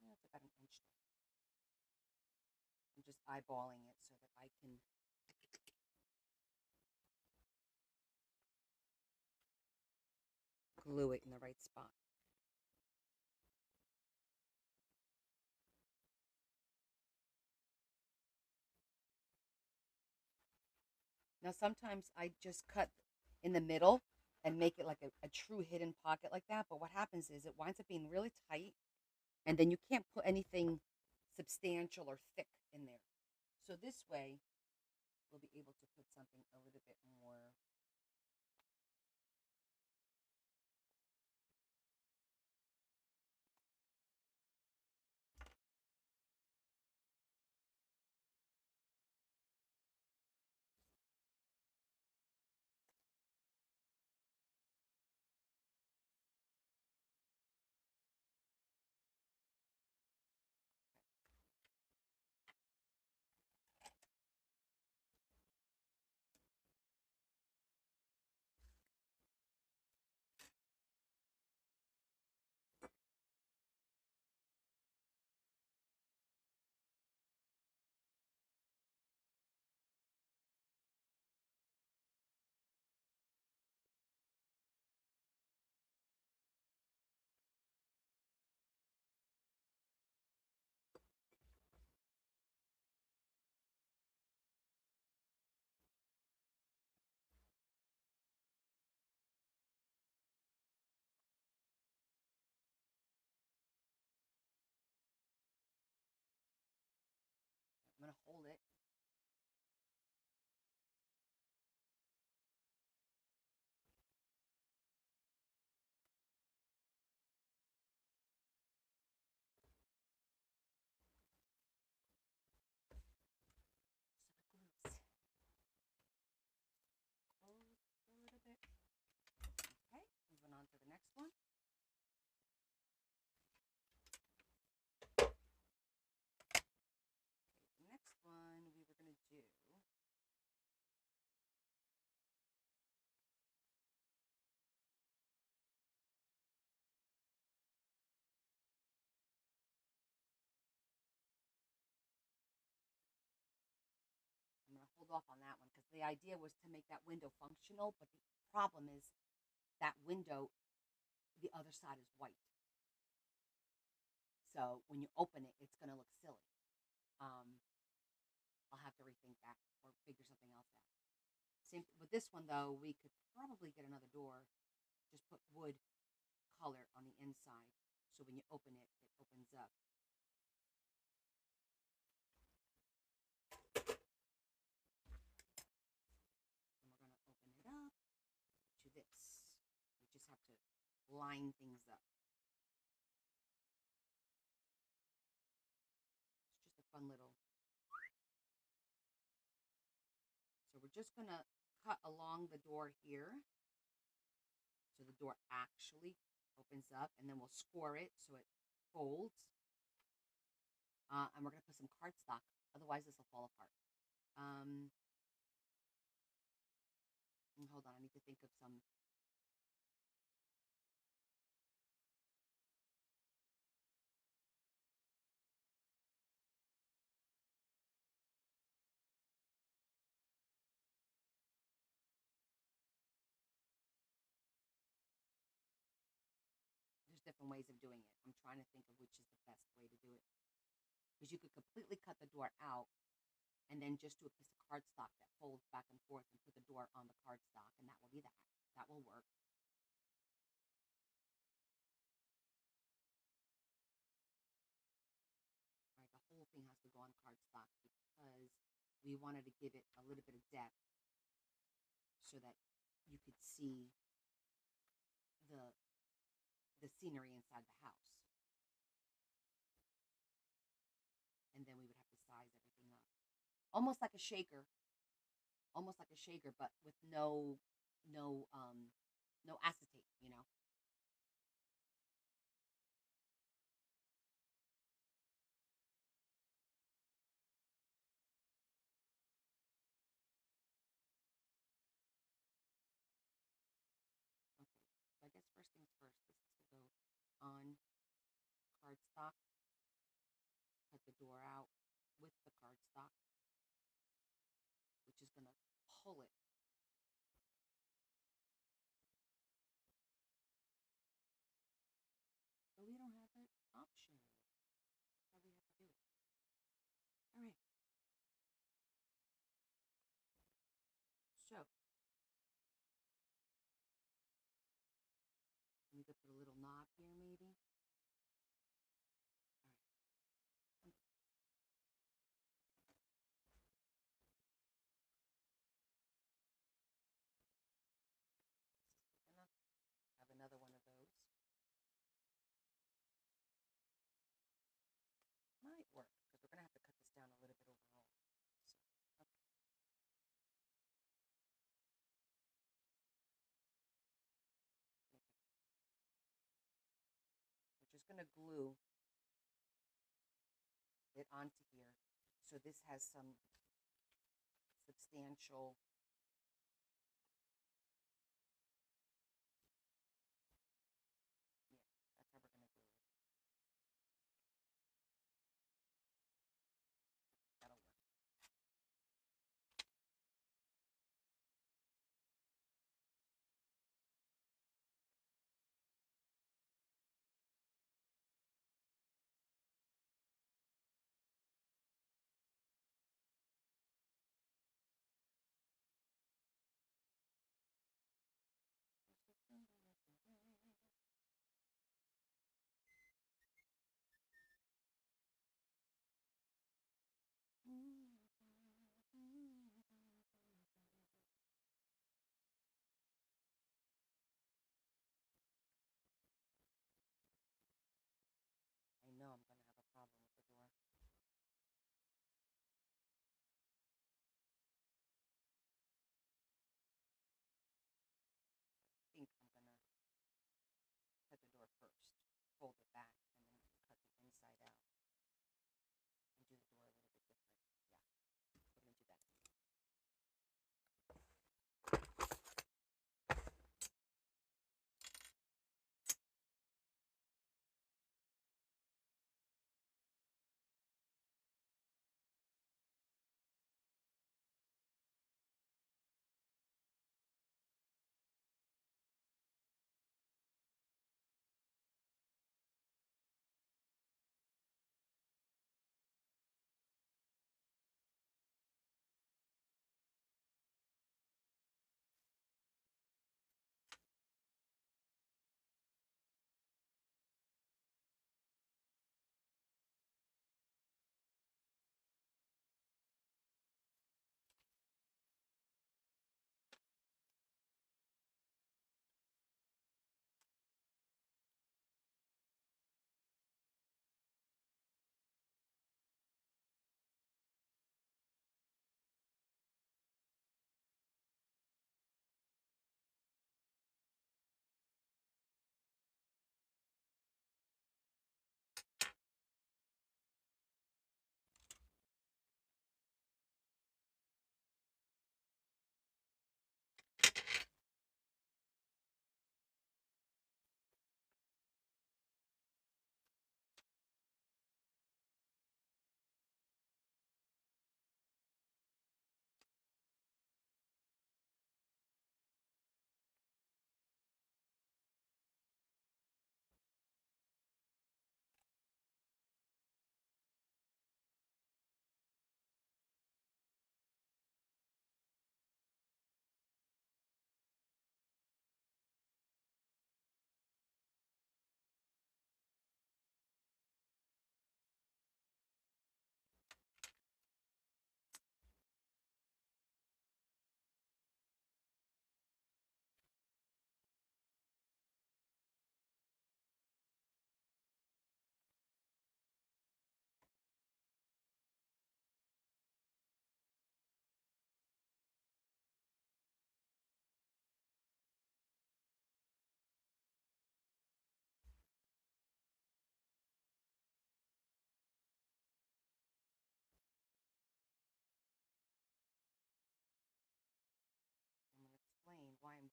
A: That's about an inch thick. I'm just eyeballing it so that I can glue it in the right spot. Now sometimes I just cut in the middle and make it like a true hidden pocket like that, but what happens is it winds up being really tight and then you can't put anything substantial or thick in there. So this way we'll be able to put something a little bit more. I'm going to hold it. So it glues. Close a little bit. Okay, moving on to the next one. The next one we were going to do. I'm going to hold off on that one because the idea was to make that window functional, but the problem is that window, the other side is white. So when you open it, it's going to look silly. Um, I'll have to rethink that or figure something else out. Same with this one though, we could probably get another door. Just put wood color on the inside, so when you open it, it opens up. And we're going to open it up to this. We just have to line things up. It's just a fun little. So we're just going to cut along the door here. So the door actually opens up, and then we'll score it so it folds. And we're going to put some cardstock. Otherwise, this will fall apart. Hold on, I need to think of some. There's different ways of doing it. I'm trying to think of which is the best way to do it. Because you could completely cut the door out and then just do a piece of cardstock that folds back and forth and put the door on the cardstock, and that will be that. That will work. Right, the whole thing has to go on cardstock because we wanted to give it a little bit of depth so that you could see the the scenery inside the house. And then we would have to size everything up. Almost like a shaker. Almost like a shaker, but with no acetate, you know. Okay. So I guess first things first, this has to go on cardstock, cut the door out with the cardstock, which is gonna pull it. But we don't have that option. That's how we have to do it. All right. So we could put a little knob here, maybe. All right. This is enough. Have another one of those. Might work because we're gonna have to cut this down a little bit overall. So, okay. We're just gonna glue it onto here. So this has some substantial. Yeah, that's how we're gonna glue it. That'll work.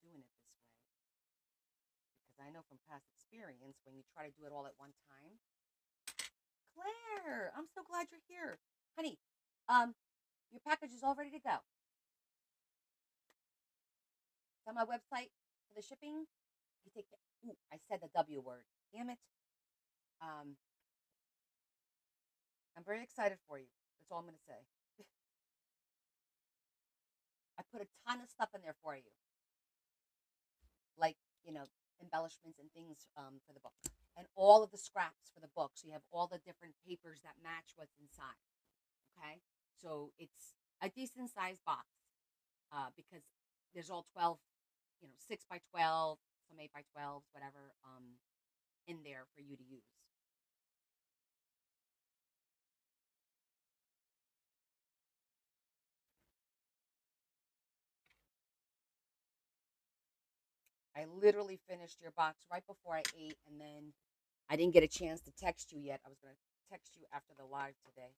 A: doing it this way because I know from past experience when you try to do it all at one time. Claire, I'm so glad you're here, honey. Your package is all ready to go. It's on my website for the shipping. You take it. Ooh, I said the W word. Damn it. Um, I'm very excited for you. That's all I'm gonna say. I put a ton of stuff in there for you, like embellishments and things for the book, and all of the scraps for the book. So you have all the different papers that match what's inside. Okay, so it's a decent sized box because there's all 12, 6 by 12, some 8 by 12s, whatever, in there for you to use. I literally finished your box right before I ate, and then I didn't get a chance to text you yet. I was going to text you after the live today.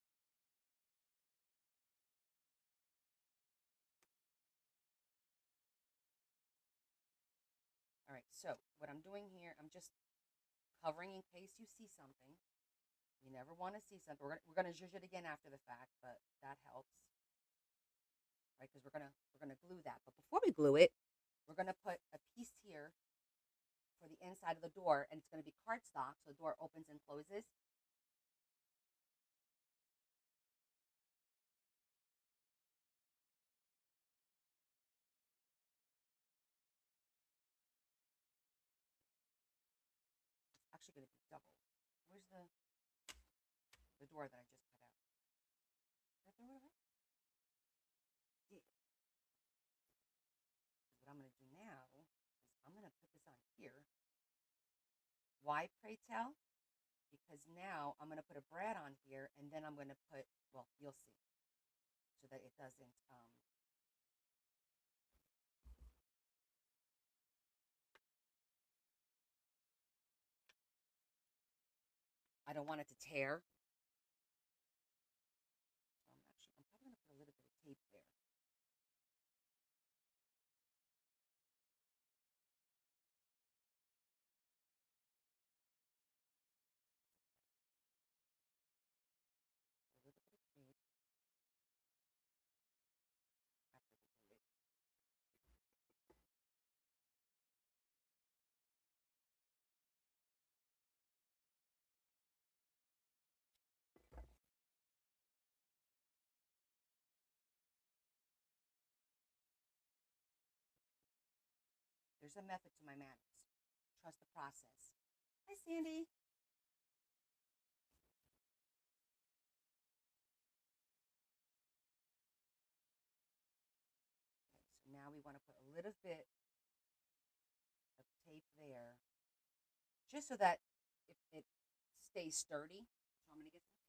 A: All right, so what I'm doing here, I'm just covering in case you see something. You never want to see something. We're gonna zhuzh it again after the fact, but that helps, right? Because we're gonna glue that. But before we glue it, we're gonna put a piece here for the inside of the door, and it's gonna be cardstock, so the door opens and closes. It's actually gonna be double. Where's the door that I just cut out? Did I throw it away? Yeah. What I'm gonna do now is I'm gonna put this on here. Why, pray tell? Because now I'm going to put a brad on here, and then I'm going to put, well, you'll see, so that it doesn't, I don't want it to tear. So I'm probably going to put a little bit of tape there. A little bit of tape after we glue it. There's a method to my madness. Trust the process. Hi, Sandy. Okay, so now we want to put a little bit of tape there, just so that it stays sturdy. So I'm going to get some tape.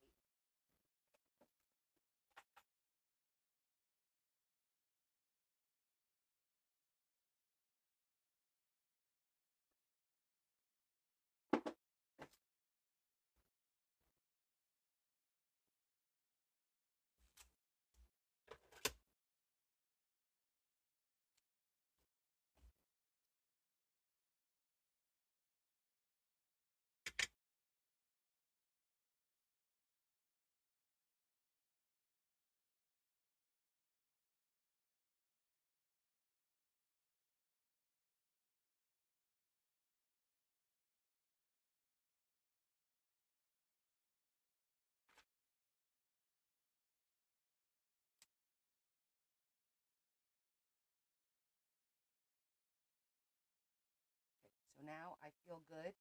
A: Okay, so now I feel good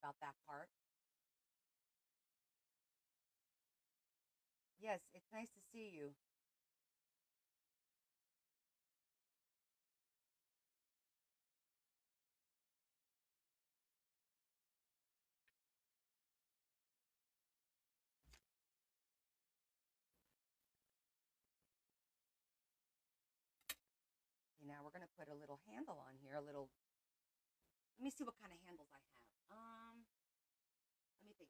A: about that part. Yes, it's nice to see you. Okay, now we're going to put a little handle on here, a little. Let me see what kind of handles I have. Let me think.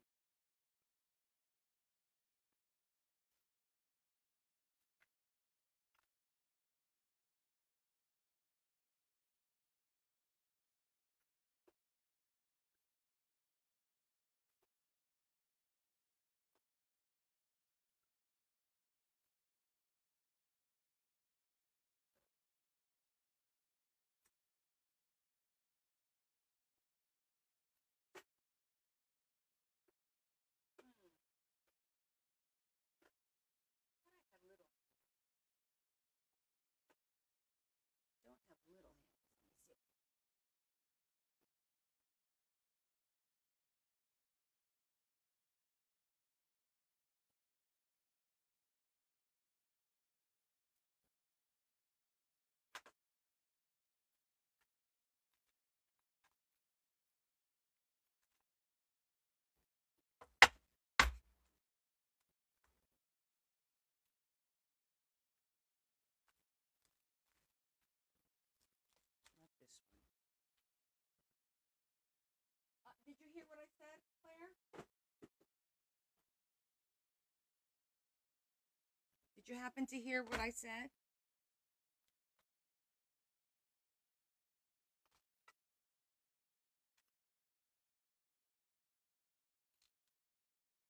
A: Did you happen to hear what I said?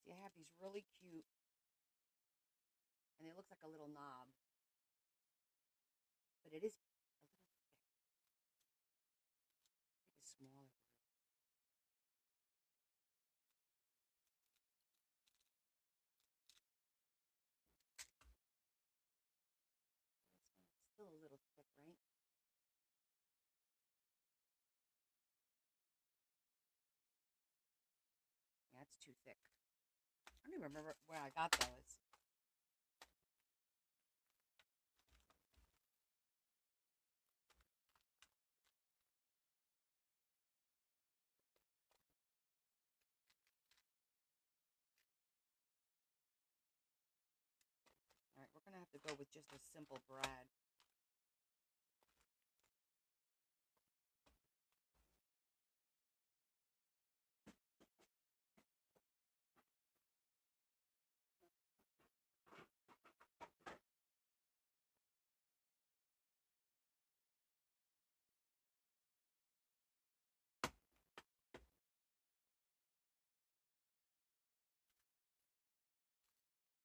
A: See, I have these really cute, and it looks like a little knob, but it is a little thick. It's smaller. It's still a little thick, right? Yeah, it's too thick. I don't even remember where I got those. All right, we're gonna have to go with just a simple brad.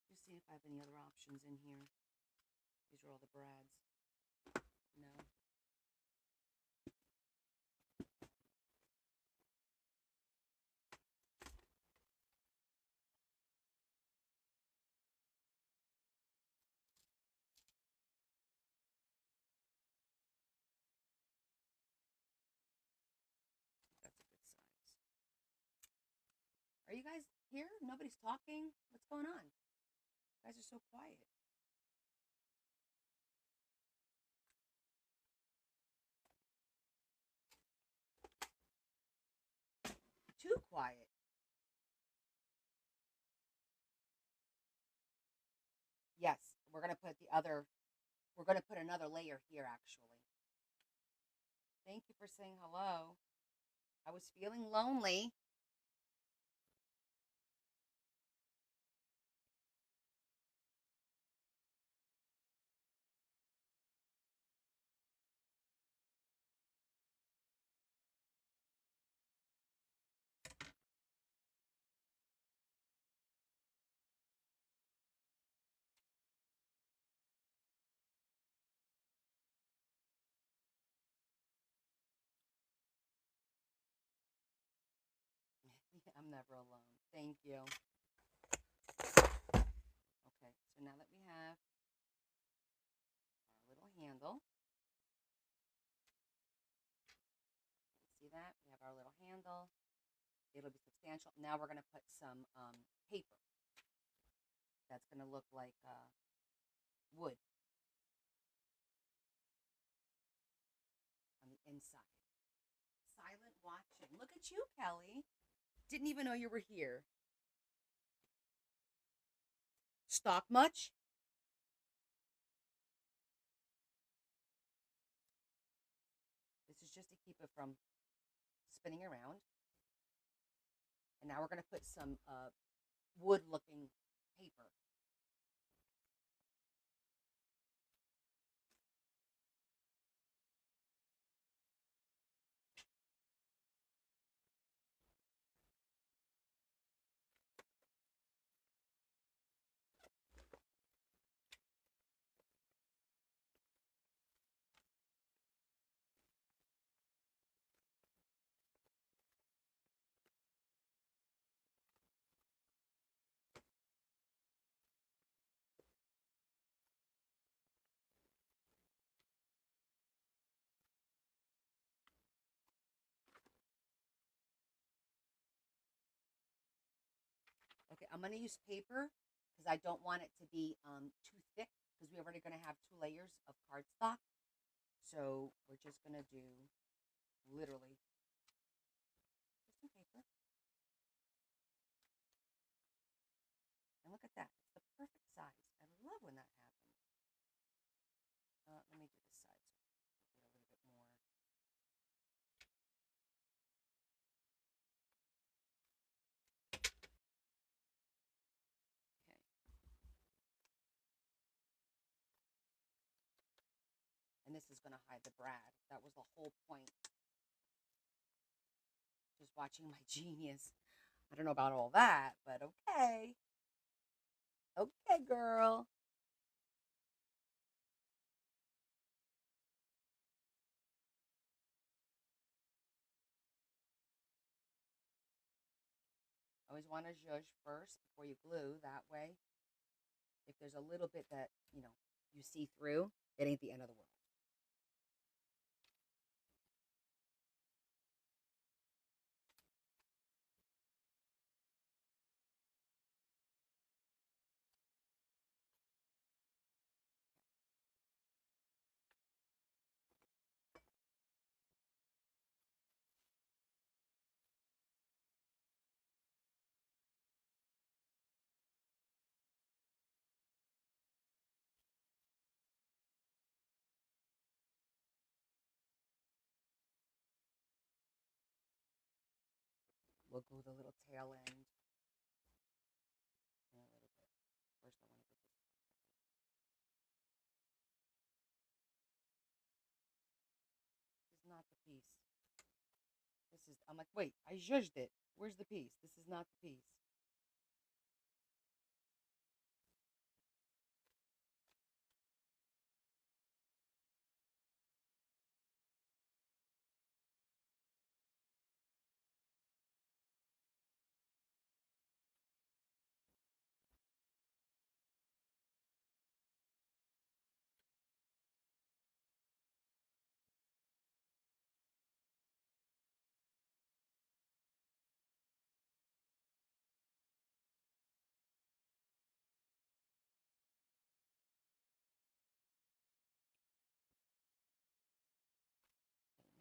A: Just see if I have any other options in here. These are all the brads. No. That's a good size. Are you guys here? Nobody's talking? What's going on? You guys are so quiet. Too quiet. Yes, we're gonna put another layer here actually. Thank you for saying hello. I was feeling lonely. I'm never alone. Thank you. Okay, so now that we have our little handle, see that? We have our little handle. It'll be substantial. Now we're going to put some paper. That's going to look like wood on the inside. Silent watching. Look at you, Kelly. Didn't even know you were here. Stock much? This is just to keep it from spinning around. And now we're going to put some wood looking paper. Okay, I'm going to use paper because I don't want it to be too thick because we're already going to have 2 layers of cardstock. So we're just going to do literally just some paper. And look at that. It's the perfect size. I love when that happens. Let me do this side so get a little bit more. Okay. had to brag. That was the whole point. Just watching my genius. I don't know about all that, but okay. Okay, girl. Always want to zhuzh first before you glue. That way, if there's a little bit that, you see through, it ain't the end of the world. We'll glue the little tail end in a little bit. First, I want to get this. This is not the piece. I'm like, wait, I zhuzhed it. Where's the piece? This is not the piece.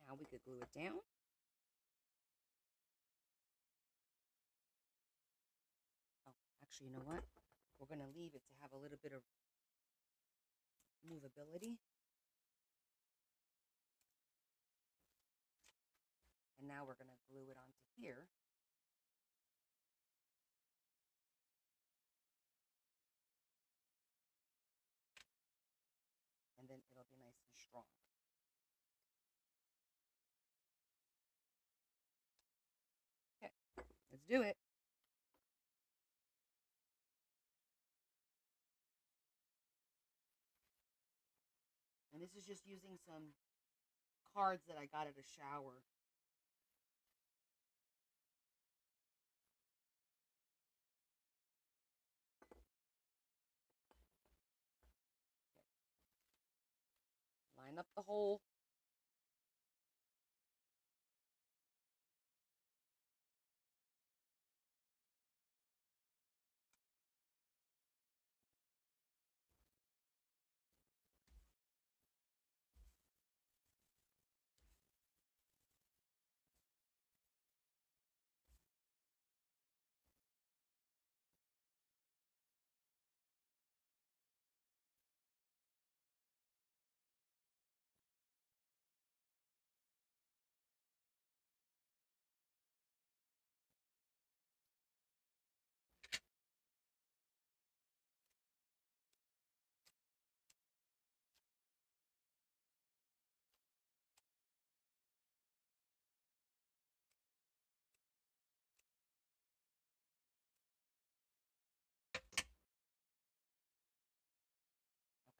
A: Now we could glue it down. Oh, actually, you know what? We're going to leave it to have a little bit of movability. And now we're going to glue it onto here. And then it'll be nice and strong. Okay, let's do it. And this is just using some cards that I got at a shower. Line up the hole.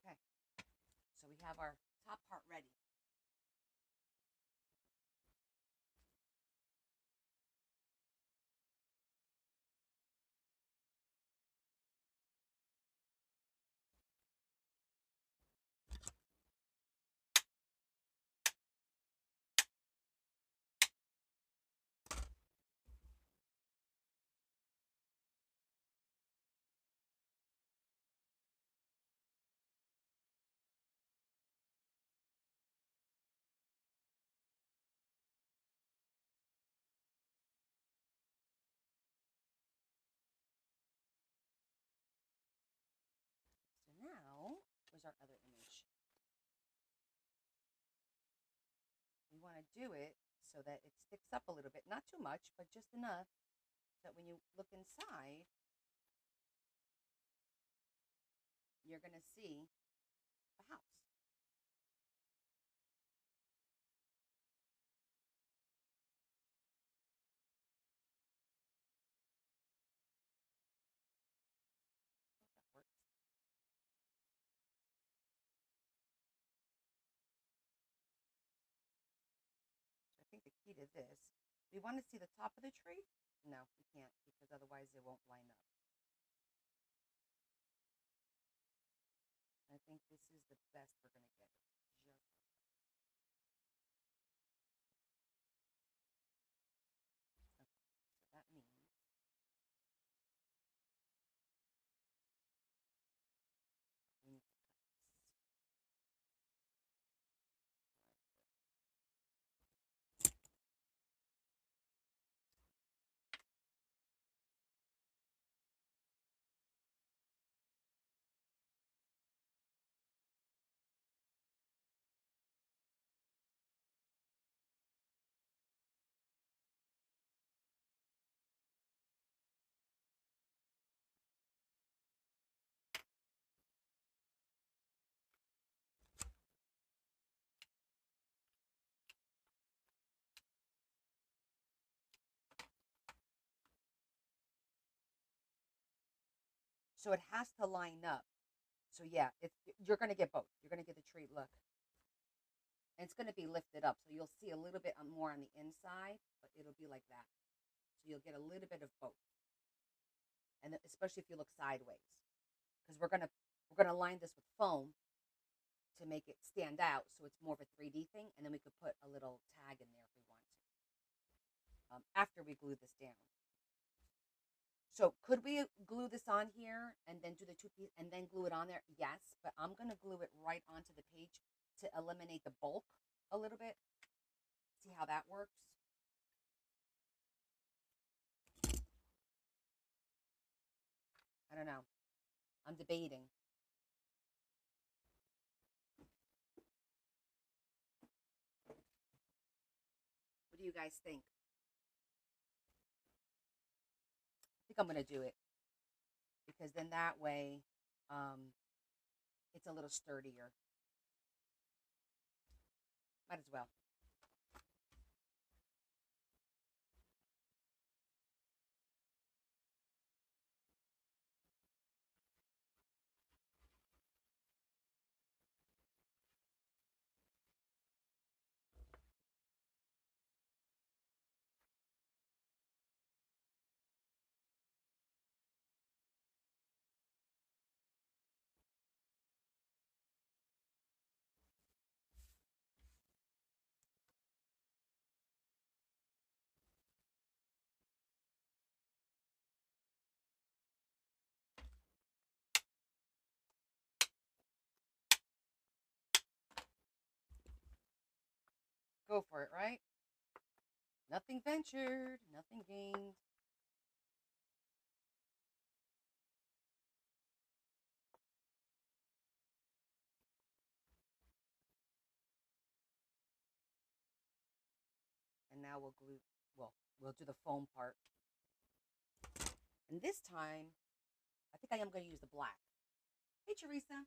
A: Okay, so we have our top part ready. So now, where's our other image? We want to do it so that it sticks up a little bit. Not too much, but just enough that when you look inside, you're going to see a house. separated this. We want to see the top of the tree? No, we can't because otherwise it won't line up. I think this is the best we're going to get. So that means we need to cut so it has to line up. So yeah, you're going to get both. You're going to get the tree look. And it's going to be lifted up. So you'll see a little bit more on the inside, but it'll be like that. So you'll get a little bit of both. And especially if you look sideways. Because we're going to line this with foam to make it stand out so it's more of a 3D thing. And then we could put a little tag in there if we want to. After we glue this down. So could we glue this on here and then do the 2 piece and then glue it on there? Yes, but I'm going to glue it right onto the page to eliminate the bulk a little bit. See how that works? I don't know. I'm debating. What do you guys think? I think I'm going to do it. Because then that way, it's a little sturdier. Might as well. Go for it, right? Nothing ventured, nothing gained. And now we'll do the foam part. And this time, I think I am going to use the black. Hey, Teresa.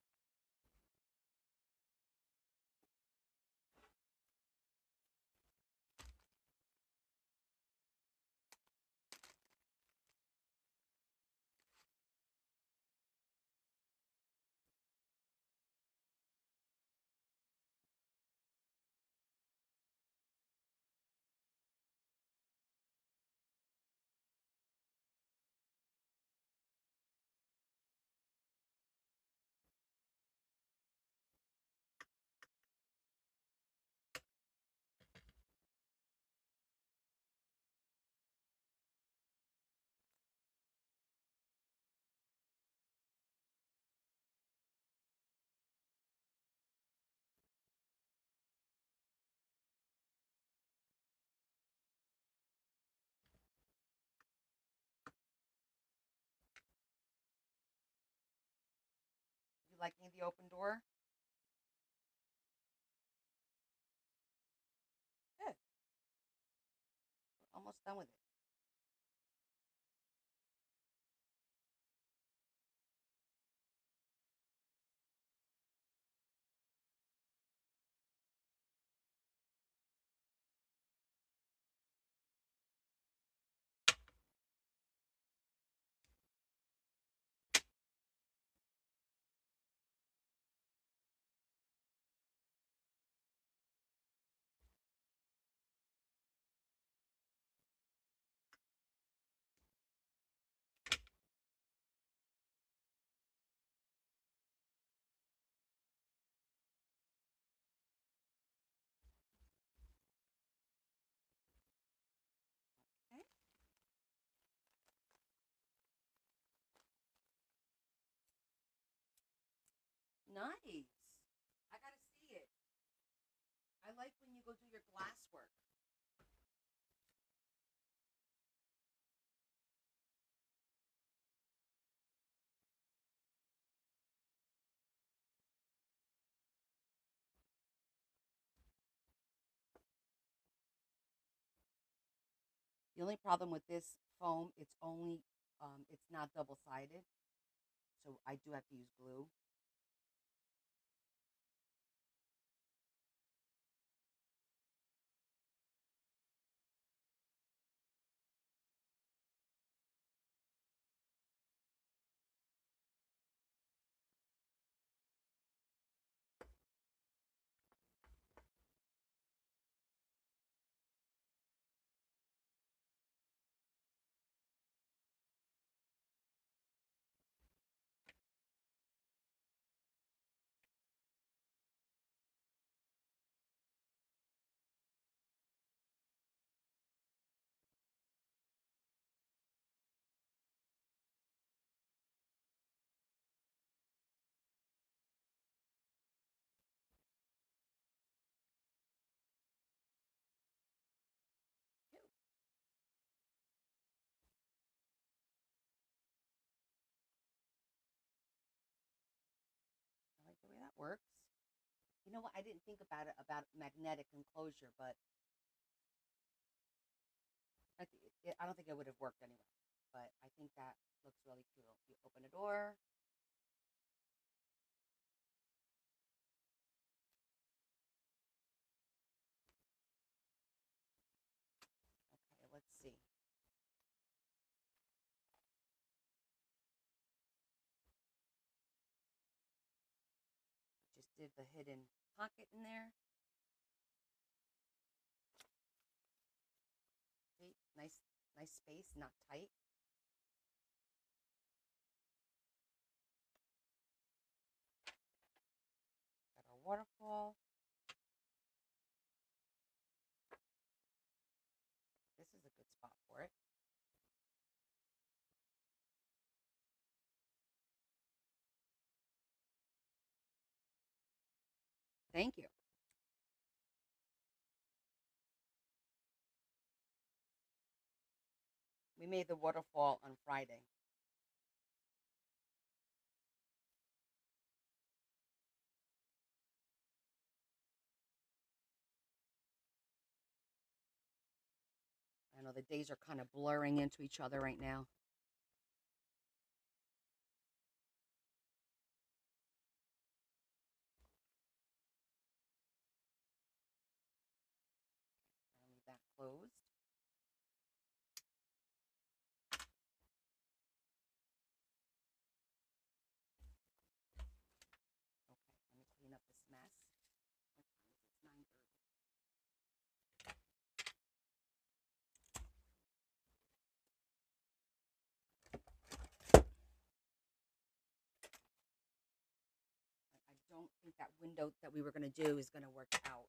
A: You liking the open door? Good. We're almost done with it. Nice. I gotta see it. I like when you go do your glass work. The only problem with this foam, it's not double sided, so I do have to use glue. I like the way that works. You know what? I didn't think about it about magnetic enclosure, but I don't think it would have worked anyway. But I think that looks really cool. You open a door. Okay, let's see. Just did the hidden pocket in there. See, nice space, not tight. Got our waterfall. This is a good spot for it. Thank you. We made the waterfall on Friday. I know the days are kind of blurring into each other right now. I'll leave that closed. Okay, let me clean up this mess. What time is it? It's 9:30. I don't think that window that we were going to do is going to work out.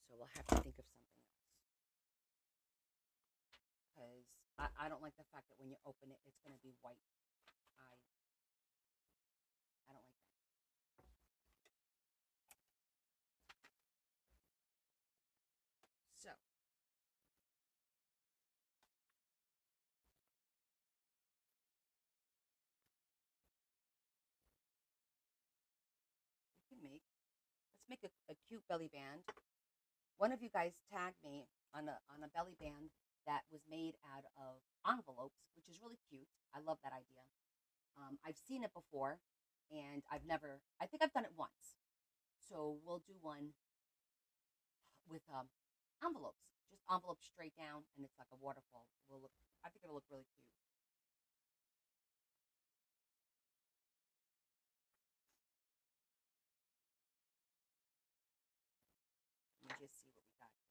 A: So we'll have to think of something else. Because I don't like the fact that when you open it, it's going to be white. I don't like that. So we can let's make a cute belly band. One of you guys tagged me on a belly band that was made out of envelopes, which is really cute. I love that idea. I've seen it before, and I've never. I think I've done it once. So we'll do one with envelopes, just envelopes straight down, and it's like a waterfall. Will look. I think it'll look really cute. Let me just see what we got here.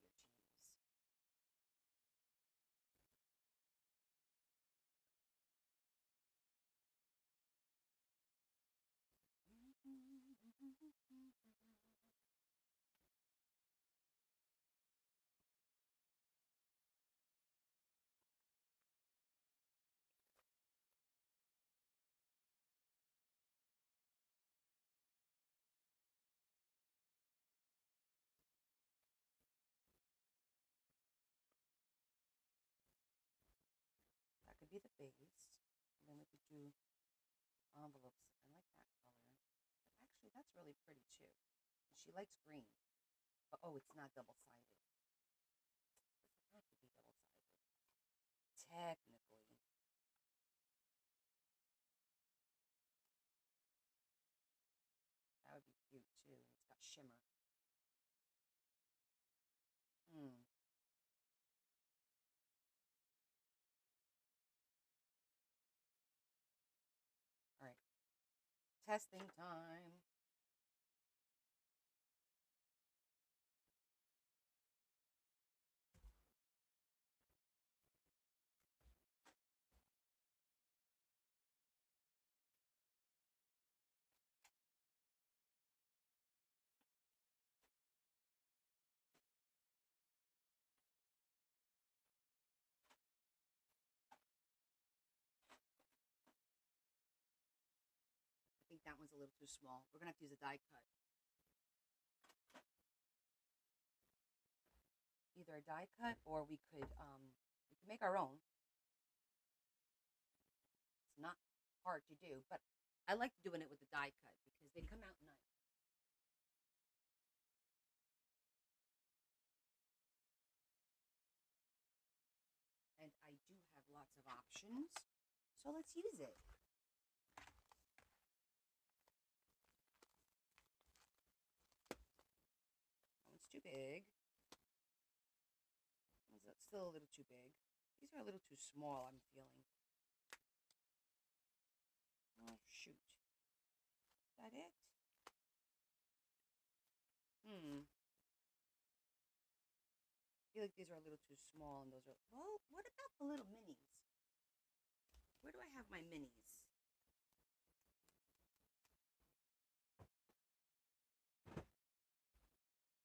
A: do envelopes. I like that color. But actually, that's really pretty too. She likes green. But, oh, it's not double-sided. Doesn't have to be double-sided. Technically. That would be cute too. It's got shimmer. Hmm. All right. Testing time. I think that one's a little too small. We're gonna have to use a die cut. Either a die cut or we could make our own. It's not hard to do, but I like doing it with the die cut because they come out nice. And I do have lots of options, so let's use it. That one's too big. It's still a little too big. These are a little too small, I'm feeling. Oh, shoot. Is that it? Hmm. I feel like these are a little too small, and those are. Well, what about the little minis? Where do I have my minis?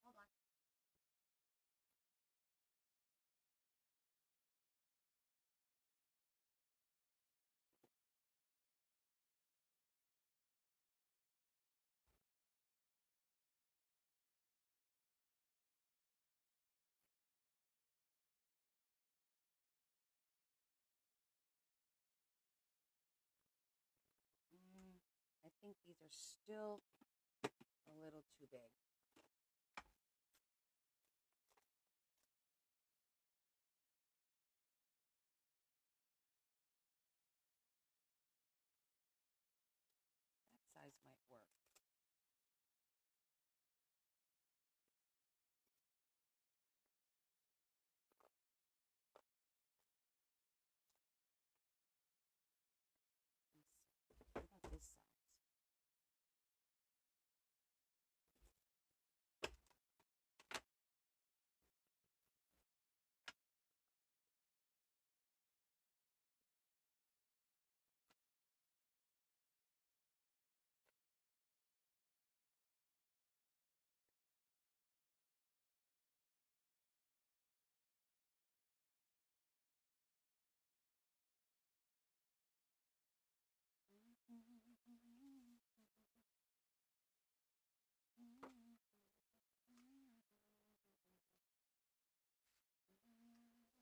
A: Hold on. Mm, I think these are still a little too big. That size might work. Let's see. What about this size?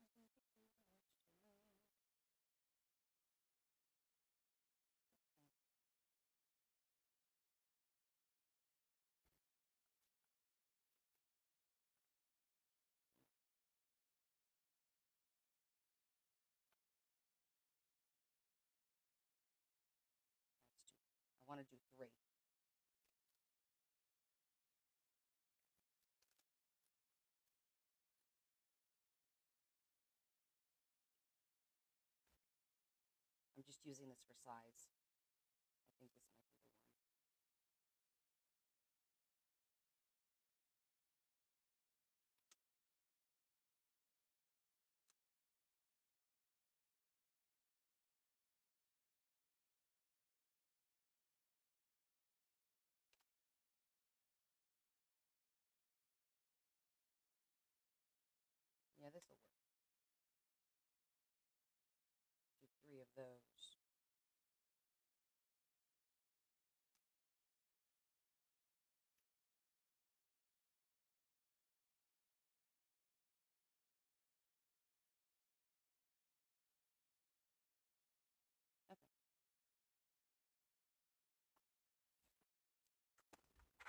A: That's too. I want to do three. I'm just using this for size. I think this might be the one. Yeah, this will work. Do three of those. Okay.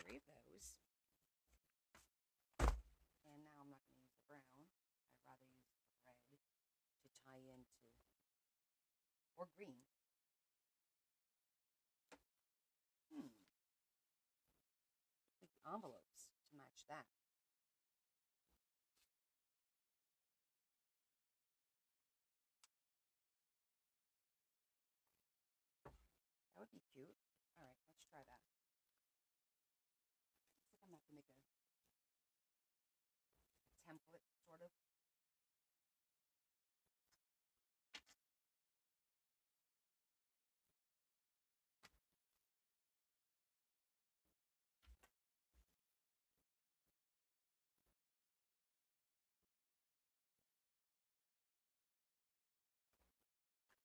A: 3 of those. And now I'm not going to use the brown. I'd rather use the red to tie into, or green. Make the envelopes to match that. That would be cute. All right, let's try that. Looks like I'm going to have to make a template, sort of.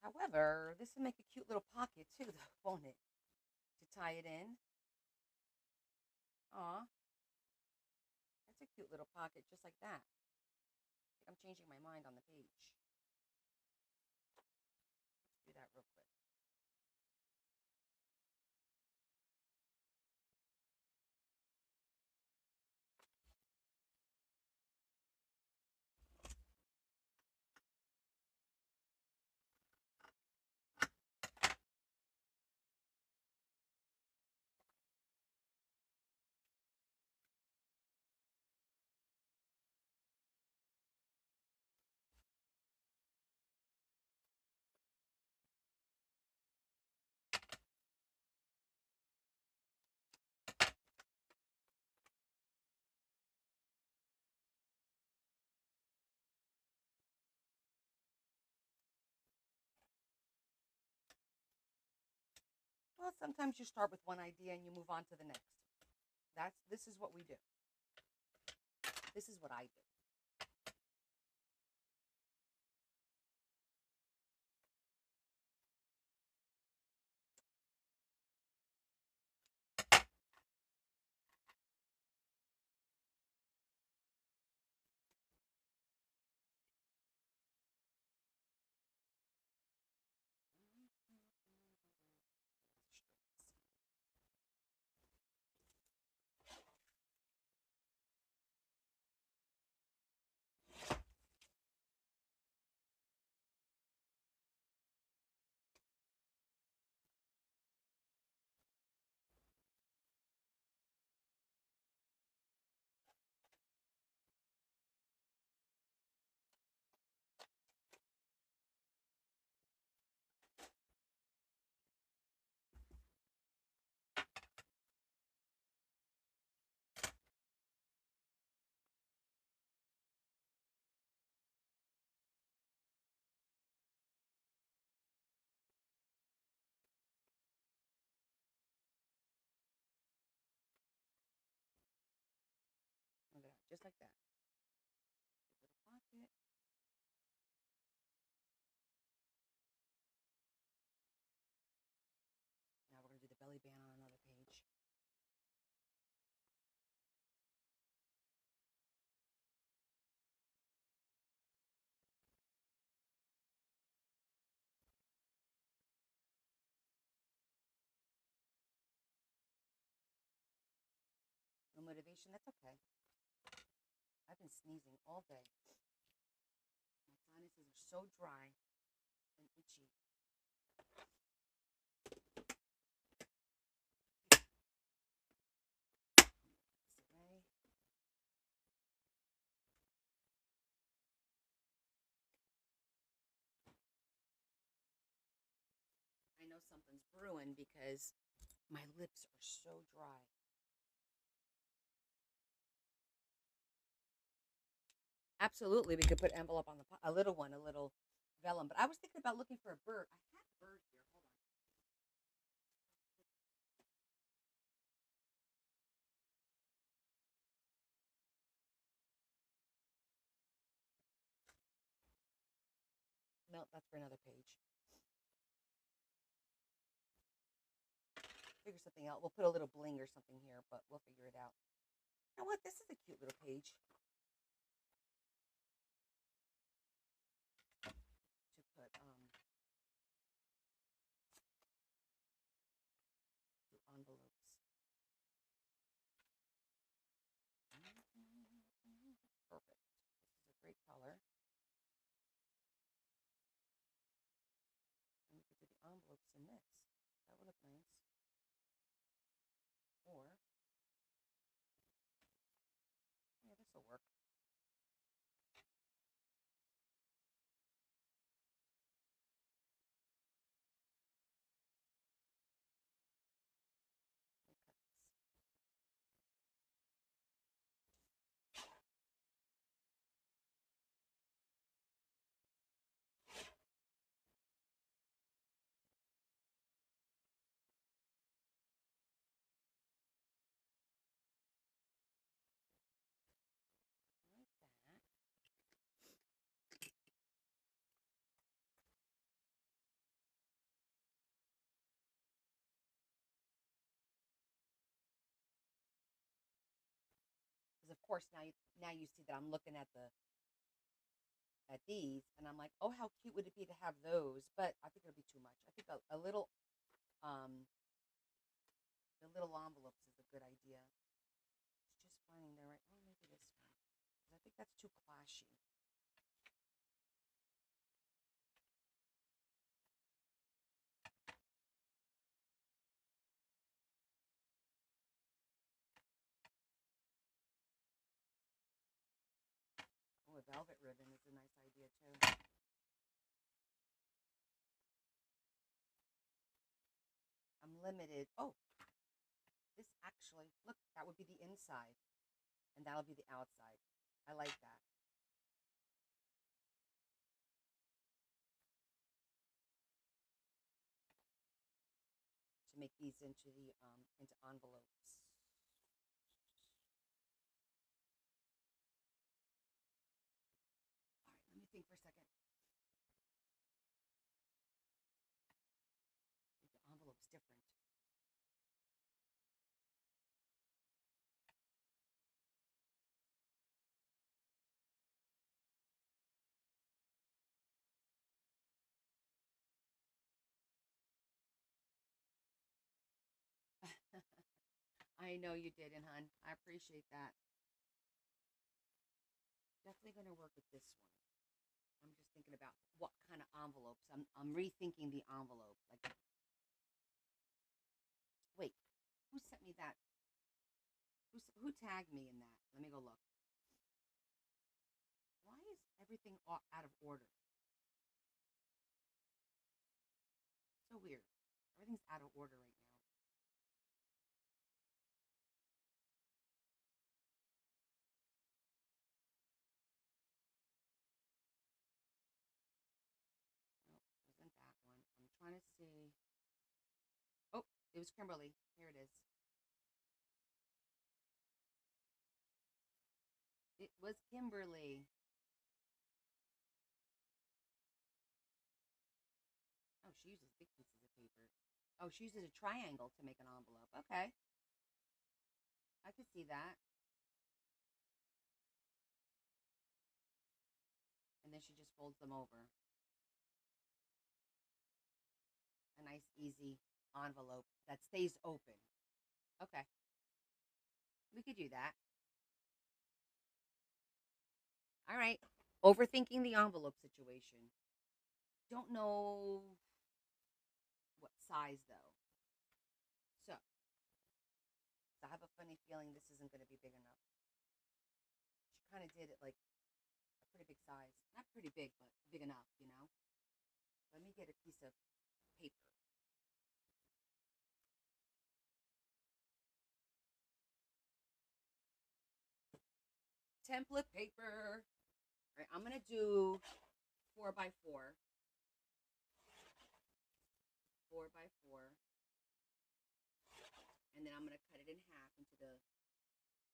A: However, this will make a cute little pocket too, though, won't it? To tie it in. Aw, that's a cute little pocket, just like that. I think I'm changing my mind on the page. Let's do that real quick. Well, sometimes you start with one idea and you move on to the next. This is what we do. This is what I do. Look at that, just like that. Little pocket. Now we're going to do the belly band on another page. No motivation, that's okay. I've been sneezing all day. My sinuses are so dry and itchy. I know something's brewing because my lips are so dry. Absolutely, we could put envelope on a little one, a little vellum. But I was thinking about looking for a bird. I had a bird here. Hold on. No, that's for another page. Figure something out. We'll put a little bling or something here, but we'll figure it out. You know what? This is a cute little page to put envelopes. course, now you see that I'm looking at these, and I'm like, oh, how cute would it be to have those? But I think it'll be too much. I think a little um the little envelopes is a good idea. It's just finding the right. Oh, maybe this one. 'Cause I think that's too clashy. Oh, a velvet ribbon is a nice idea too. I'm limited. Oh, this actually, look, that would be the inside, and that'll be the outside. I like that. To make these into envelopes. All right, let me think for a second. The envelope's different. I know you didn't, hun. I appreciate that. Definitely gonna work with this one. I'm just thinking about what kind of envelopes. I'm rethinking the envelope. Like, wait, who sent me that? Who tagged me in that? Let me go look. Why is everything out of order? So weird. Everything's out of order right now. No, isn't that one? I'm trying to see. Oh, it was Kimberly. Here it is. It was Kimberly. Oh, she uses big pieces of paper. Oh, she uses a triangle to make an envelope. Okay, I could see that. And then she just folds them over. A nice, easy envelope that stays open. Okay, we could do that. All right. Overthinking the envelope situation. Don't know what size though. So, I have a funny feeling this isn't going to be big enough. She kind of did it like a pretty big size. Not pretty big, but big enough, you know? Let me get a piece of paper. Template paper. All right, I'm going to do 4 by 4. 4 by 4. And then I'm going to cut it in half into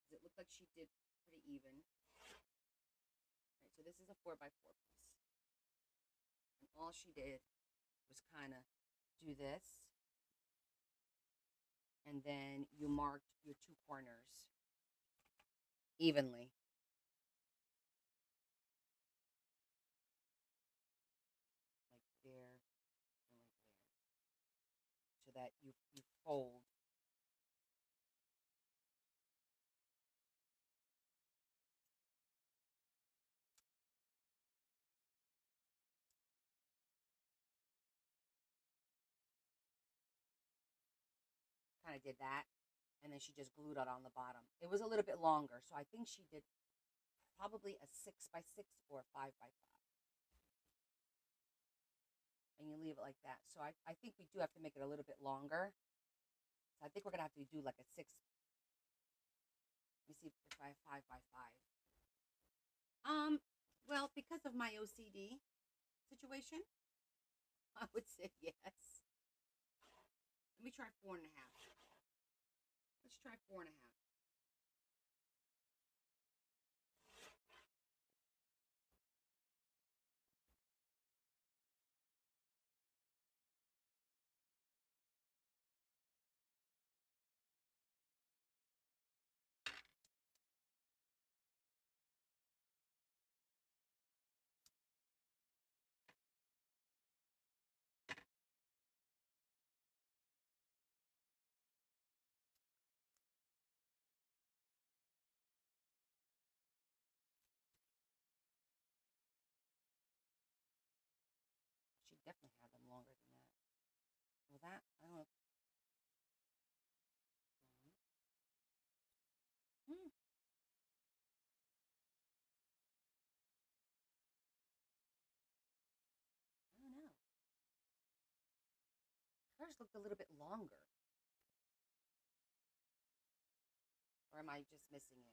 A: because it looked like she did pretty even. All right, so this is a 4 by 4 piece. And all she did was kind of do this. And then you marked your two corners evenly. Like there and like there. So that you fold. Kind of did that. And then she just glued it on the bottom. It was a little bit longer. So I think she did probably a 6 by 6 or a 5 by 5. And you leave it like that. So I think we do have to make it a little bit longer. So I think we're going to have to do like a 6. Let me see if I have 5 by 5. Well, because of my OCD situation, I would say yes. Let me try 4.5. Let's try 4.5. definitely had them longer than that. Well, that, I don't know. Hmm, I don't know. Hers looked a little bit longer. Or am I just missing it?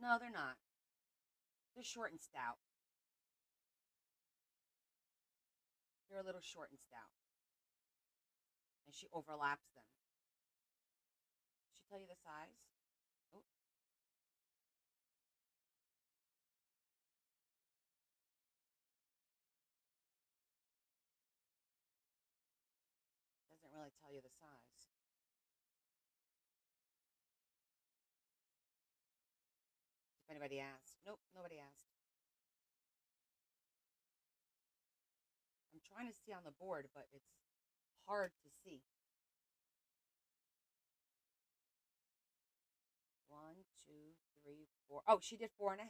A: No, they're not. They're short and stout. They're a little short and stout. And she overlaps them. Did she tell you the size? Oh, doesn't really tell you the size. If anybody asked. Nope, nobody asked. I'm trying to see on the board, but it's hard to see. One, two, three, four. Oh, she did 4.5,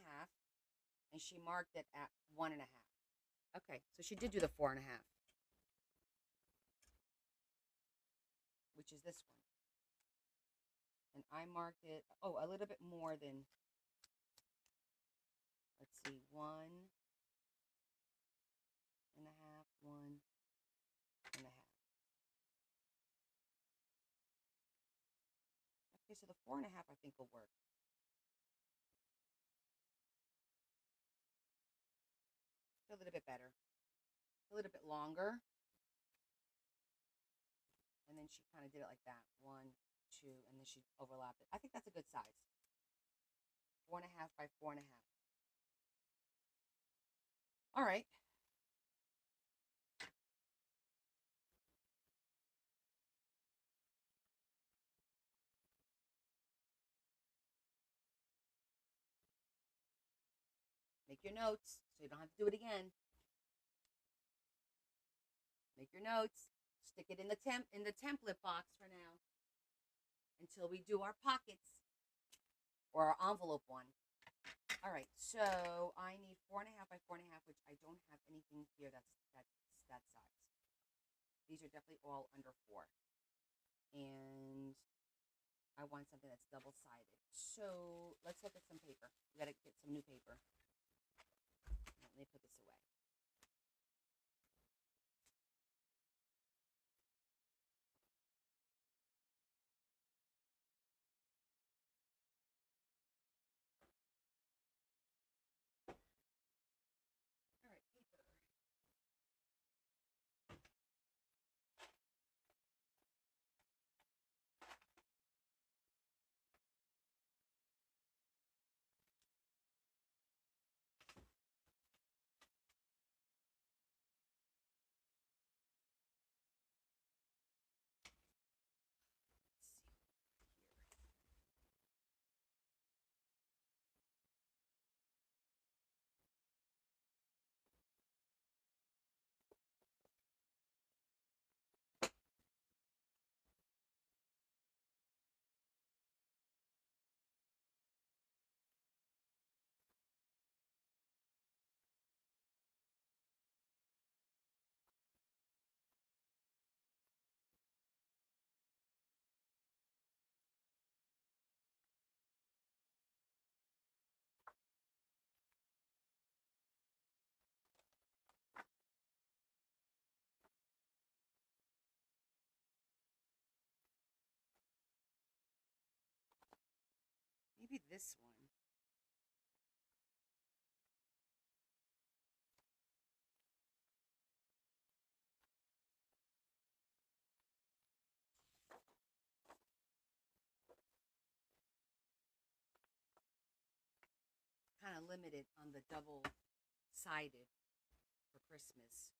A: and she marked it at 1.5. Okay, so she did do the 4.5, which is this one. And I marked it, oh, a little bit more than, let's see, 1.5, 1.5. Okay, so the 4.5 I think will work. A little bit better, a little bit longer, and then she kind of did it like that. One, two, and then she overlapped it. I think that's a good size. 4.5 by 4.5. All right. Make your notes so you don't have to do it again. Make your notes. Stick it in the template box for now until we do our pockets or our envelope one. All right, so I need 4.5 by 4.5, which I don't have anything here that's that size. These are definitely all under 4, and I want something that's double sided. So let's look at some paper. We got to get some new paper. Let me put this away. All right, paper. Maybe this one. Kind of limited on the double sided for Christmas.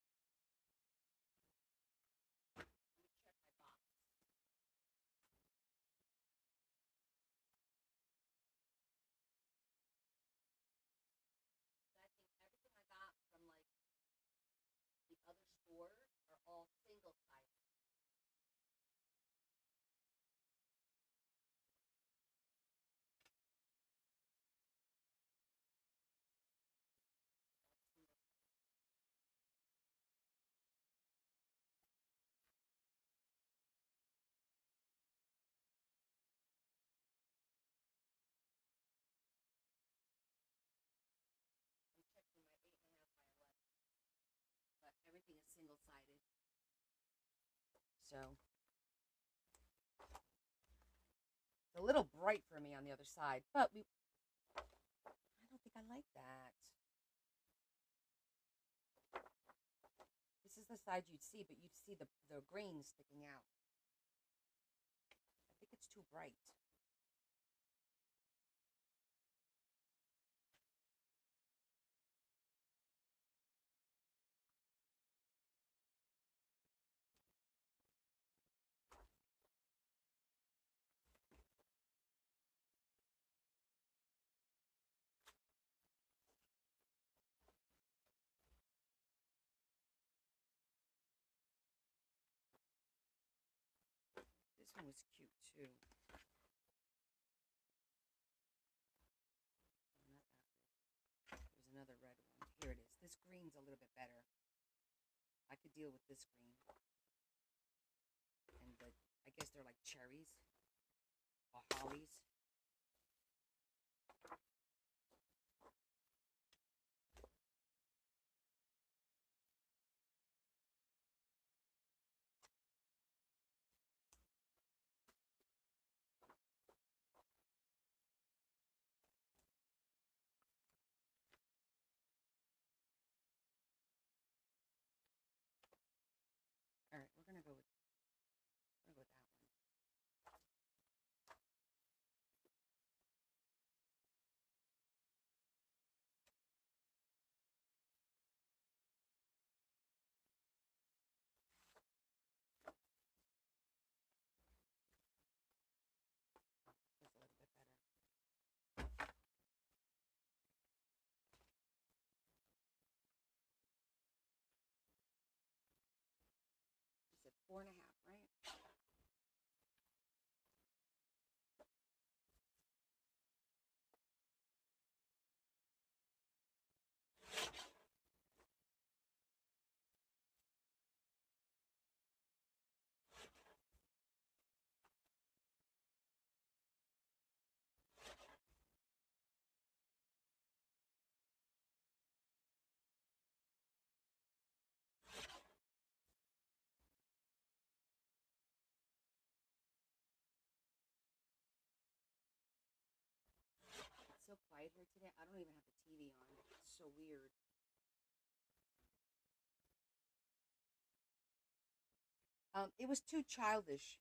A: Let me check my box. I think everything I got from like the other stores are all single sided. everything is single-sided. So it's a little bright for me on the other side, but I don't think I like that. This is the side you'd see, but you'd see the grain sticking out. I think it's too bright. This one was cute too. Oh, not that big. There's another red one. Here it is. This green's a little bit better. I could deal with this green. And I guess they're like cherries or hollies. All right, we're gonna go with that one. That's a little bit better. You said 4.5, right? It's so quiet here today. I don't even have the TV on. It's so weird. It was too childish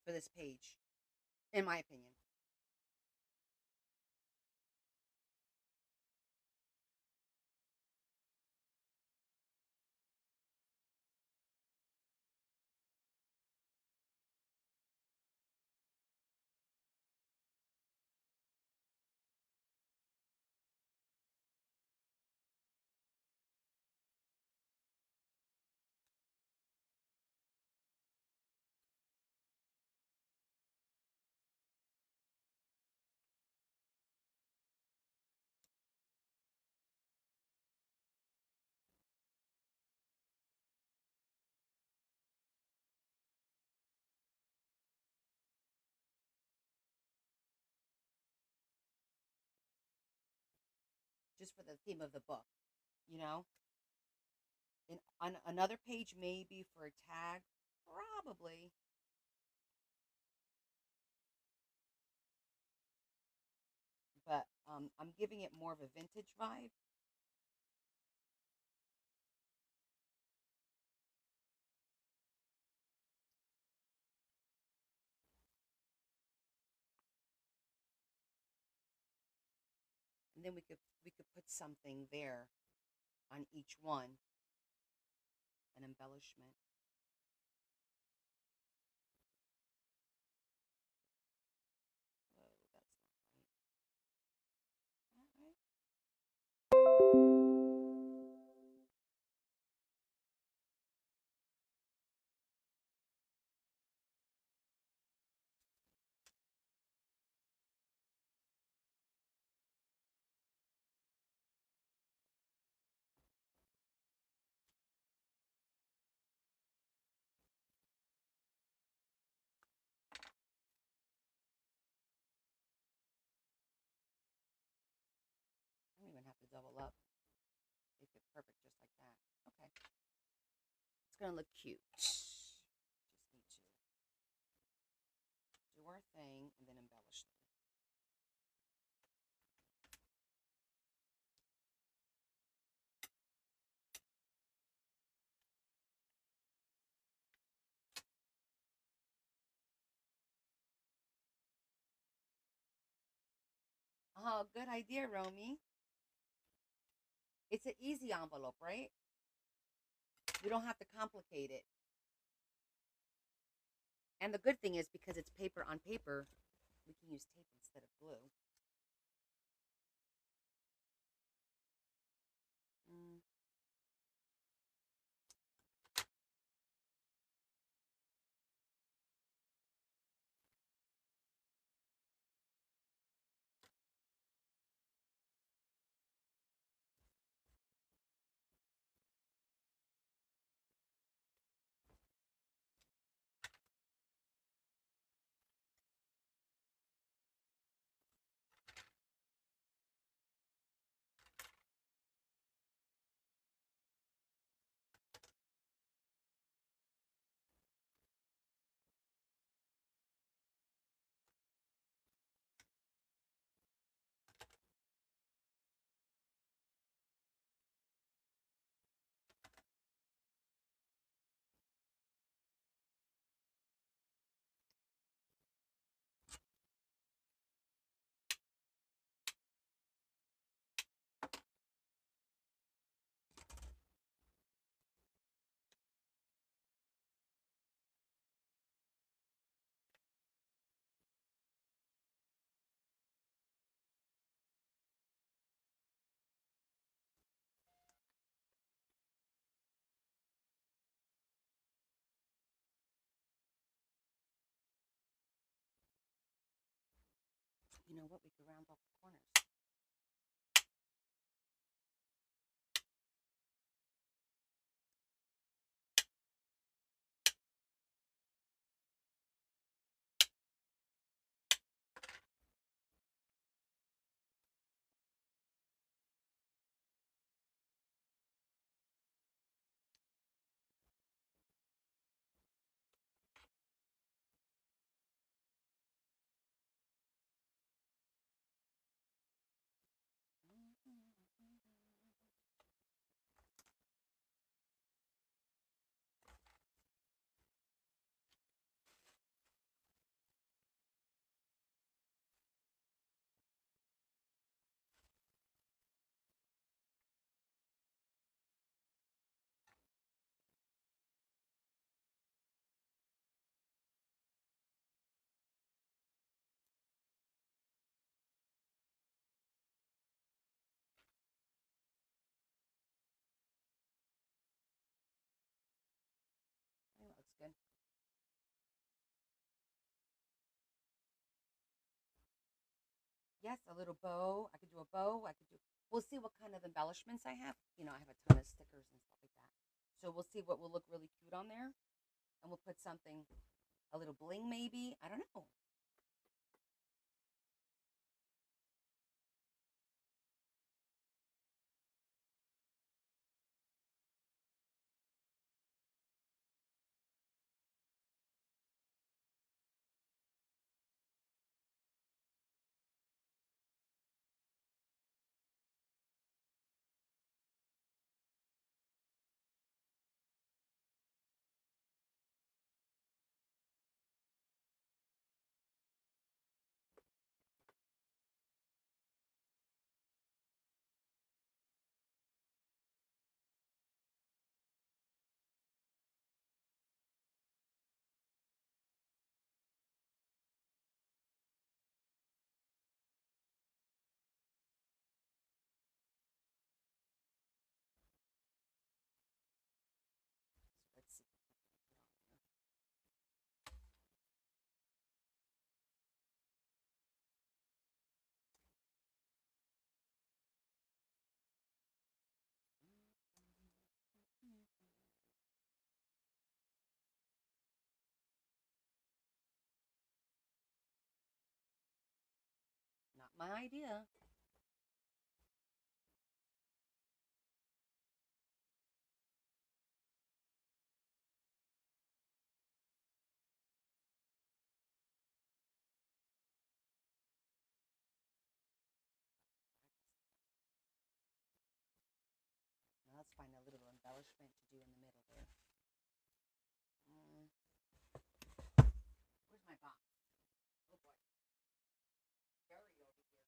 A: for this page, in my opinion. Just for the theme of the book, you know? On another page, maybe for a tag, probably. But I'm giving it more of a vintage vibe. And then we could put something there on each one, an embellishment. Whoa, that's not right. I don't even have to double up. perfect, just like that. Okay. It's gonna look cute. Just need to do our thing and then embellish them. Oh, good idea, Romy. It's an easy envelope, right? We don't have to complicate it. And the good thing is because it's paper on paper, we can use tape instead of glue. Mm. You know what? We could round off the corners. I think that looks good. Yes, a little bow. I could do a bow. I could do. We'll see what kind of embellishments I have. You know, I have a ton of stickers and stuff like that. So we'll see what will look really cute on there, and we'll put something, a little bling maybe. I don't know. So let's see. Not my idea. do in the middle there. Where's my box? Oh boy. Dirty over here.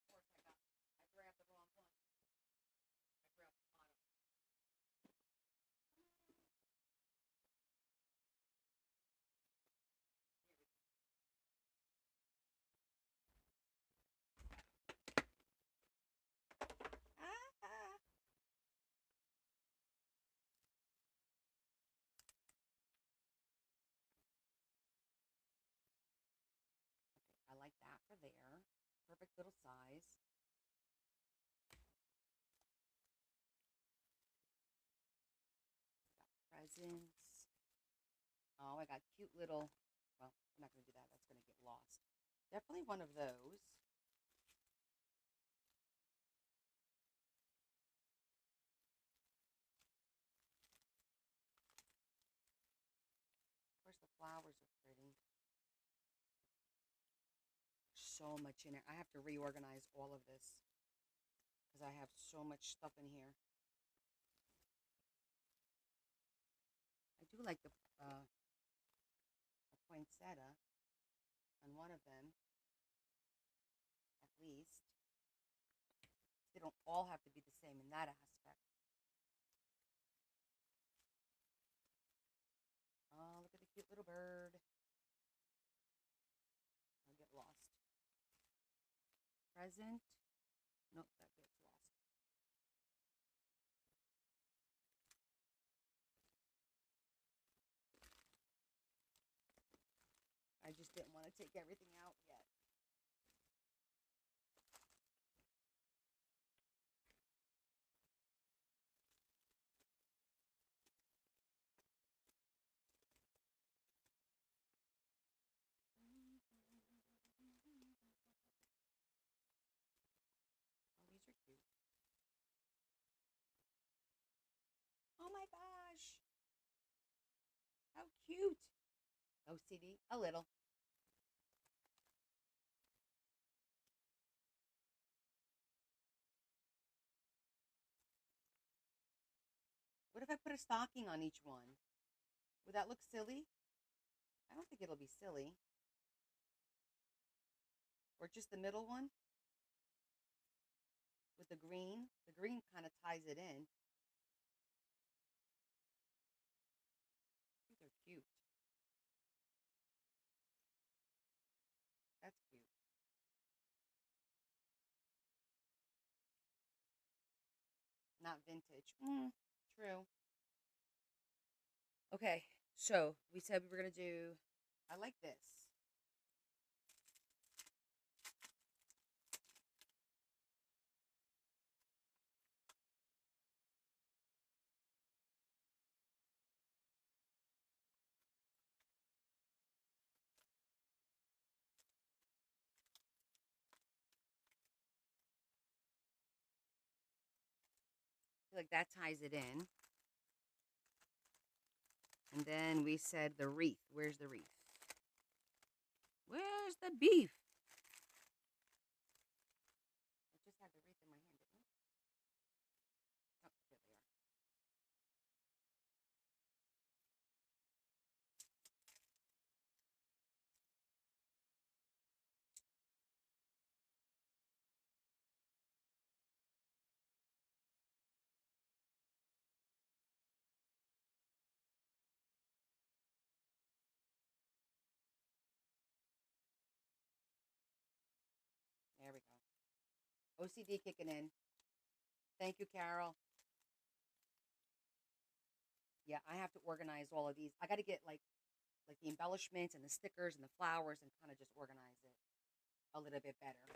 A: Of course I grabbed the wrong one. I grabbed the bottom. Ah. I like that for there. Perfect little size. Got presents. Oh, I got cute little, well, I'm not going to do that. That's going to get lost. Definitely one of those. Of course, the flowers are pretty. So much in it. I have to reorganize all of this because I have so much stuff in here. I do like the poinsettia on one of them, at least. They don't all have to be the same in that aspect. Oh, look at the cute little bird. I'll get lost. Present. Nope, that gets lost. I just didn't want to take everything out yet. Oh, these are cute. Oh my gosh. How cute. OCD? A little. What if I put a stocking on each one? Would that look silly? I don't think it'll be silly. Or just the middle one with the green. The green kind of ties it in. I think they're cute. That's cute. Not vintage. True. Okay, so we said we were going to do, I like this. I feel like that ties it in. And then we said the wreath. Where's the wreath? Where's the beef? I just had the wreath in my hand, didn't I? Oh, there they are. There we go. OCD kicking in. Thank you, Carol. Yeah, I have to organize all of these. I got to get like the embellishments and the stickers and the flowers and kind of just organize it a little bit better.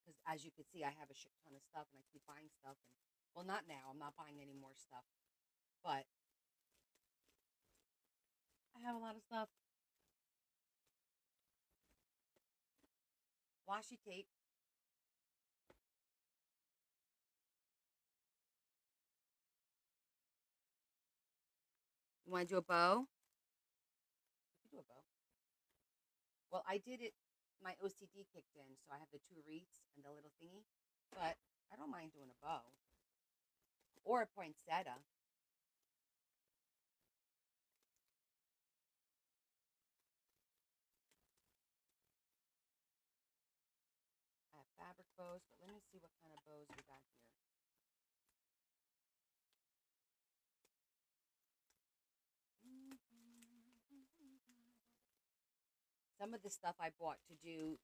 A: Because as you can see, I have a shit ton of stuff and I keep buying stuff. And well, not now. I'm not buying any more stuff. But I have a lot of stuff. Washi tape. want to do a bow? You can do a bow. Well, I did it. My OCD kicked in, so I have the two wreaths and the little thingy. But I don't mind doing a bow or a poinsettia. I have fabric bows, but let me see what kind of bows we got here. Some of the stuff I bought to do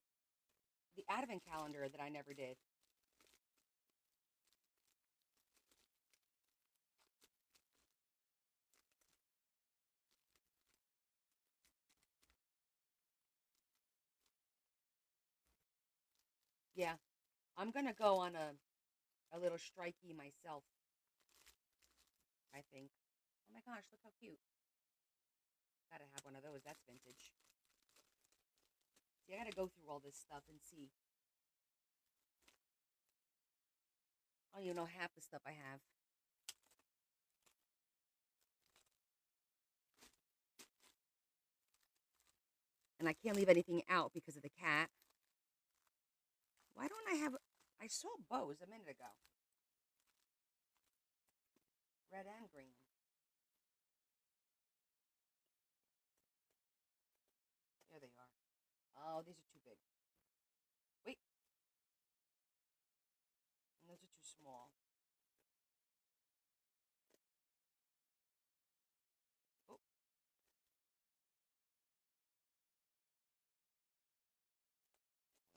A: the Advent calendar that I never did. Yeah, I'm gonna go on a little strikey myself, I think. Oh my gosh, look how cute. Gotta have one of those. That's vintage. See, I gotta go through all this stuff and see. I don't even know half the stuff I have. And I can't leave anything out because of the cat. Why don't I have... I saw bows a minute ago. Red and green. There they are. Oh, these are too big. Wait. And those are too small. Oh, I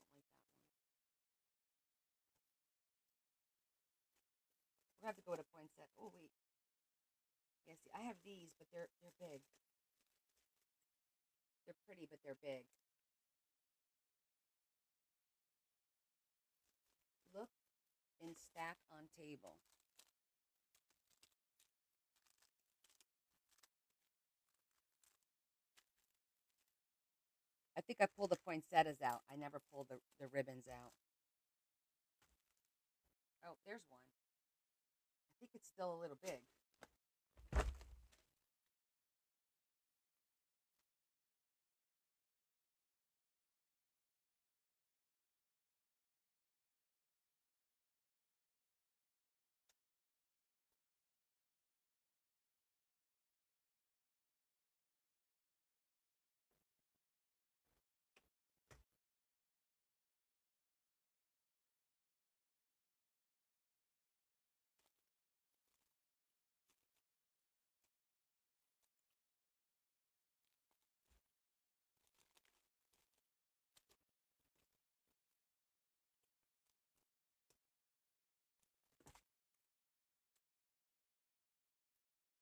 A: don't like that one. We're gonna have to go to poinsettia. Oh wait. Yeah, see, I have these, but they're big. They're pretty, but they're big. Look and stack on table. I think I pulled the poinsettias out. I never pulled the ribbons out. Oh, there's one. I think it's still a little big.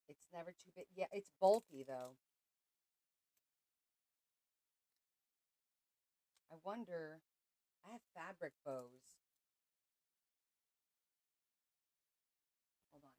A: It's never too big. Yeah, it's bulky though. I wonder. I have fabric bows. Hold on.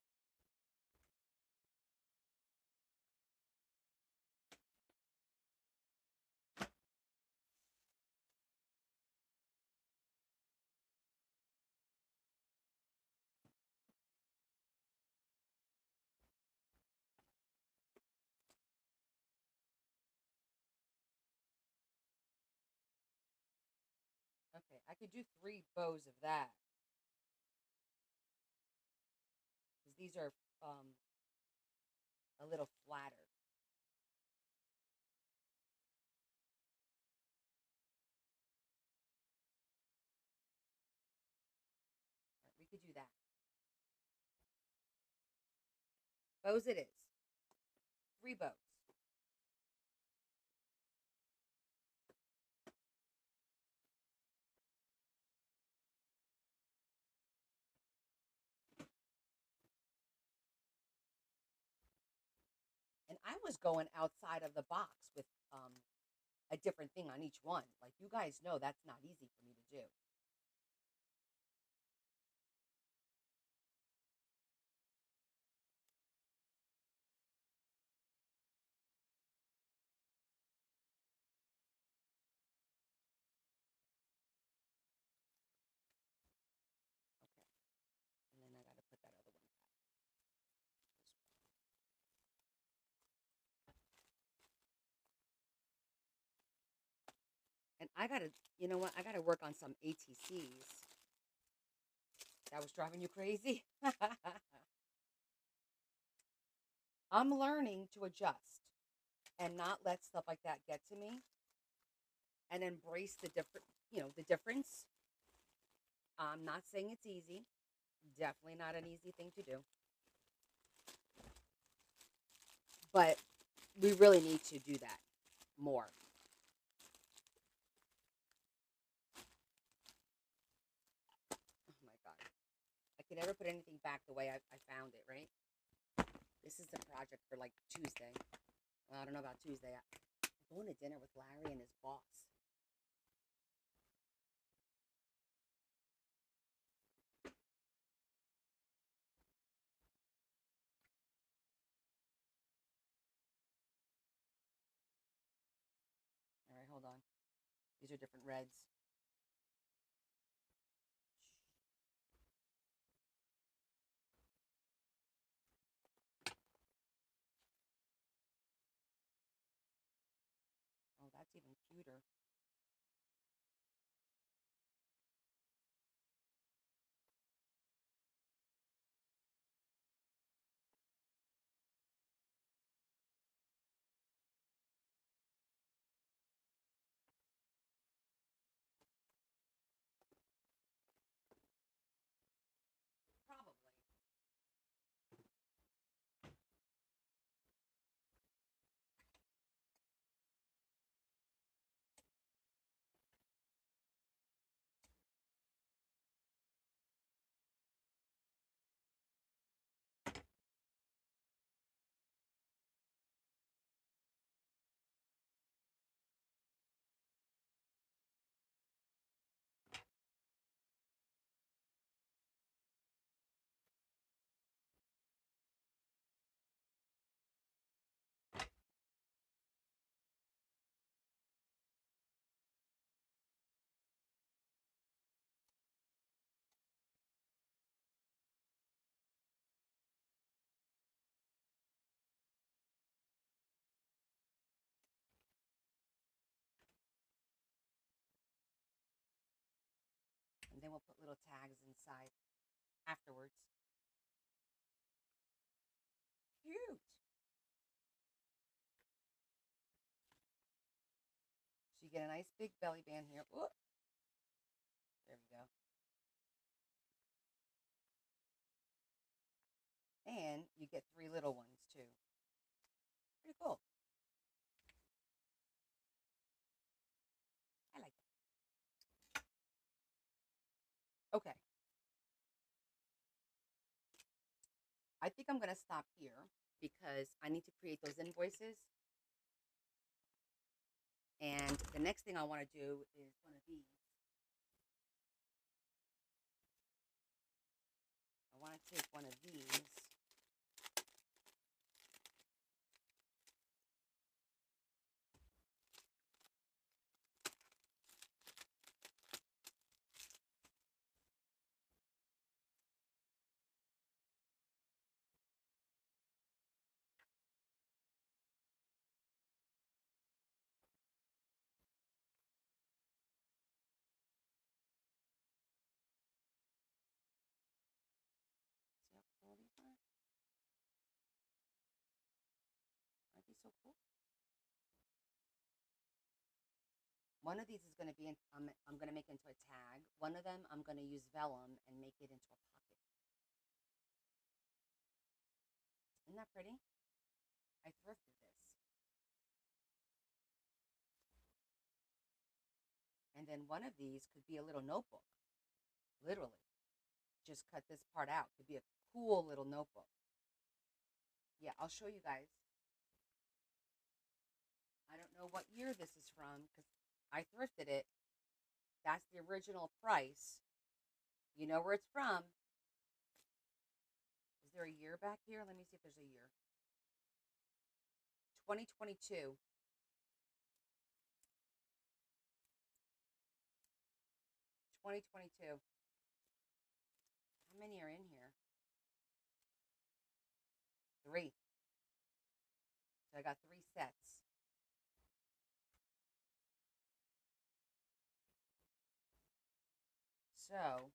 A: Okay, I could do three bows of that because these are um a little flatter. All right, we could do that. Bows it is. Three bows. And I was going outside of the box with a different thing on each one. Like you guys know, that's not easy for me to do. Okay, and then I got to put that other one back. I gotta, you know what? I gotta work on some ATCs. That was driving you crazy. I'm learning to adjust and not let stuff like that get to me and embrace the different, the difference. I'm not saying it's easy. Definitely not an easy thing to do. But we really need to do that more. Oh my God. I can never put anything back the way I found it, right? This is the project for like Tuesday. Well, I don't know about Tuesday. I'm going to dinner with Larry and his boss. All right, hold on. These are different reds. Oh, that's even cuter. Probably. And then we'll put little tags inside afterwards. Cute. So you get a nice big belly band here. Whoop. There we go. And you get three little ones too. Pretty cool. I like it. Okay. I think I'm going to stop here because I need to create those invoices. And the next thing I want to do is one of these. I want to take one of these. See how cool these are? Aren't these so cool? One of these is going to be, I'm going to make into a tag. One of them, I'm going to use vellum and make it into a pocket. Isn't that pretty? I thrifted this. And then one of these could be a little notebook. Literally. Just cut this part out. Could be a cool little notebook. Yeah, I'll show you guys. I don't know what year this is from because I thrifted it. That's the original price. You know where it's from. Is there a year back here? Let me see if there's a year. 2022. 2022. How many are in here? Three. So I got three sets. So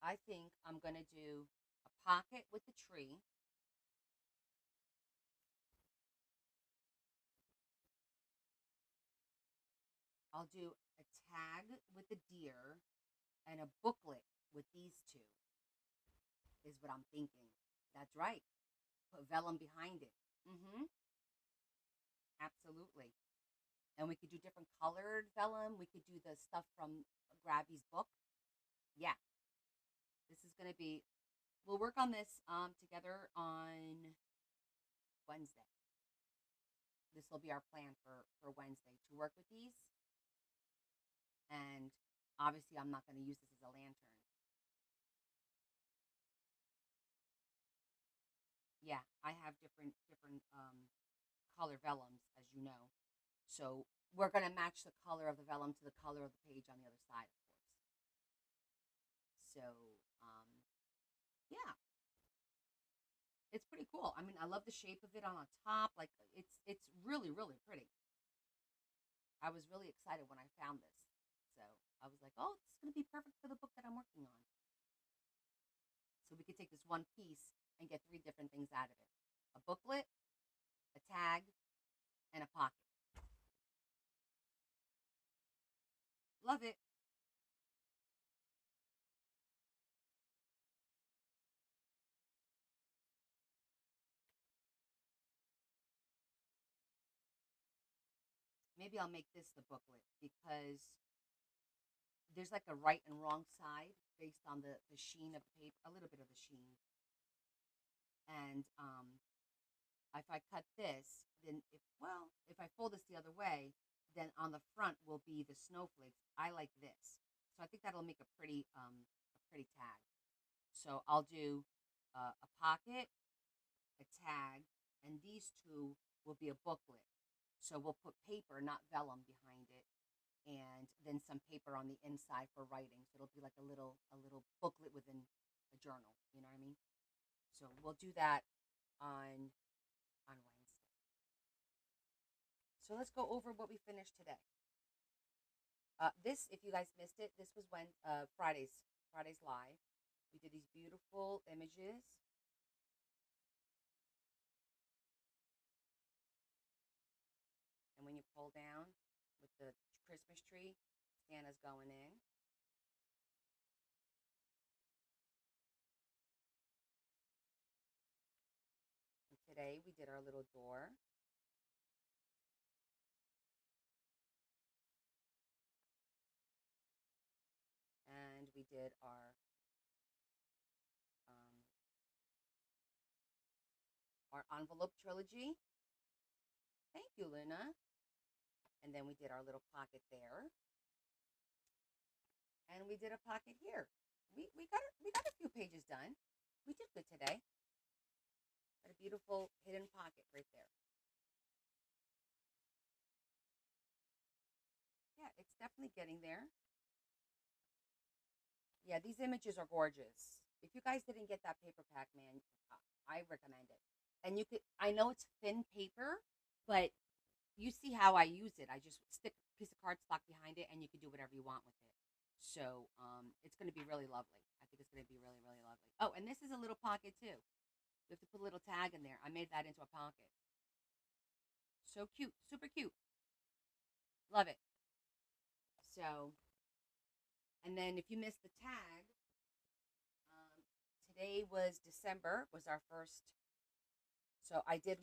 A: I think I'm going to do a pocket with the tree. I'll do a tag with the deer and a booklet with these two, is what I'm thinking. That's right. Put vellum behind it. Mm-hmm. Absolutely. And we could do different colored vellum. We could do the stuff from Grabby's book. Yeah, this is going to be, we'll work on this together on Wednesday. This will be our plan for Wednesday to work with these. And obviously, I'm not going to use this as a lantern. Yeah, I have different color vellums, as you know. So we're going to match the color of the vellum to the color of the page on the other side, of course. So, um, yeah, it's pretty cool. I mean, I love the shape of it on the top. Like it's really pretty. I was really excited when I found this. So I was like, oh, this is going to be perfect for the book that I'm working on. So we could take this one piece and get three different things out of it: a booklet, a tag, and a pocket. Love it. Maybe I'll make this the booklet because there's like a right and wrong side based on the sheen of the paper, a little bit of the sheen. And if I cut this, then if I fold this the other way, then on the front will be the snowflakes. I like this, so I think that'll make a pretty tag. So I'll do a pocket, a tag, and these two will be a booklet. So we'll put paper, not vellum, behind it, and then some paper on the inside for writing. So it'll be like a little booklet within a journal. You know what I mean? So we'll do that on Wednesday. So let's go over what we finished today. This, if you guys missed it, this was when Friday's live. We did these beautiful images. And when you pull down with the Christmas tree, Santa's going in. And today we did our little door. And we did um, our envelope trilogy. Thank you, Luna. And then we did our little pocket there. And we did a pocket here. We got a few pages done. We did good today. Got a beautiful hidden pocket right there. Yeah, it's definitely getting there. Yeah, these images are gorgeous. If you guys didn't get that paper pack, man, I recommend it. And you could, I know it's thin paper, but you see how I use it. I just stick a piece of cardstock behind it, and you can do whatever you want with it. So it's going to be really lovely. I think it's going to be really lovely. Oh, and this is a little pocket too. We have to put a little tag in there. I made that into a pocket. So cute, super cute. Love it. So, and then if you missed the tag, um, today was December, was our first. So I did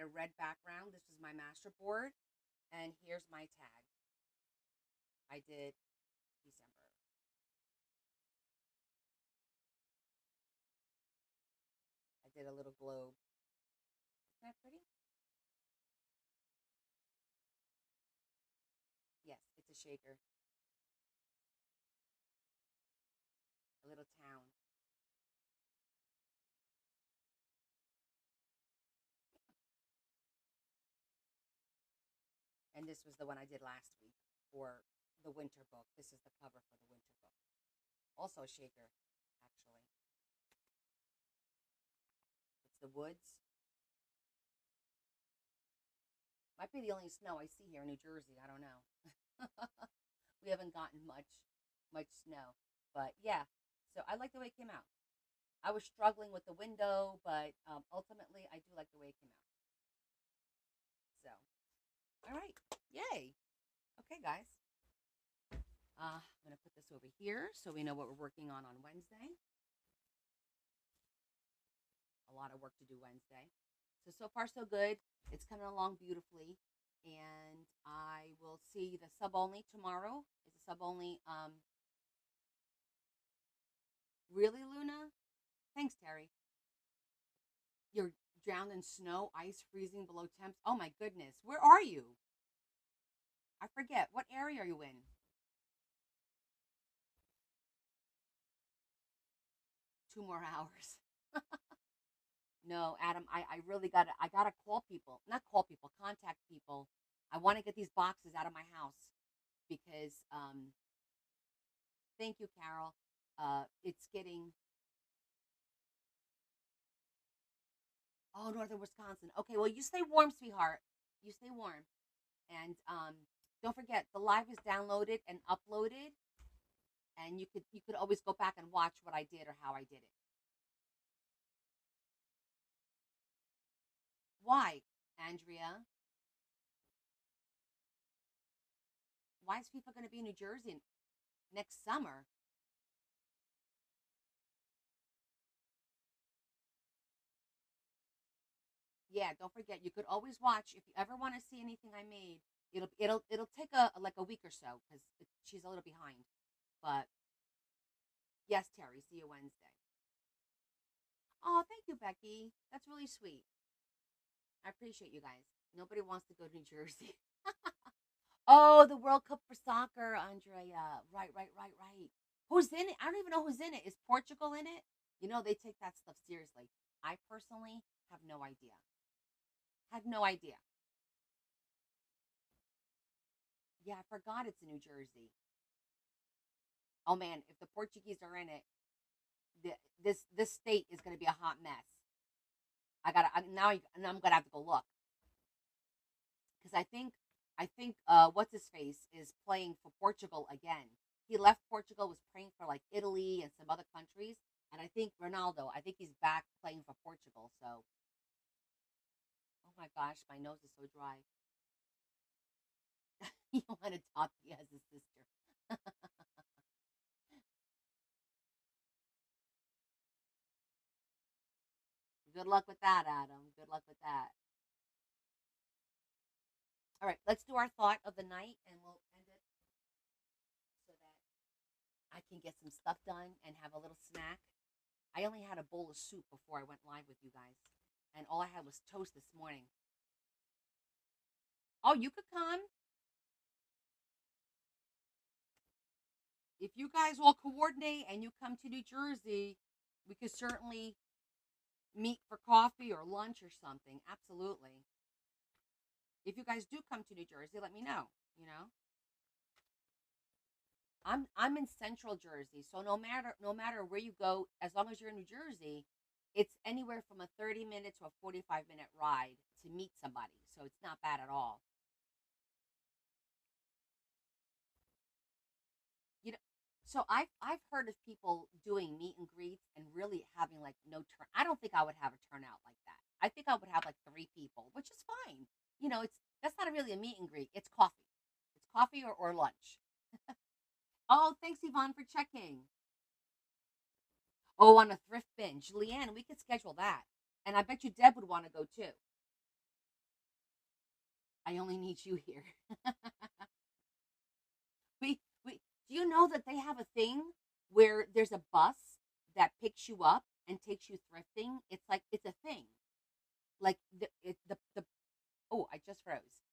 A: a red background. This was my master board, and here's my tag. I did December. I did a little globe. Isn't that pretty? Yes, it's a shaker. A little town. And this was the one I did last week for the winter book. This is the cover for the winter book. Also a shaker, actually. It's the woods. Might be the only snow I see here in New Jersey. I don't know. We haven't gotten much snow, but yeah. So I like the way it came out. I was struggling with the window, but ultimately I do like the way it came out. So, all right, yay. Okay, guys. I'm gonna put this over here so we know what we're working on Wednesday. A lot of work to do Wednesday. So far so good. It's coming along beautifully, and I will see the sub only tomorrow. Is the sub only really, Luna? Thanks, Terry. You're drowned in snow, ice freezing below temps. Oh my goodness. Where are you? I forget. What area are you in? 2 more hours. No, Adam, I really I gotta call people. Not call people, contact people. I want to get these boxes out of my house because thank you, Carol. It's getting northern Wisconsin. Okay, well you stay warm, sweetheart. You stay warm. And don't forget the live is downloaded and uploaded, and you could always go back and watch what I did or how I did it. Why, Andrea? Why is FIFA going to be in New Jersey next summer? Yeah, don't forget. You could always watch if you ever want to see anything I made. It'll take a like a week or so because she's a little behind. But yes, Terry. See you Wednesday. Oh, thank you, Becky. That's really sweet. I appreciate you guys. Nobody wants to go to New Jersey. Oh, the World Cup for soccer, Andrea. Right, right, right, right. Who's in it? I don't even know who's in it. Is Portugal in it? You know, they take that stuff seriously. I personally have no idea. Had no idea. Yeah, I forgot it's in New Jersey. Oh man, if the Portuguese are in it, this state is going to be a hot mess. Now I'm gonna have to go look because I think what's his face is playing for Portugal again. He left Portugal, was playing for like Italy and some other countries, and I think Ronaldo. I think he's back playing for Portugal. So, oh my gosh, my nose is so dry. You want to talk? He has his sister. Good luck with that, Adam. Good luck with that. All right, let's do our thought of the night, and we'll end it so that I can get some stuff done and have a little snack. I only had a bowl of soup before I went live with you guys, and all I had was toast this morning. Oh, you could come if you guys all coordinate and you come to New Jersey. We could certainly meet for coffee or lunch or something. Absolutely. If you guys do come to New Jersey, let me know. You know, I'm in Central Jersey, so no matter where you go, as long as you're in New Jersey, it's anywhere from a 30 minute to a 45 minute ride to meet somebody. So it's not bad at all. You know, so I've heard of people doing meet and greets and really having like no turn. I don't think I would have a turnout like that. I think I would have like 3 people, which is fine. It's that's not really a meet and greet. It's coffee. It's coffee or lunch. Oh, thanks, Yvonne, for checking. Oh, on a thrift binge. Leanne, we could schedule that. And I bet you Deb would want to go too. I only need you here. We do you know that they have a thing where there's a bus that picks you up and takes you thrifting? It's like it's a thing. Like the oh, I just froze.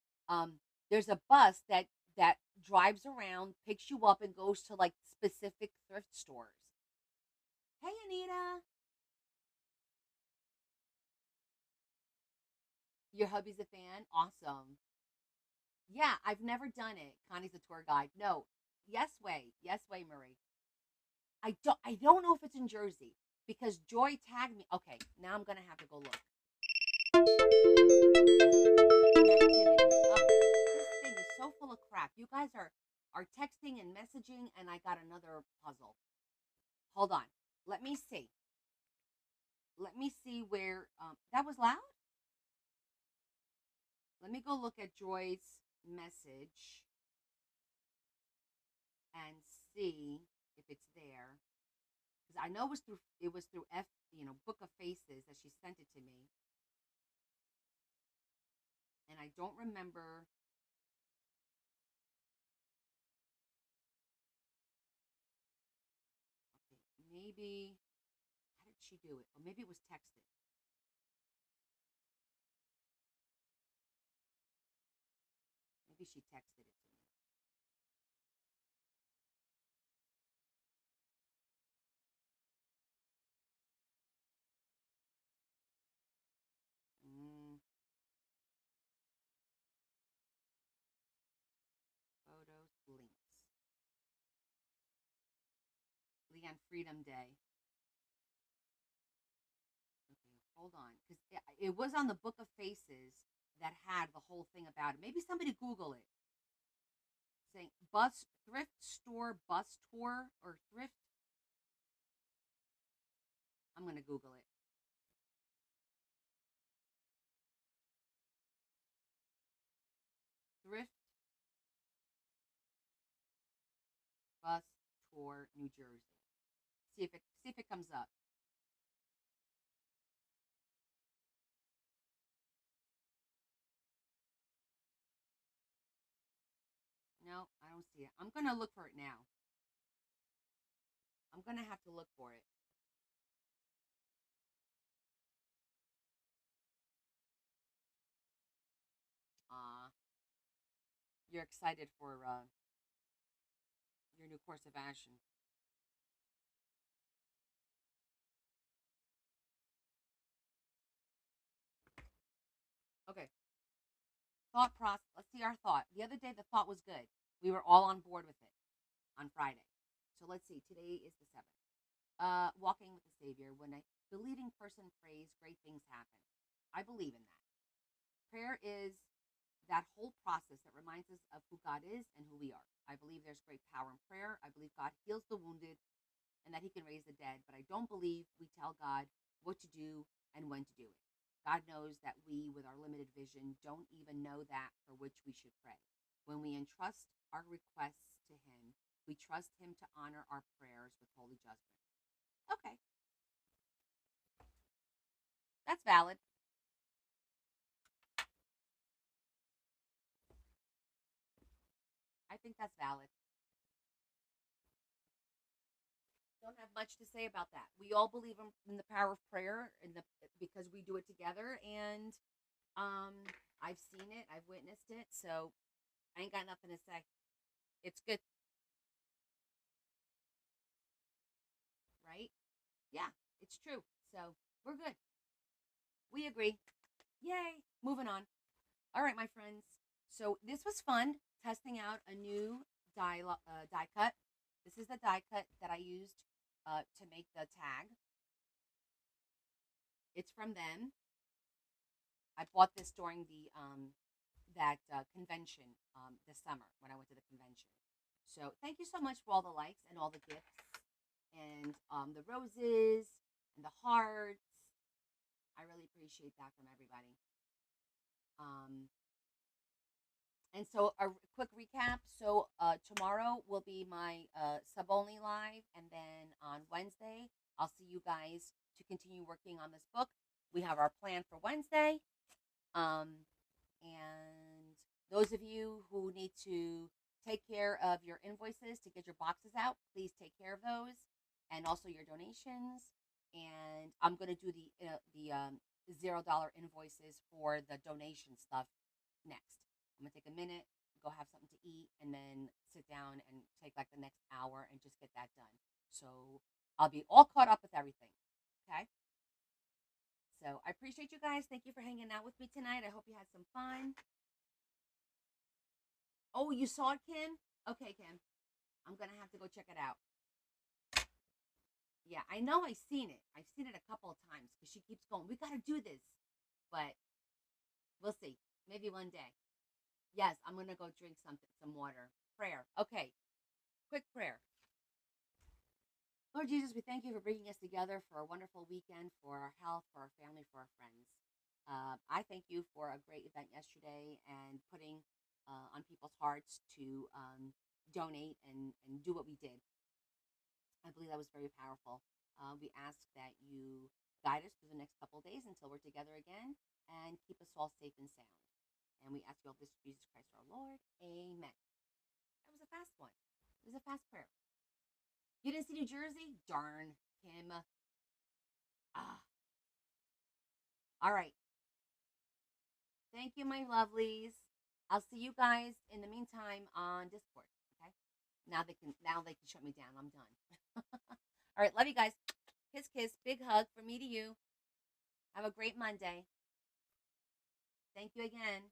A: There's a bus that drives around, picks you up, and goes to like specific thrift stores. Hey, Anita, your hubby's a fan. Awesome. Yeah, I've never done it. Connie's a tour guide. No, yes way, Marie. I don't know if it's in Jersey because Joy tagged me. Okay, now I'm gonna have to go look. Connectivity. Ugh, this thing is so full of crap. You guys are texting and messaging, and I got another puzzle. Hold on. Let me see. Let me see where that was loud. Let me go look at Joy's message and see if it's there. Because I know it was through Book of Faces that she sent it to me, and I don't remember. Okay, maybe how did she do it? Or maybe it was texted. Maybe she texted it to me. Photos, links. Lee on Freedom Day. Okay, hold on, because it was on the Book of Faces that had the whole thing about it. Maybe somebody Google it. Saying bus thrift store bus tour or thrift. I'm gonna Google it. Thrift bus tour, New Jersey. See if it comes up. No, I don't see it. I'm gonna look for it now. I'm gonna have to look for it. You're excited for your new course of action. Okay, thought process. Let's see our thought. The other day, the thought was good. We were all on board with it on Friday. So let's see. Today is the 7th. Walking with the Savior. When a believing person prays, great things happen. I believe in that. Prayer is that whole process that reminds us of who God is and who we are. I believe there's great power in prayer. I believe God heals the wounded and that he can raise the dead, but I don't believe we tell God what to do and when to do it. God knows that we, with our limited vision, don't even know that for which we should pray. When we entrust our requests to him, we trust him to honor our prayers with holy judgment. Okay, that's valid. I think that's valid. Don't have much to say about that. We all believe in the power of prayer and because we do it together, and um I've seen it, I've witnessed it, so I ain't got nothing to say. It's good, right? Yeah, it's true. So we're good. We agree. Yay. Moving on. All right, my friends. So this was fun testing out a new die cut. This is the die cut that I used to make the tag. It's from them. I bought this during the that convention this summer when I went to the convention. So thank you so much for all the likes and all the gifts and the roses and the hearts. I really appreciate that from everybody. Um, and so a quick recap. So tomorrow will be my sub only live, and then on Wednesday I'll see you guys to continue working on this book. We have our plan for Wednesday. And those of you who need to take care of your invoices to get your boxes out, please take care of those, and also your donations. And I'm gonna do the $0 invoices for the donation stuff next. I'm gonna take a minute, go have something to eat, and then sit down and take like the next hour and just get that done. So I'll be all caught up with everything. Okay. So I appreciate you guys. Thank you for hanging out with me tonight. I hope you had some fun. Oh, you saw it, Kim? Okay, Kim. I'm gonna have to go check it out. Yeah, I know I've seen it. I've seen it a couple of times because she keeps going, we gotta do this. But We'll see. Maybe one day. Yes, I'm gonna go drink something, some water. Prayer. Okay, quick prayer. Lord Jesus, we thank you for bringing us together for a wonderful weekend, for our health, for our family, for our friends. I thank you for a great event yesterday and putting on people's hearts to donate and do what we did. I believe that was very powerful. We ask that you guide us through the next couple of days until we're together again and keep us all safe and sound. And we ask you all this through Jesus Christ our Lord. Amen. That was a fast one. It was a fast prayer. You didn't see New Jersey? Darn, Kim. Ah. All right. Thank you, my lovelies. I'll see you guys in the meantime on Discord. Okay. Now they can shut me down. I'm done. All right. Love you guys. Kiss kiss. Big hug from me to you. Have a great Monday. Thank you again.